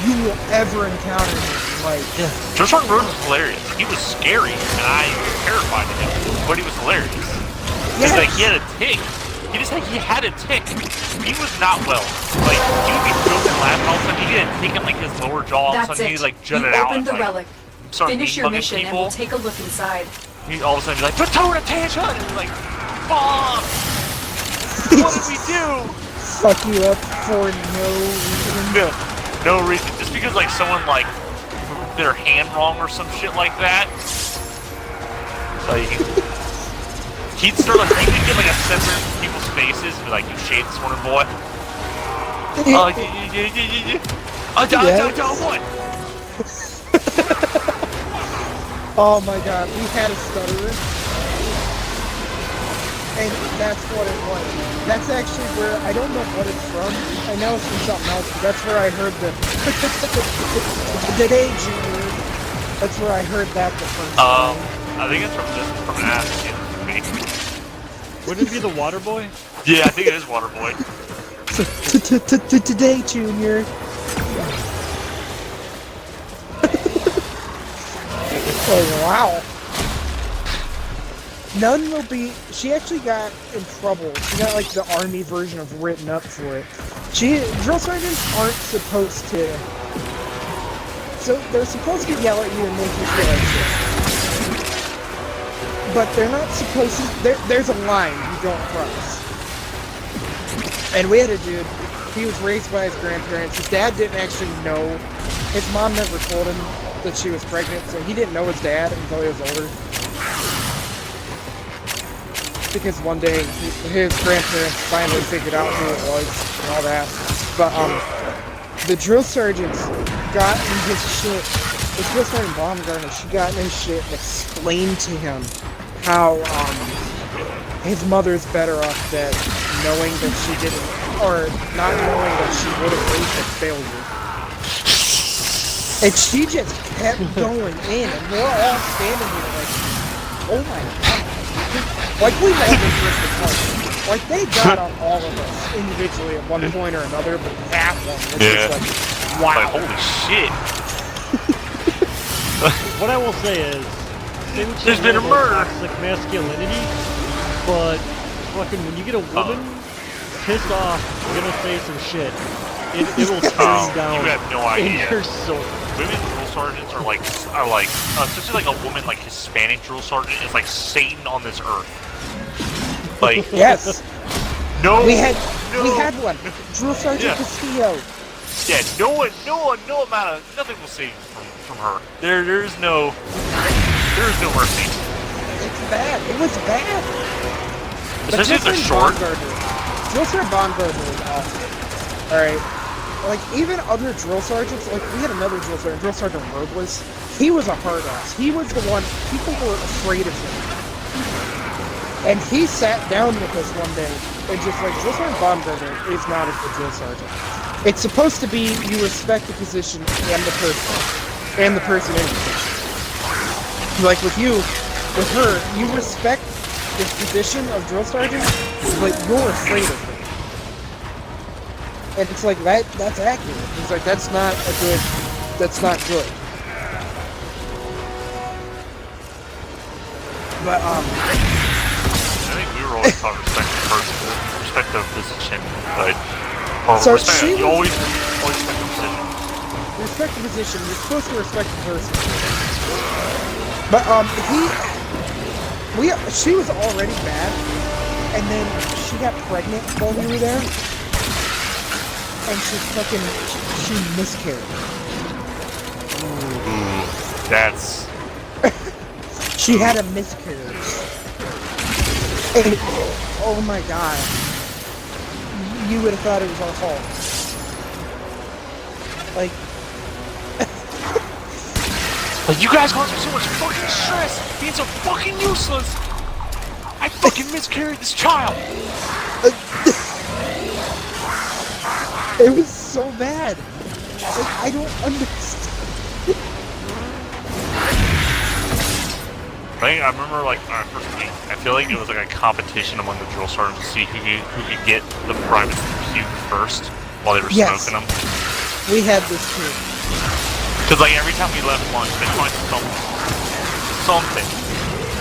Speaker 1: you will ever encounter. Like,
Speaker 3: Drill Sergeant Roden was hilarious. He was scary, and I was terrified of him, but he was hilarious. Because, like, he had a tick. He had a tick. He was not well. Like, he would be joking, laughing, all of a sudden he'd get a tick in, like, his lower jaw, all of a
Speaker 7: That's
Speaker 3: sudden
Speaker 7: it.
Speaker 3: he'd, like,
Speaker 7: You
Speaker 3: jut it out.
Speaker 7: opened
Speaker 3: and,
Speaker 7: the
Speaker 3: like,
Speaker 7: relic.
Speaker 3: start
Speaker 7: Finish your
Speaker 3: meat-mugging
Speaker 7: mission and
Speaker 3: people.
Speaker 7: we'll take a look inside.
Speaker 3: He'd all of a sudden be like, Platoon attention! And he's like, fuck! What did we do?
Speaker 1: fuck you up for no reason.
Speaker 3: No reason. Just because, like, someone, like, their hand wrong or some shit like that. Like, he'd start like, he could get like a sensor in people's faces and be like, you shade this one, boy. What?
Speaker 1: Oh my god, we had a stutterer. And that's what it was. That's actually where, I don't know what it's from. I know it's from something else, but that's where I heard the Today Junior. That's where I heard that the first time.
Speaker 3: I think it's from Ass.
Speaker 2: Wouldn't it be the water boy?
Speaker 3: Yeah, I think it is Waterboy.
Speaker 1: Today Junior. Oh wow. None will be. She actually got in trouble. She got like the army version of written up for it. Drill sergeants aren't supposed to. So they're supposed to yell at you and make you feel like shit. But they're not supposed to. There's a line you don't cross. And we had a dude. He was raised by his grandparents. His dad didn't actually know. His mom never told him that she was pregnant, so he didn't know his dad until he was older. Because one day his grandparents finally figured out who it was and all that. But the drill sergeants got in his shit. The drill sergeant Baumgartner, she got in his shit and explained to him how his mother's better off dead, knowing that she didn't, or not knowing that she would have raised a failure. And she just kept going in, and we're all standing here like, oh my god. Like, we all been the point. Like, they got on all of us individually at one point or another, but that one was just like, wow.
Speaker 3: Like, holy shit.
Speaker 2: What I will say is,
Speaker 3: there's been a murder.
Speaker 2: Toxic masculinity, but fucking when you get a woman pissed off, gonna say some shit, it will turn down.
Speaker 3: You have no idea.
Speaker 2: In your soul.
Speaker 3: Women drill sergeants are like, especially like a woman, like Hispanic drill sergeant is like Satan on this earth. Like,
Speaker 1: yes.
Speaker 3: No.
Speaker 1: We had one. Drill Sergeant Castillo.
Speaker 3: Yeah, no amount of, nothing will save you from her. There's no mercy.
Speaker 1: It's bad. It was bad.
Speaker 3: Especially if they're short.
Speaker 1: Drill Sergeant Baumgartner was awesome. Alright. Like, even other drill sergeants, like, we had another drill sergeant, Drill Sergeant Robles. He was a hard ass. He was the one, people were afraid of him. And he sat down with us one day and just like, Drill Sergeant Baumgartner is not a good drill sergeant. It's supposed to be you respect the position and the person in the position. Like with you, with her, you respect the position of drill sergeant, but you're afraid of her. And it's like, that's accurate. It's like, that's not good. But,
Speaker 3: I think we were always taught respect the position, but...
Speaker 1: So
Speaker 3: you always respect the position.
Speaker 1: Respect the position, you're supposed to respect the person. But, she was already bad, and then she got pregnant while we were there. And she miscarried.
Speaker 3: Ooh, that's...
Speaker 1: She had a miscarriage. And, oh my god. You would have thought it was our fault.
Speaker 3: Like, you guys cause me so much fucking stress, being so fucking useless! I fucking miscarried this child!
Speaker 1: It was so bad. Like, I don't understand.
Speaker 3: I remember, like, our first meeting, I feel like it was like a competition among the drill sergeants to see who could get the privates to puke first while they were smoking them.
Speaker 1: We had this too.
Speaker 3: Because, like, every time we left lunch, they'd find something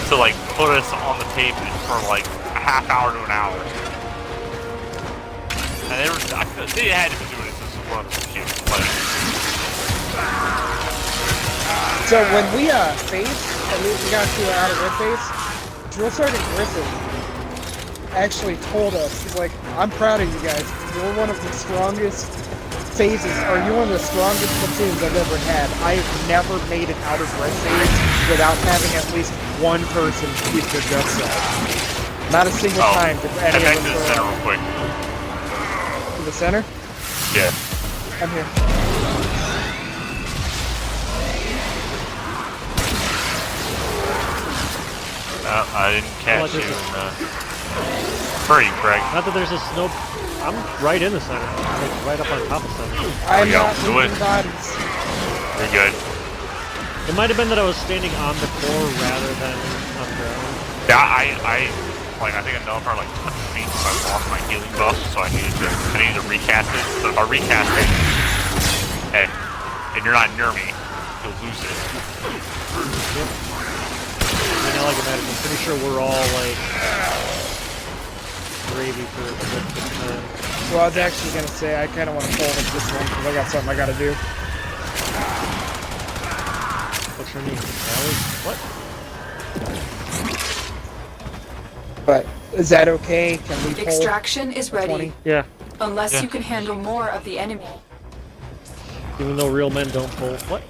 Speaker 3: to, like, put us on the pavement for, like, a half hour to an hour. And they had to be doing it since one of them was cute. Like,
Speaker 1: so when we faced, and we got to out of red face, Drill Sergeant Griffin actually told us, he's like, I'm proud of you guys. You're one of the strongest phases are you one of the strongest platoons I've ever had. I've never made it out of red phase without having at least one person keep their guts out. Not a single time did
Speaker 3: Head
Speaker 1: any
Speaker 3: back
Speaker 1: of
Speaker 3: to
Speaker 1: them
Speaker 3: the
Speaker 1: go
Speaker 3: center
Speaker 1: out.
Speaker 3: real quick.
Speaker 1: To the center?
Speaker 3: Yeah.
Speaker 1: I'm here.
Speaker 3: I didn't catch
Speaker 2: there's
Speaker 3: you. Hurry, Craig.
Speaker 2: Not that there's a snow. I'm right in the center. I'm like right up on top of the center.
Speaker 1: I'm
Speaker 3: go.
Speaker 1: not
Speaker 3: Do it.
Speaker 1: moving bodies.
Speaker 3: You're good.
Speaker 2: It might have been that I was standing on the core rather than on the ground.
Speaker 3: Yeah, I think I know for like 100 feet, so I lost my healing buff, so I needed to recast it. So if I recast it, and you're not near me, you'll lose it.
Speaker 2: Yep. I mean, I like imagine. I'm pretty sure we're all like gravy for a bit of time.
Speaker 1: Well, I was actually going to say I kind of want to pull with this one because I got something I got to do.
Speaker 2: What's her name? Allie? What?
Speaker 1: But is that okay? Can we pull
Speaker 7: Extraction is ready,
Speaker 1: 20?
Speaker 2: Yeah.
Speaker 7: unless
Speaker 3: Yeah.
Speaker 7: you can handle more of the enemy.
Speaker 2: Even though real men don't pull. What?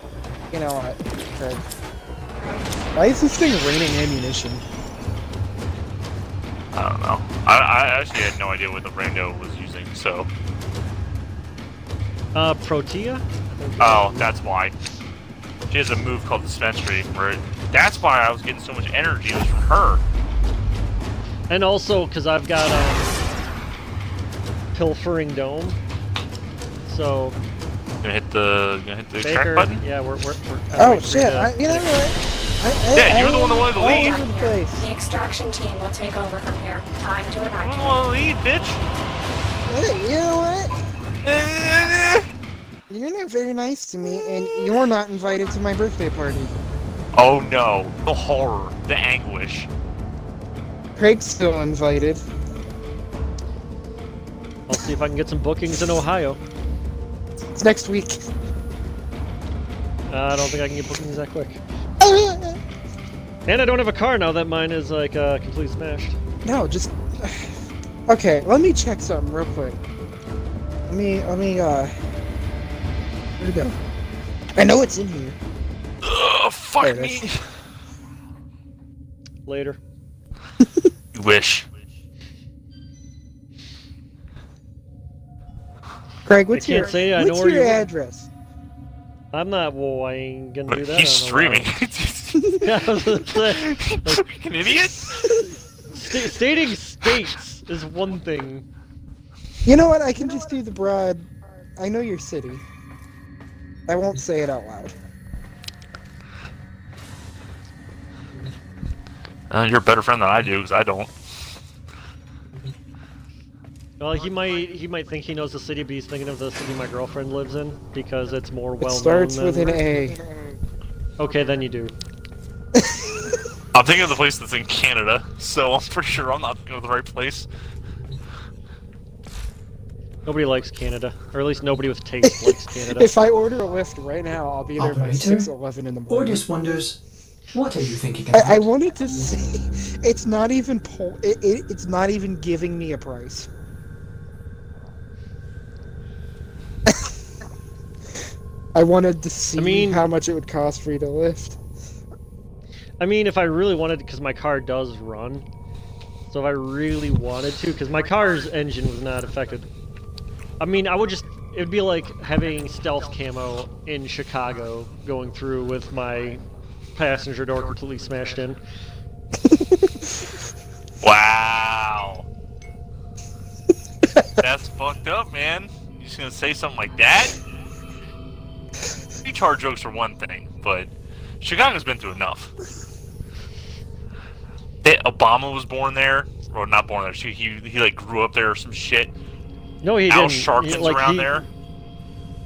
Speaker 1: You know what? Okay. Why is this thing raining ammunition?
Speaker 3: I don't know. I actually had no idea what the rando was using, so.
Speaker 2: Protea?
Speaker 3: Oh, that's why. She has a move called Dispensary, where that's why I was getting so much energy. It was from her.
Speaker 2: And also, because I've got Pilfering Dome. So.
Speaker 3: Gonna hit the extract
Speaker 2: Baker,
Speaker 3: button?
Speaker 2: yeah, we're
Speaker 1: Oh
Speaker 2: waiting for
Speaker 1: shit!
Speaker 2: you to-
Speaker 1: You know what?
Speaker 3: Yeah, you're the one that wanted to
Speaker 1: all
Speaker 3: leave.
Speaker 1: over the place.
Speaker 10: The extraction team will take over from here. Time to
Speaker 3: I
Speaker 10: evacuate.
Speaker 3: don't want to leave, bitch.
Speaker 1: Hey, you know what? You're not very nice to me, and you're not invited to my birthday party.
Speaker 3: Oh no, the horror, the anguish.
Speaker 1: Craig's still invited.
Speaker 2: I'll see if I can get some bookings in Ohio.
Speaker 1: It's next week.
Speaker 2: I don't think I can get bookings that quick. And I don't have a car now that mine is like completely smashed.
Speaker 1: No, just okay. Let me check something real quick. Let me where'd it go? I know it's in here.
Speaker 3: Ugh, fuck
Speaker 1: There it
Speaker 3: me.
Speaker 1: is.
Speaker 2: Later.
Speaker 3: You wish.
Speaker 1: Craig, what's
Speaker 2: I can't
Speaker 1: your
Speaker 2: say I know
Speaker 1: what's
Speaker 2: where
Speaker 1: your
Speaker 2: you are.
Speaker 1: address?
Speaker 2: I'm not. Well, I ain't gonna do that.
Speaker 3: He's
Speaker 2: on
Speaker 3: streaming.
Speaker 2: Ohio. Yeah, I was gonna say. Like,
Speaker 3: Freaking idiot.
Speaker 2: stating states is one thing.
Speaker 1: You know what? I can just do the broad. I know your city. I won't say it out loud.
Speaker 3: You're a better friend than I do, because I don't.
Speaker 2: Well, he might think he knows the city, but he's thinking of the city my girlfriend lives in because it's more
Speaker 1: It
Speaker 2: well known.
Speaker 1: starts with an A.
Speaker 2: Okay, then you do.
Speaker 3: I'm thinking of the place that's in Canada, so I'm pretty sure I'm not thinking of the right place.
Speaker 2: Nobody likes Canada, or at least nobody with taste likes Canada.
Speaker 1: If I order a lift right now, I'll be there by
Speaker 9: Operator?
Speaker 1: 6:11 in the morning.
Speaker 9: Ordis wonders, what are you thinking about?
Speaker 1: I wanted to say, it's not even it's not even giving me a price. I wanted to see how much it would cost for you to lift.
Speaker 2: I mean, if I really wanted to, because my car does run. So if I really wanted to, because my car's engine was not affected. I mean, I would just, it would be like having stealth camo in Chicago going through with my passenger door completely smashed in.
Speaker 3: Wow. That's fucked up, man. You just gonna say something like that? HR jokes are one thing, but Chicago's been through enough. Obama was born there, or not born there. He like grew up there or some shit.
Speaker 2: No, he
Speaker 3: Al
Speaker 2: didn't.
Speaker 3: Sharpton's around there.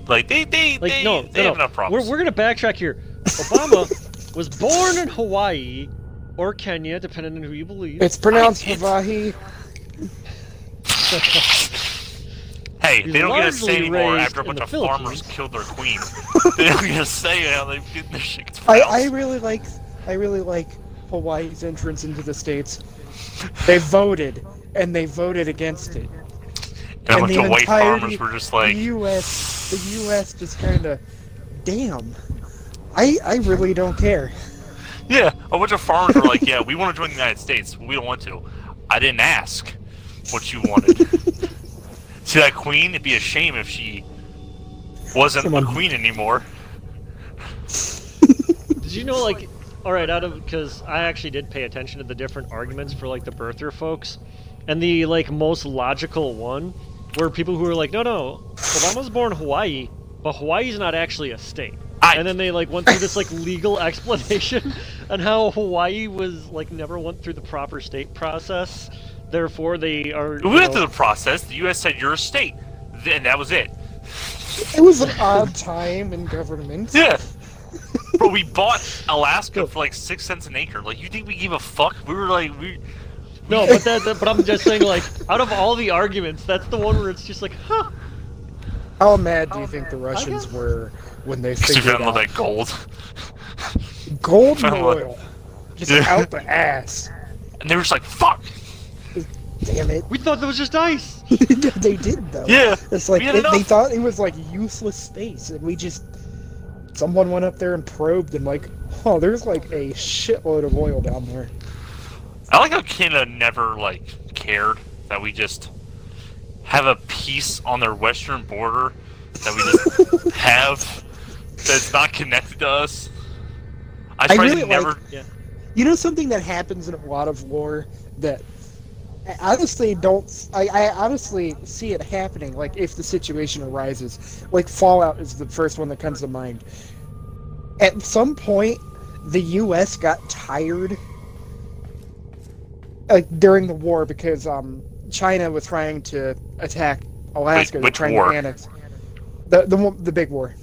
Speaker 3: Like they have enough problems.
Speaker 2: We're gonna backtrack here. Obama was born in Hawaii or Kenya, depending on who you believe.
Speaker 1: It's pronounced Hawaii.
Speaker 3: Hey,
Speaker 2: He's
Speaker 3: they don't get to
Speaker 2: largely
Speaker 3: say anymore
Speaker 2: raised
Speaker 3: after a
Speaker 2: in
Speaker 3: bunch
Speaker 2: the
Speaker 3: of farmers
Speaker 2: Philippines.
Speaker 3: killed their queen. They don't get to say how they get their shit gets
Speaker 1: I
Speaker 3: pronounced.
Speaker 1: really like Hawaii's entrance into the States. They voted, and they voted against it.
Speaker 3: And a
Speaker 1: And
Speaker 3: bunch
Speaker 1: the
Speaker 3: of white
Speaker 1: entirety-
Speaker 3: farmers were just like,
Speaker 1: the U.S. just kind of, damn. I really don't care.
Speaker 3: yeah, a bunch of farmers were like, yeah, we want to join the United States, but we don't want to. I didn't ask what you wanted. See that queen? It'd be a shame if she wasn't a queen anymore.
Speaker 2: Did you know, like, alright, because I actually did pay attention to the different arguments for, like, the birther folks, and the, like, most logical one were people who were like, no, Obama was born in Hawaii, but Hawaii's not actually a state. And then they, like, went through this, like, legal explanation on how Hawaii was, like, never went through the proper state process, therefore they are,
Speaker 3: We went through the process, the U.S. said you're a state, and that was it.
Speaker 1: It was an odd time in government.
Speaker 3: Yeah. Bro, we bought Alaska for like 6 cents an acre. Like, you think we gave a fuck? We were like,
Speaker 2: No, but I'm just saying, like, out of all the arguments, that's the one where it's just like, huh.
Speaker 1: How mad do you think the Russians were when they
Speaker 3: you
Speaker 1: figured
Speaker 3: found all
Speaker 1: out
Speaker 3: that gold.
Speaker 1: gold and
Speaker 3: Found what?
Speaker 1: oil? Just out the ass.
Speaker 3: And they were just like, fuck!
Speaker 1: Damn it.
Speaker 2: We thought that was just ice!
Speaker 1: They did, though.
Speaker 3: Yeah,
Speaker 1: It's like,
Speaker 3: we had
Speaker 1: they
Speaker 3: enough.
Speaker 1: thought it was like useless space, and we just... Someone went up there and probed, and like, oh, there's like a shitload of oil down there.
Speaker 3: I like how Canada never, like, cared that we just have a piece on their western border that we just have that's not connected to us. I
Speaker 1: really
Speaker 3: never...
Speaker 1: like... You know something that happens in a lot of war that I honestly don't... I honestly see it happening, like, if the situation arises. Like, Fallout is the first one that comes to mind. At some point, the U.S. got tired during the war because China was trying to attack Alaska.
Speaker 3: Wait, which
Speaker 1: trying
Speaker 3: war?
Speaker 1: to annex. The big war.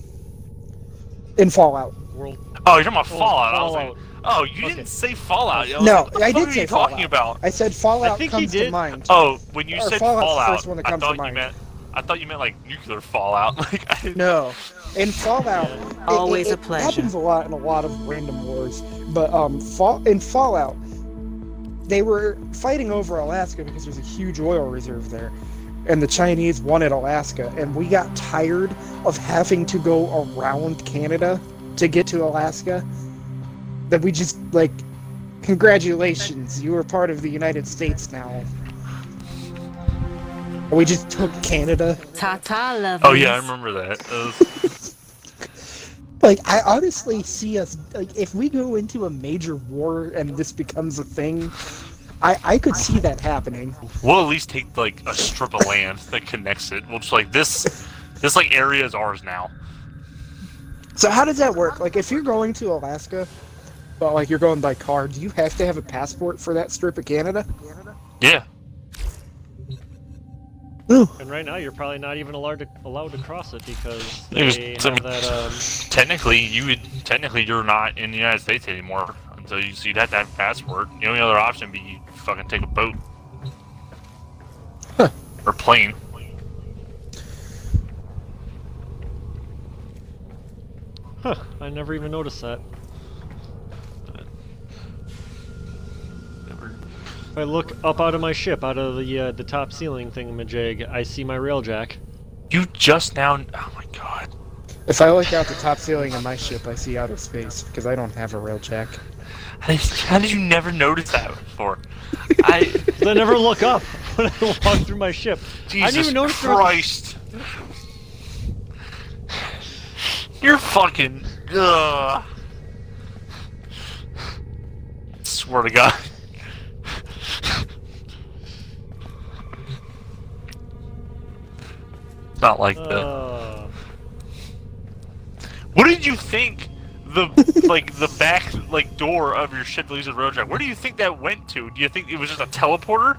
Speaker 1: In Fallout.
Speaker 3: Oh, you're talking about Fallout. I was like,
Speaker 2: Fallout.
Speaker 3: oh, you didn't say Fallout. I was
Speaker 1: No,
Speaker 3: like, what the
Speaker 1: I
Speaker 3: fuck
Speaker 1: did
Speaker 3: are
Speaker 1: say
Speaker 3: you talking
Speaker 1: Fallout.
Speaker 3: about?
Speaker 1: I said Fallout
Speaker 2: I think he
Speaker 1: comes to
Speaker 2: did.
Speaker 1: mind.
Speaker 3: Oh, when you
Speaker 1: Or
Speaker 3: said
Speaker 1: Fallout's the
Speaker 3: Fallout,
Speaker 1: first one that
Speaker 3: I
Speaker 1: comes to
Speaker 3: thought you
Speaker 1: mind.
Speaker 3: meant... I thought you meant like nuclear fallout. Like,
Speaker 1: No, in Fallout,
Speaker 8: Always
Speaker 1: it
Speaker 8: a pleasure.
Speaker 1: happens a lot in a lot of random wars. But in Fallout, they were fighting over Alaska because there's a huge oil reserve there, and the Chinese wanted Alaska, and we got tired of having to go around Canada to get to Alaska. That we just like, congratulations, you are part of the United States now. We just took Canada.
Speaker 8: Ta-ta, lovelies.
Speaker 3: oh yeah, I remember that.
Speaker 1: Like, I honestly see us, like, if we go into a major war and this becomes a thing, I could see that happening.
Speaker 3: We'll at least take like a strip of land that connects it. We'll just like this like area is ours now.
Speaker 1: So how does that work? Like, if you're going to Alaska, but like you're going by car, do you have to have a passport for that strip of Canada?
Speaker 3: Yeah.
Speaker 1: Ooh.
Speaker 2: And right now, you're probably not even allowed to cross it because
Speaker 3: There's
Speaker 2: they
Speaker 3: some-
Speaker 2: have that.
Speaker 3: Technically, you're not in the United States anymore. So you'd have to have a passport. The only other option would be you fucking take a boat.
Speaker 1: Huh.
Speaker 3: Or plane.
Speaker 2: Huh? I never even noticed that. If I look up out of my ship, out of the top ceiling thingamajig, I see my railjack.
Speaker 3: You just now... Oh my god.
Speaker 1: If I look out the top ceiling of my ship, I see outer space, because I don't have a railjack.
Speaker 3: How did you never notice that before? I
Speaker 2: never look up when I walk through my ship.
Speaker 3: Jesus
Speaker 2: I didn't even notice there was
Speaker 3: Christ. You're fucking... Ugh. Swear to God. Not like that. What did you think the back door of your ship that leads to the road track? Where do you think that went to? Do you think it was just a teleporter?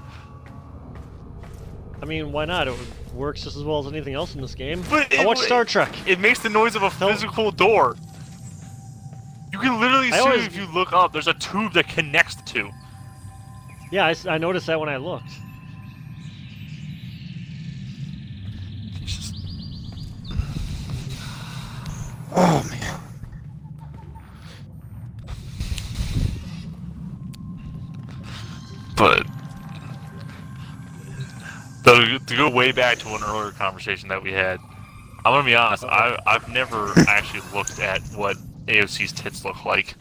Speaker 2: I mean, why not? It works just as well as anything else in this game.
Speaker 3: But
Speaker 2: I watch Star Trek.
Speaker 3: It makes the noise of a physical door. You can literally see if you look up. There's a tube that connects the two.
Speaker 2: Yeah, I noticed that when I looked.
Speaker 1: Oh, man.
Speaker 3: But to go way back to an earlier conversation that we had, I'm gonna be honest. I've never actually looked at what AOC's tits look like.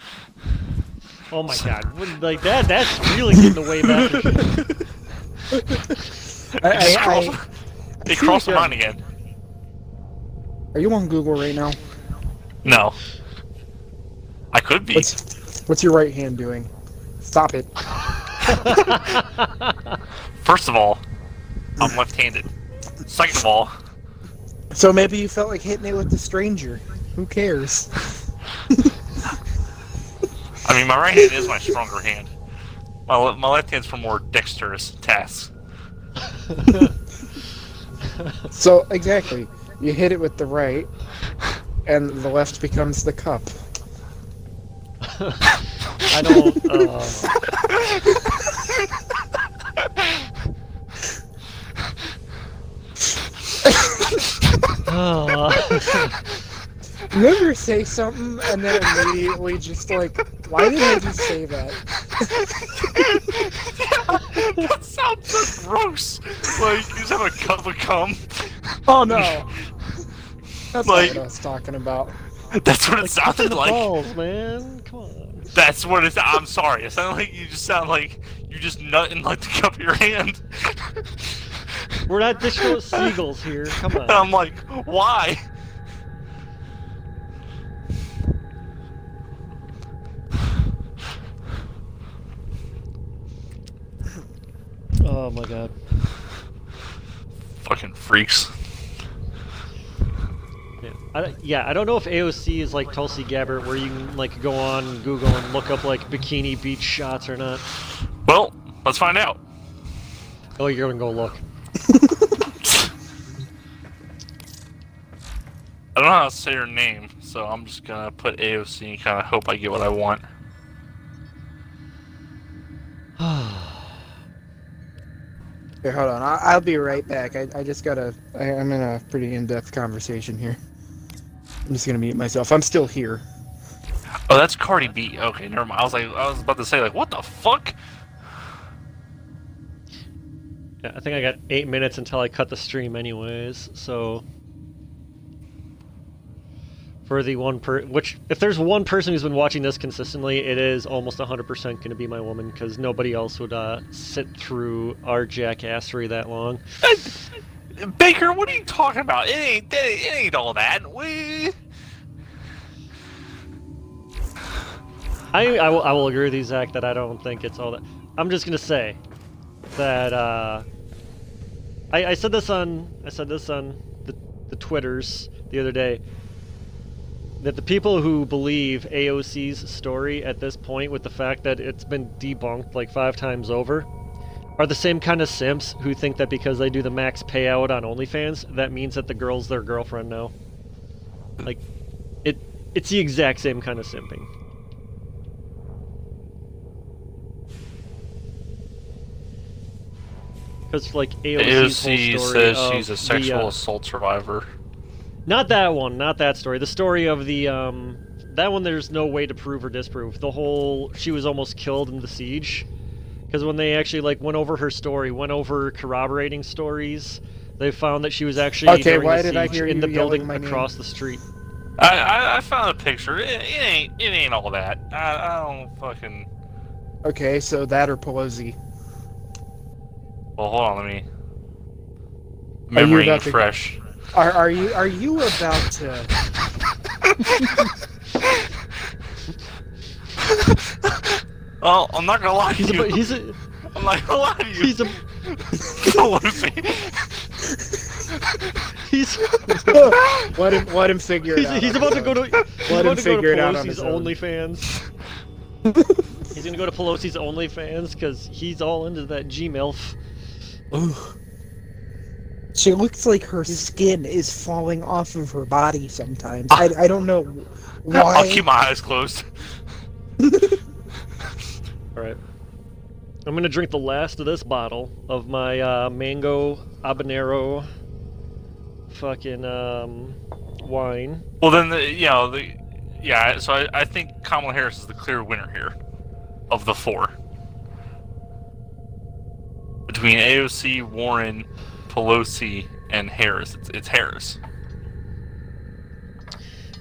Speaker 2: Oh my god, like that's really getting away back.
Speaker 3: It crossed my mind again.
Speaker 1: Are you on Google right now?
Speaker 3: No. I could be.
Speaker 1: What's your right hand doing? Stop it.
Speaker 3: First of all, I'm left-handed. Second of all...
Speaker 1: So maybe you felt like hitting it with the stranger. Who cares?
Speaker 3: I mean, my right hand is my stronger hand. My left hand's for more dexterous tasks.
Speaker 1: So, exactly. You hit it with the right, and the left becomes the cup.
Speaker 2: I don't,
Speaker 1: You ever say something and then immediately just like, why did I just say that?
Speaker 3: Yeah, that sounds so gross. Like, you just have a cup of cum.
Speaker 1: Oh no. That's
Speaker 3: like,
Speaker 1: not what I was talking about.
Speaker 3: That's what it sounded like.
Speaker 2: Balls, man. Come on.
Speaker 3: That's what it's. I'm sorry. It sounded like you just sound like you just nut in like the cup of your hand.
Speaker 2: We're not dishing out seagulls here. Come on.
Speaker 3: And I'm like, why?
Speaker 2: Oh my god.
Speaker 3: Fucking freaks.
Speaker 2: Yeah, I don't know if AOC is like Tulsi Gabbard, where you can like go on Google and look up like bikini beach shots or not.
Speaker 3: Well, let's find out.
Speaker 2: Oh, you're gonna go look.
Speaker 3: I don't know how to say her name, so I'm just gonna put AOC and kind of hope I get what I want.
Speaker 1: Here, hold on. I'll be right back. I just gotta... I'm in a pretty in-depth conversation here. I'm just gonna mute myself. I'm still here.
Speaker 3: Oh, that's Cardi B. Okay, never mind. I was about to say, like, what the fuck?
Speaker 2: Yeah, I think I got 8 minutes until I cut the stream anyways, so... For the which, if there's one person who's been watching this consistently, it is almost 100% going to be my woman, because nobody else would sit through our jackassery that long.
Speaker 3: Baker, what are you talking about? It ain't all that.
Speaker 2: I will agree with you, Zach, that I don't think it's all that. I'm just going to say that I said this on the Twitters the other day, that the people who believe AOC's story at this point, with the fact that it's been debunked like 5 times over, are the same kind of simps who think that because they do the max payout on OnlyFans, that means that the girl's their girlfriend now. Like, it's the exact same kind of simping. Because, like, AOC's whole story
Speaker 3: says she's a sexual assault survivor.
Speaker 2: Not that one, not that story. The story of the, that one there's no way to prove or disprove. The whole, she was almost killed in the siege. Because when they actually, like, went over her story, went over corroborating stories, they found that she was actually during the siege in the building across the street.
Speaker 3: I found a picture. It ain't all that. I don't fucking...
Speaker 1: Okay, so that or Pelosi.
Speaker 3: Well, hold on, let me... Memory fresh.
Speaker 1: Are you about to...
Speaker 3: Well, I'm not gonna lie to you. I'm not gonna lie to you.
Speaker 2: He's a...
Speaker 1: let him figure it out.
Speaker 2: He's about to go to...
Speaker 1: Let him figure it out on
Speaker 2: Pelosi's
Speaker 1: his own.
Speaker 2: OnlyFans. He's gonna go to Pelosi's OnlyFans, because he's all into that G-MILF.
Speaker 1: She looks like her skin is falling off of her body sometimes. I don't know why.
Speaker 3: I'll keep my eyes closed.
Speaker 2: Alright. I'm gonna drink the last of this bottle of my mango habanero fucking wine.
Speaker 3: Well, then, so I think Kamala Harris is the clear winner here of the 4. Between AOC, Warren, Pelosi and Harris. It's Harris.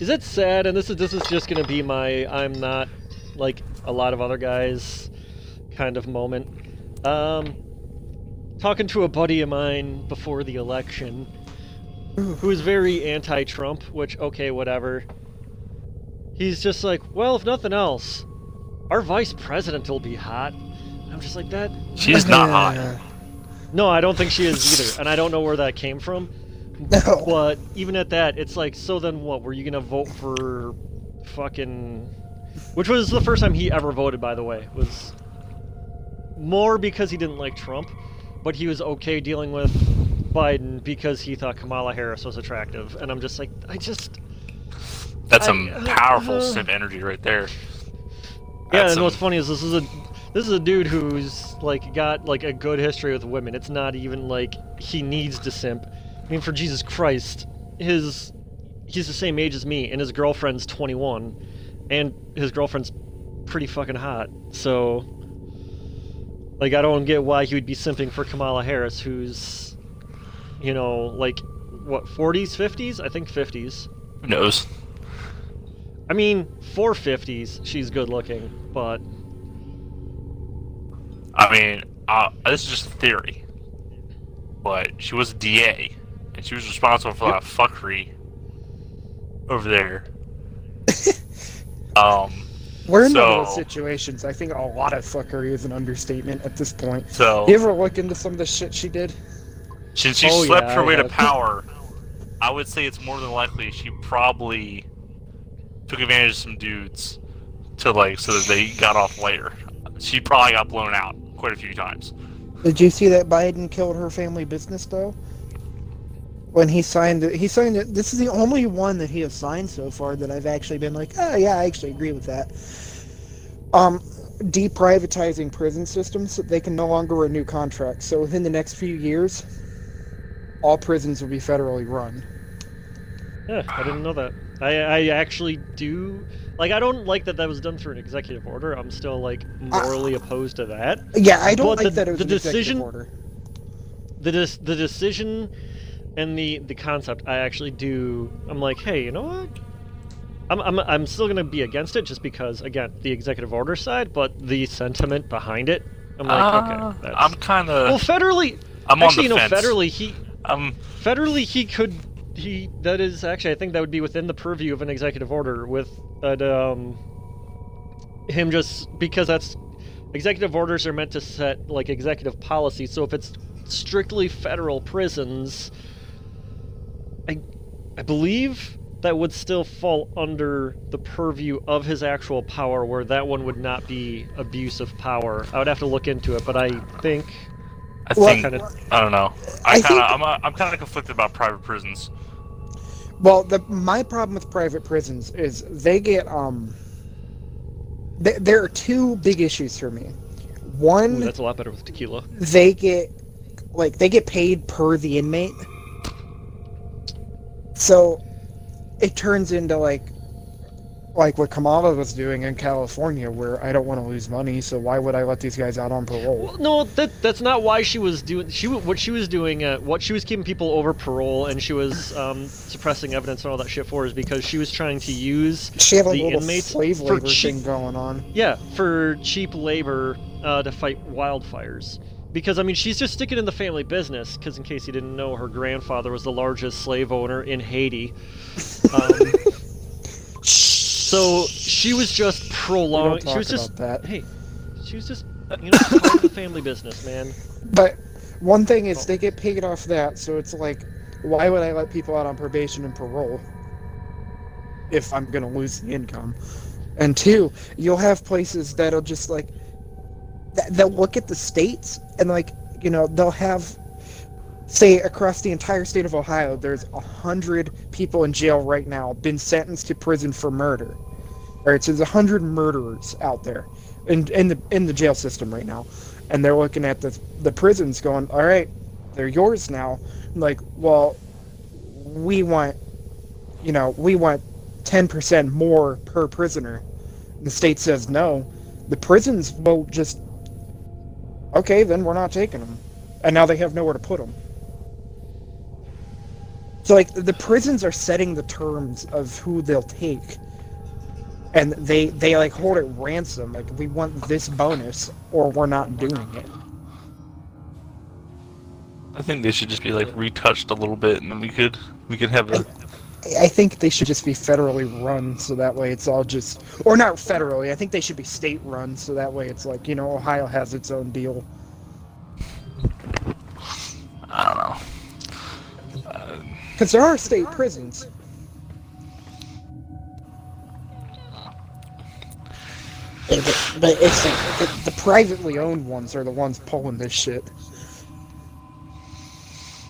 Speaker 2: Is it sad? And this is just gonna be my I'm not like a lot of other guys kind of moment. Talking to a buddy of mine before the election, who is very anti-Trump, which okay, whatever. He's just like, well, if nothing else, our vice president will be hot. I'm just like that.
Speaker 3: She's not hot.
Speaker 2: No, I don't think she is either, and I don't know where that came from.
Speaker 1: No.
Speaker 2: But even at that, it's like, so then what? Were you gonna vote for fucking... Which was the first time he ever voted, by the way. Was more because he didn't like Trump, but he was okay dealing with Biden because he thought Kamala Harris was attractive. And I'm just like,
Speaker 3: That's some powerful simp energy right there.
Speaker 2: Yeah, and what's funny is this is a dude who's like got like a good history with women. It's not even like he needs to simp. I mean, for Jesus Christ, he's the same age as me, and his girlfriend's 21, and his girlfriend's pretty fucking hot. So, like, I don't get why he would be simping for Kamala Harris, who's, you know, like, what, 40s, 50s? I think 50s.
Speaker 3: Who knows?
Speaker 2: I mean, for 50s, she's good looking, but...
Speaker 3: I mean, this is just a theory, but she was a DA, and she was responsible for that fuckery over there.
Speaker 1: We're in one of those situations. I think a lot of fuckery is an understatement at this point.
Speaker 3: So,
Speaker 1: you ever look into some of the shit she did?
Speaker 3: Since she slept her way to power, I would say it's more than likely she probably took advantage of some dudes to like so that they got off later. She probably got blown out quite a few times.
Speaker 1: Did you see that Biden killed her family business though? When he signed it, this is the only one that he has signed so far that I've actually been like, oh yeah, I actually agree with that. Deprivatizing prison systems so they can no longer renew contracts. So within the next few years, all prisons will be federally run.
Speaker 2: Yeah, I didn't know that. I actually do... Like, I don't like that was done through an executive order. I'm still, like, morally opposed to that.
Speaker 1: Yeah, I don't like that it was an
Speaker 2: decision,
Speaker 1: executive order.
Speaker 2: The decision and the concept, I actually do... I'm like, hey, you know what? I'm still going to be against it just because, again, the executive order side, but the sentiment behind it, I'm like, okay. That's...
Speaker 3: I'm kind of...
Speaker 2: Well, federally...
Speaker 3: I'm
Speaker 2: actually,
Speaker 3: on the fence.
Speaker 2: Federally, he could... that is actually, I think that would be within the purview of an executive order with him just because that's executive orders are meant to set like executive policy. So if it's strictly federal prisons, I believe that would still fall under the purview of his actual power, where that one would not be abuse of power. I would have to look into it, but I think.
Speaker 3: I don't know. I'm kind of conflicted about private prisons.
Speaker 1: Well, my problem with private prisons is they get there are two big issues for me. One,
Speaker 2: that's a lot better with tequila.
Speaker 1: They get paid per the inmate, so it turns into like what Kamala was doing in California, where I don't want to lose money, so why would I let these guys out on parole?
Speaker 2: Well, no, that's not why she was doing. What she was keeping people over parole, and she was suppressing evidence and all that shit for, is because she was trying to use the inmates
Speaker 1: slave labor thing going on.
Speaker 2: Yeah, for cheap labor to fight wildfires. Because I mean, she's just sticking in the family business. Because in case you didn't know, her grandfather was the largest slave owner in Haiti. So she was just prolonging. She was just she was just part of the family business, man.
Speaker 1: But one thing is they get paid off that, so it's like, why would I let people out on probation and parole if I'm gonna lose the income? And two, you'll have places that'll just like they'll look at the states and they'll have, say, across the entire state of Ohio, there's 100 people in jail right now been sentenced to prison for murder. All right, so there's 100 murderers out there in the jail system right now, and they're looking at the prisons, going, all right, they're yours now. Like, well, we want 10% more per prisoner. The state says no. The prisons will just, okay, then we're not taking them, and now they have nowhere to put them. So, like, the prisons are setting the terms of who they'll take. And they like, hold it ransom. Like, we want this bonus, or we're not doing it.
Speaker 3: I think they should just be, like, retouched a little bit, and then we could have a...
Speaker 1: I think they should just be federally run, so that way it's all just... Or not federally, I think they should be state-run, so that way it's like, you know, Ohio has its own deal.
Speaker 3: I don't know.
Speaker 1: Because there are state prisons. But it's like, the privately owned ones are the ones pulling this shit.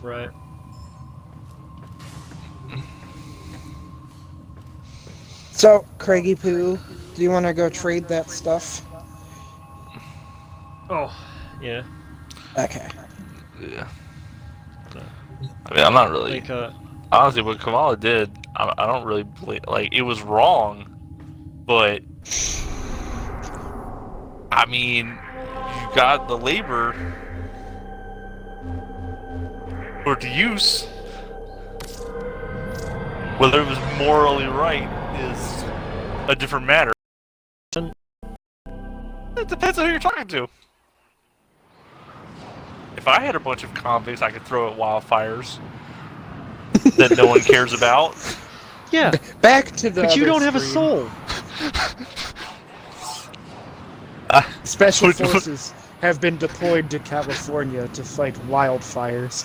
Speaker 2: Right.
Speaker 1: So, Craigie Poo, do you want to go trade that stuff?
Speaker 2: Oh, yeah.
Speaker 1: Okay.
Speaker 3: Yeah. I mean, I'm not really...
Speaker 2: Like,
Speaker 3: honestly, what Kamala did, I don't really believe... Like, it was wrong, but... I mean, you got the labor for the use. Whether it was morally right is a different matter. It depends on who you're talking to. If I had a bunch of convicts I could throw at wildfires that no one cares about.
Speaker 2: yeah.
Speaker 1: Back to the
Speaker 2: But you
Speaker 1: other
Speaker 2: don't have a
Speaker 1: stream.
Speaker 2: soul.
Speaker 1: Special forces have been deployed to California to fight wildfires.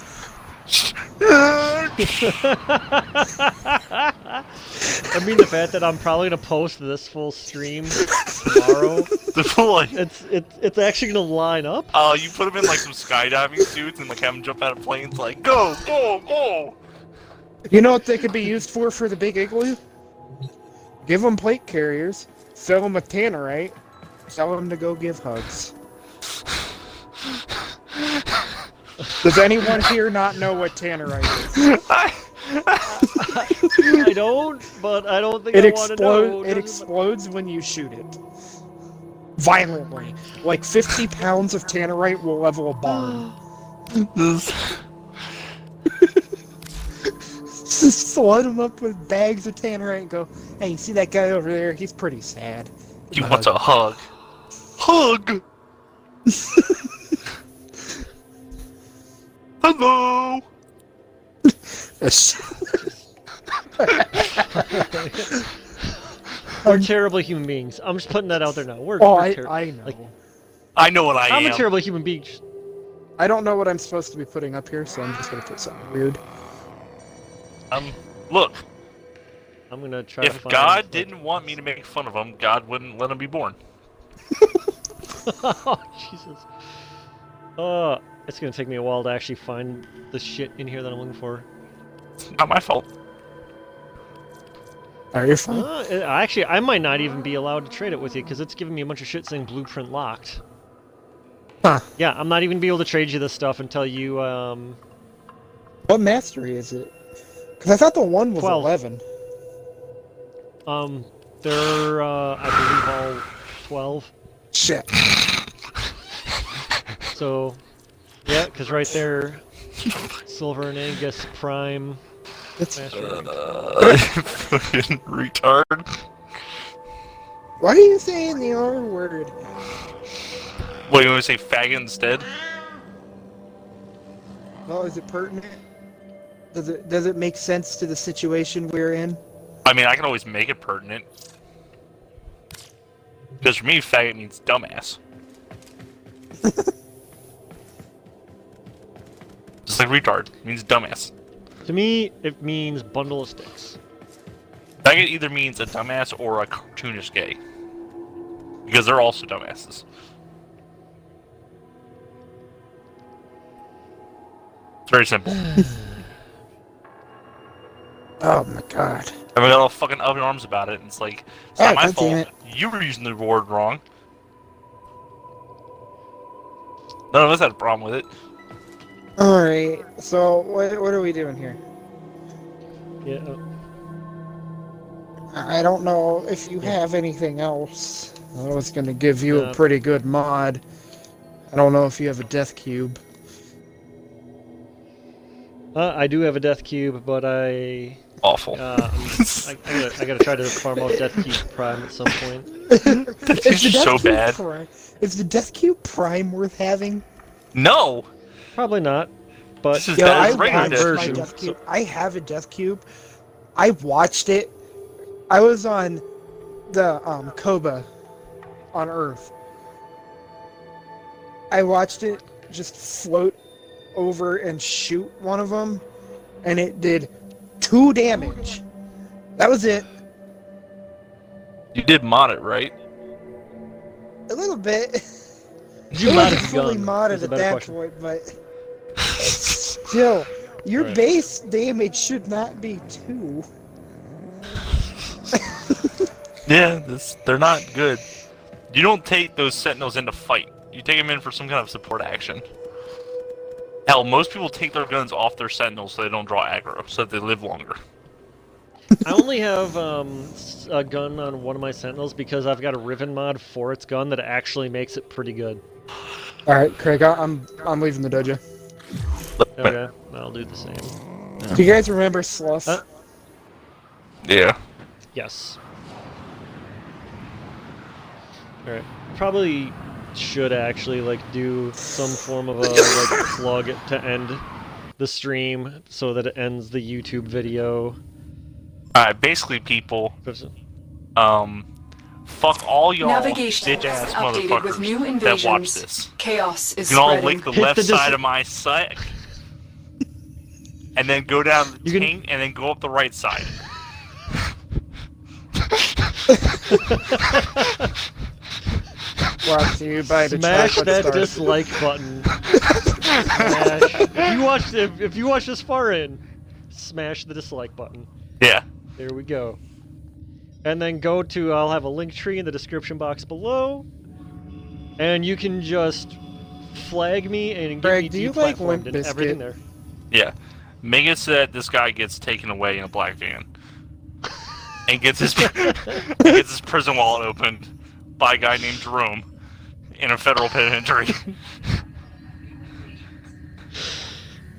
Speaker 2: I mean, the fact that I'm probably gonna post this full stream tomorrow. It's actually gonna line up.
Speaker 3: Oh, you put them in like some skydiving suits and like have them jump out of planes, like go, go, go.
Speaker 1: You know what they could be used for the big igloo? Give them plate carriers, fill them with tannerite, tell them to go give hugs. Does anyone here not know what tannerite is?
Speaker 2: I don't, but I don't think I want to know.
Speaker 1: It explodes when you shoot it. Violently. Like 50 pounds of tannerite will level a barn. Just flood him up with bags of tannerite and go, hey, you see that guy over there? He's pretty sad.
Speaker 3: He wants a hug. Hug! Hello!
Speaker 2: We're terrible human beings. I'm just putting that out there now. We're
Speaker 1: I know.
Speaker 3: Like, I know what I am.
Speaker 2: I'm a terrible human being.
Speaker 1: I don't know what I'm supposed to be putting up here, so I'm just gonna put something weird.
Speaker 3: Look.
Speaker 2: I'm gonna try
Speaker 3: If
Speaker 2: to find,
Speaker 3: God didn't want me to make fun of him, God wouldn't let him be born.
Speaker 2: Oh, Jesus. It's gonna take me a while to actually find the shit in here that I'm looking for.
Speaker 3: It's not my fault.
Speaker 1: Are you fine?
Speaker 2: Actually, I might not even be allowed to trade it with you, because it's giving me a bunch of shit saying blueprint locked.
Speaker 1: Huh.
Speaker 2: Yeah, I'm not even gonna be able to trade you this stuff until you,
Speaker 1: What mastery is it? Because I thought the one was
Speaker 2: 12.
Speaker 1: 11.
Speaker 2: They're, I believe all 12.
Speaker 1: Shit.
Speaker 2: So, yeah, because right there, Silver and Angus Prime.
Speaker 1: That's
Speaker 3: Fucking retard.
Speaker 1: Why are you saying the R word?
Speaker 3: What, you want to say faggot instead?
Speaker 1: Well, is it pertinent? Does it make sense to the situation we're in?
Speaker 3: I mean, I can always make it pertinent. Because for me, faggot means dumbass. Just like retard means dumbass.
Speaker 2: To me, it means bundle of sticks.
Speaker 3: Faggot either means a dumbass or a cartoonish gay. Because they're also dumbasses. It's very simple.
Speaker 1: Oh my god.
Speaker 3: And we got all fucking up in arms about it, and it's like, it's not my
Speaker 1: God damn
Speaker 3: fault.
Speaker 1: it.
Speaker 3: You were using the word wrong. None of us had a problem with it.
Speaker 1: Alright, so what are we doing here?
Speaker 2: Yeah.
Speaker 1: I don't know if you have anything else. I was gonna give you
Speaker 2: Yeah.
Speaker 1: a pretty good mod. I don't know if you have a death cube.
Speaker 2: I do have a death cube, but
Speaker 3: Awful.
Speaker 2: I gotta try to farm out Death Cube Prime at some point.
Speaker 3: It's just so bad.
Speaker 1: Is the Death Cube Prime worth having?
Speaker 3: No!
Speaker 2: Probably not, but
Speaker 3: This is
Speaker 1: Yo,
Speaker 3: bad
Speaker 1: I
Speaker 3: as regular
Speaker 1: watched
Speaker 3: Death
Speaker 1: my
Speaker 3: Cube.
Speaker 1: Death Cube. I have a Death Cube. I watched it. I was on the Koba on Earth. I watched it just float over and shoot one of them, and it did 2 damage. That was it.
Speaker 3: You did mod it, right?
Speaker 1: A little bit.
Speaker 2: you
Speaker 1: It
Speaker 2: mod
Speaker 1: wasn't
Speaker 2: his
Speaker 1: fully
Speaker 2: gun.
Speaker 1: modded
Speaker 2: is a
Speaker 1: at
Speaker 2: better
Speaker 1: that
Speaker 2: question.
Speaker 1: point, but still, your
Speaker 2: Right.
Speaker 1: base damage should not be 2.
Speaker 3: Yeah, they're not good. You don't take those sentinels in to fight. You take them in for some kind of support action. Hell, most people take their guns off their sentinels so they don't draw aggro, so that they live longer.
Speaker 2: I only have a gun on one of my Sentinels because I've got a Riven mod for its gun that actually makes it pretty good.
Speaker 1: All right, Craig, I'm leaving the dojo.
Speaker 2: Okay, I'll do the same.
Speaker 1: Do you guys remember Sloth?
Speaker 3: Yeah.
Speaker 2: Yes. Alright. Probably should actually like do some form of a like plug to end the stream so that it ends the YouTube video.
Speaker 3: Alright, basically, people, fuck all y'all
Speaker 7: Navigation
Speaker 3: bitch-ass
Speaker 7: updated with new
Speaker 3: motherfuckers that watch
Speaker 7: invasions.
Speaker 3: this.
Speaker 7: Chaos is
Speaker 3: You can all
Speaker 7: spreading.
Speaker 3: lick the
Speaker 2: Hit
Speaker 3: left
Speaker 2: the
Speaker 3: side of my site, and then go down the
Speaker 2: You can-
Speaker 3: tank, and then go up the right side.
Speaker 1: Brought to you by the
Speaker 2: Smash
Speaker 1: Chocolate
Speaker 2: that
Speaker 1: Star.
Speaker 2: dislike button. Smash. If you watch this far in, smash the dislike button.
Speaker 3: Yeah.
Speaker 2: There we go. And then go to, I'll have a link tree in the description box below. And you can just flag me and get
Speaker 1: Greg,
Speaker 2: me
Speaker 1: do you like
Speaker 2: deplatformed
Speaker 1: Limp
Speaker 2: and everything there.
Speaker 3: Yeah. Make it so that this guy gets taken away in a black van. And gets his prison wallet opened by a guy named Jerome in a federal penitentiary.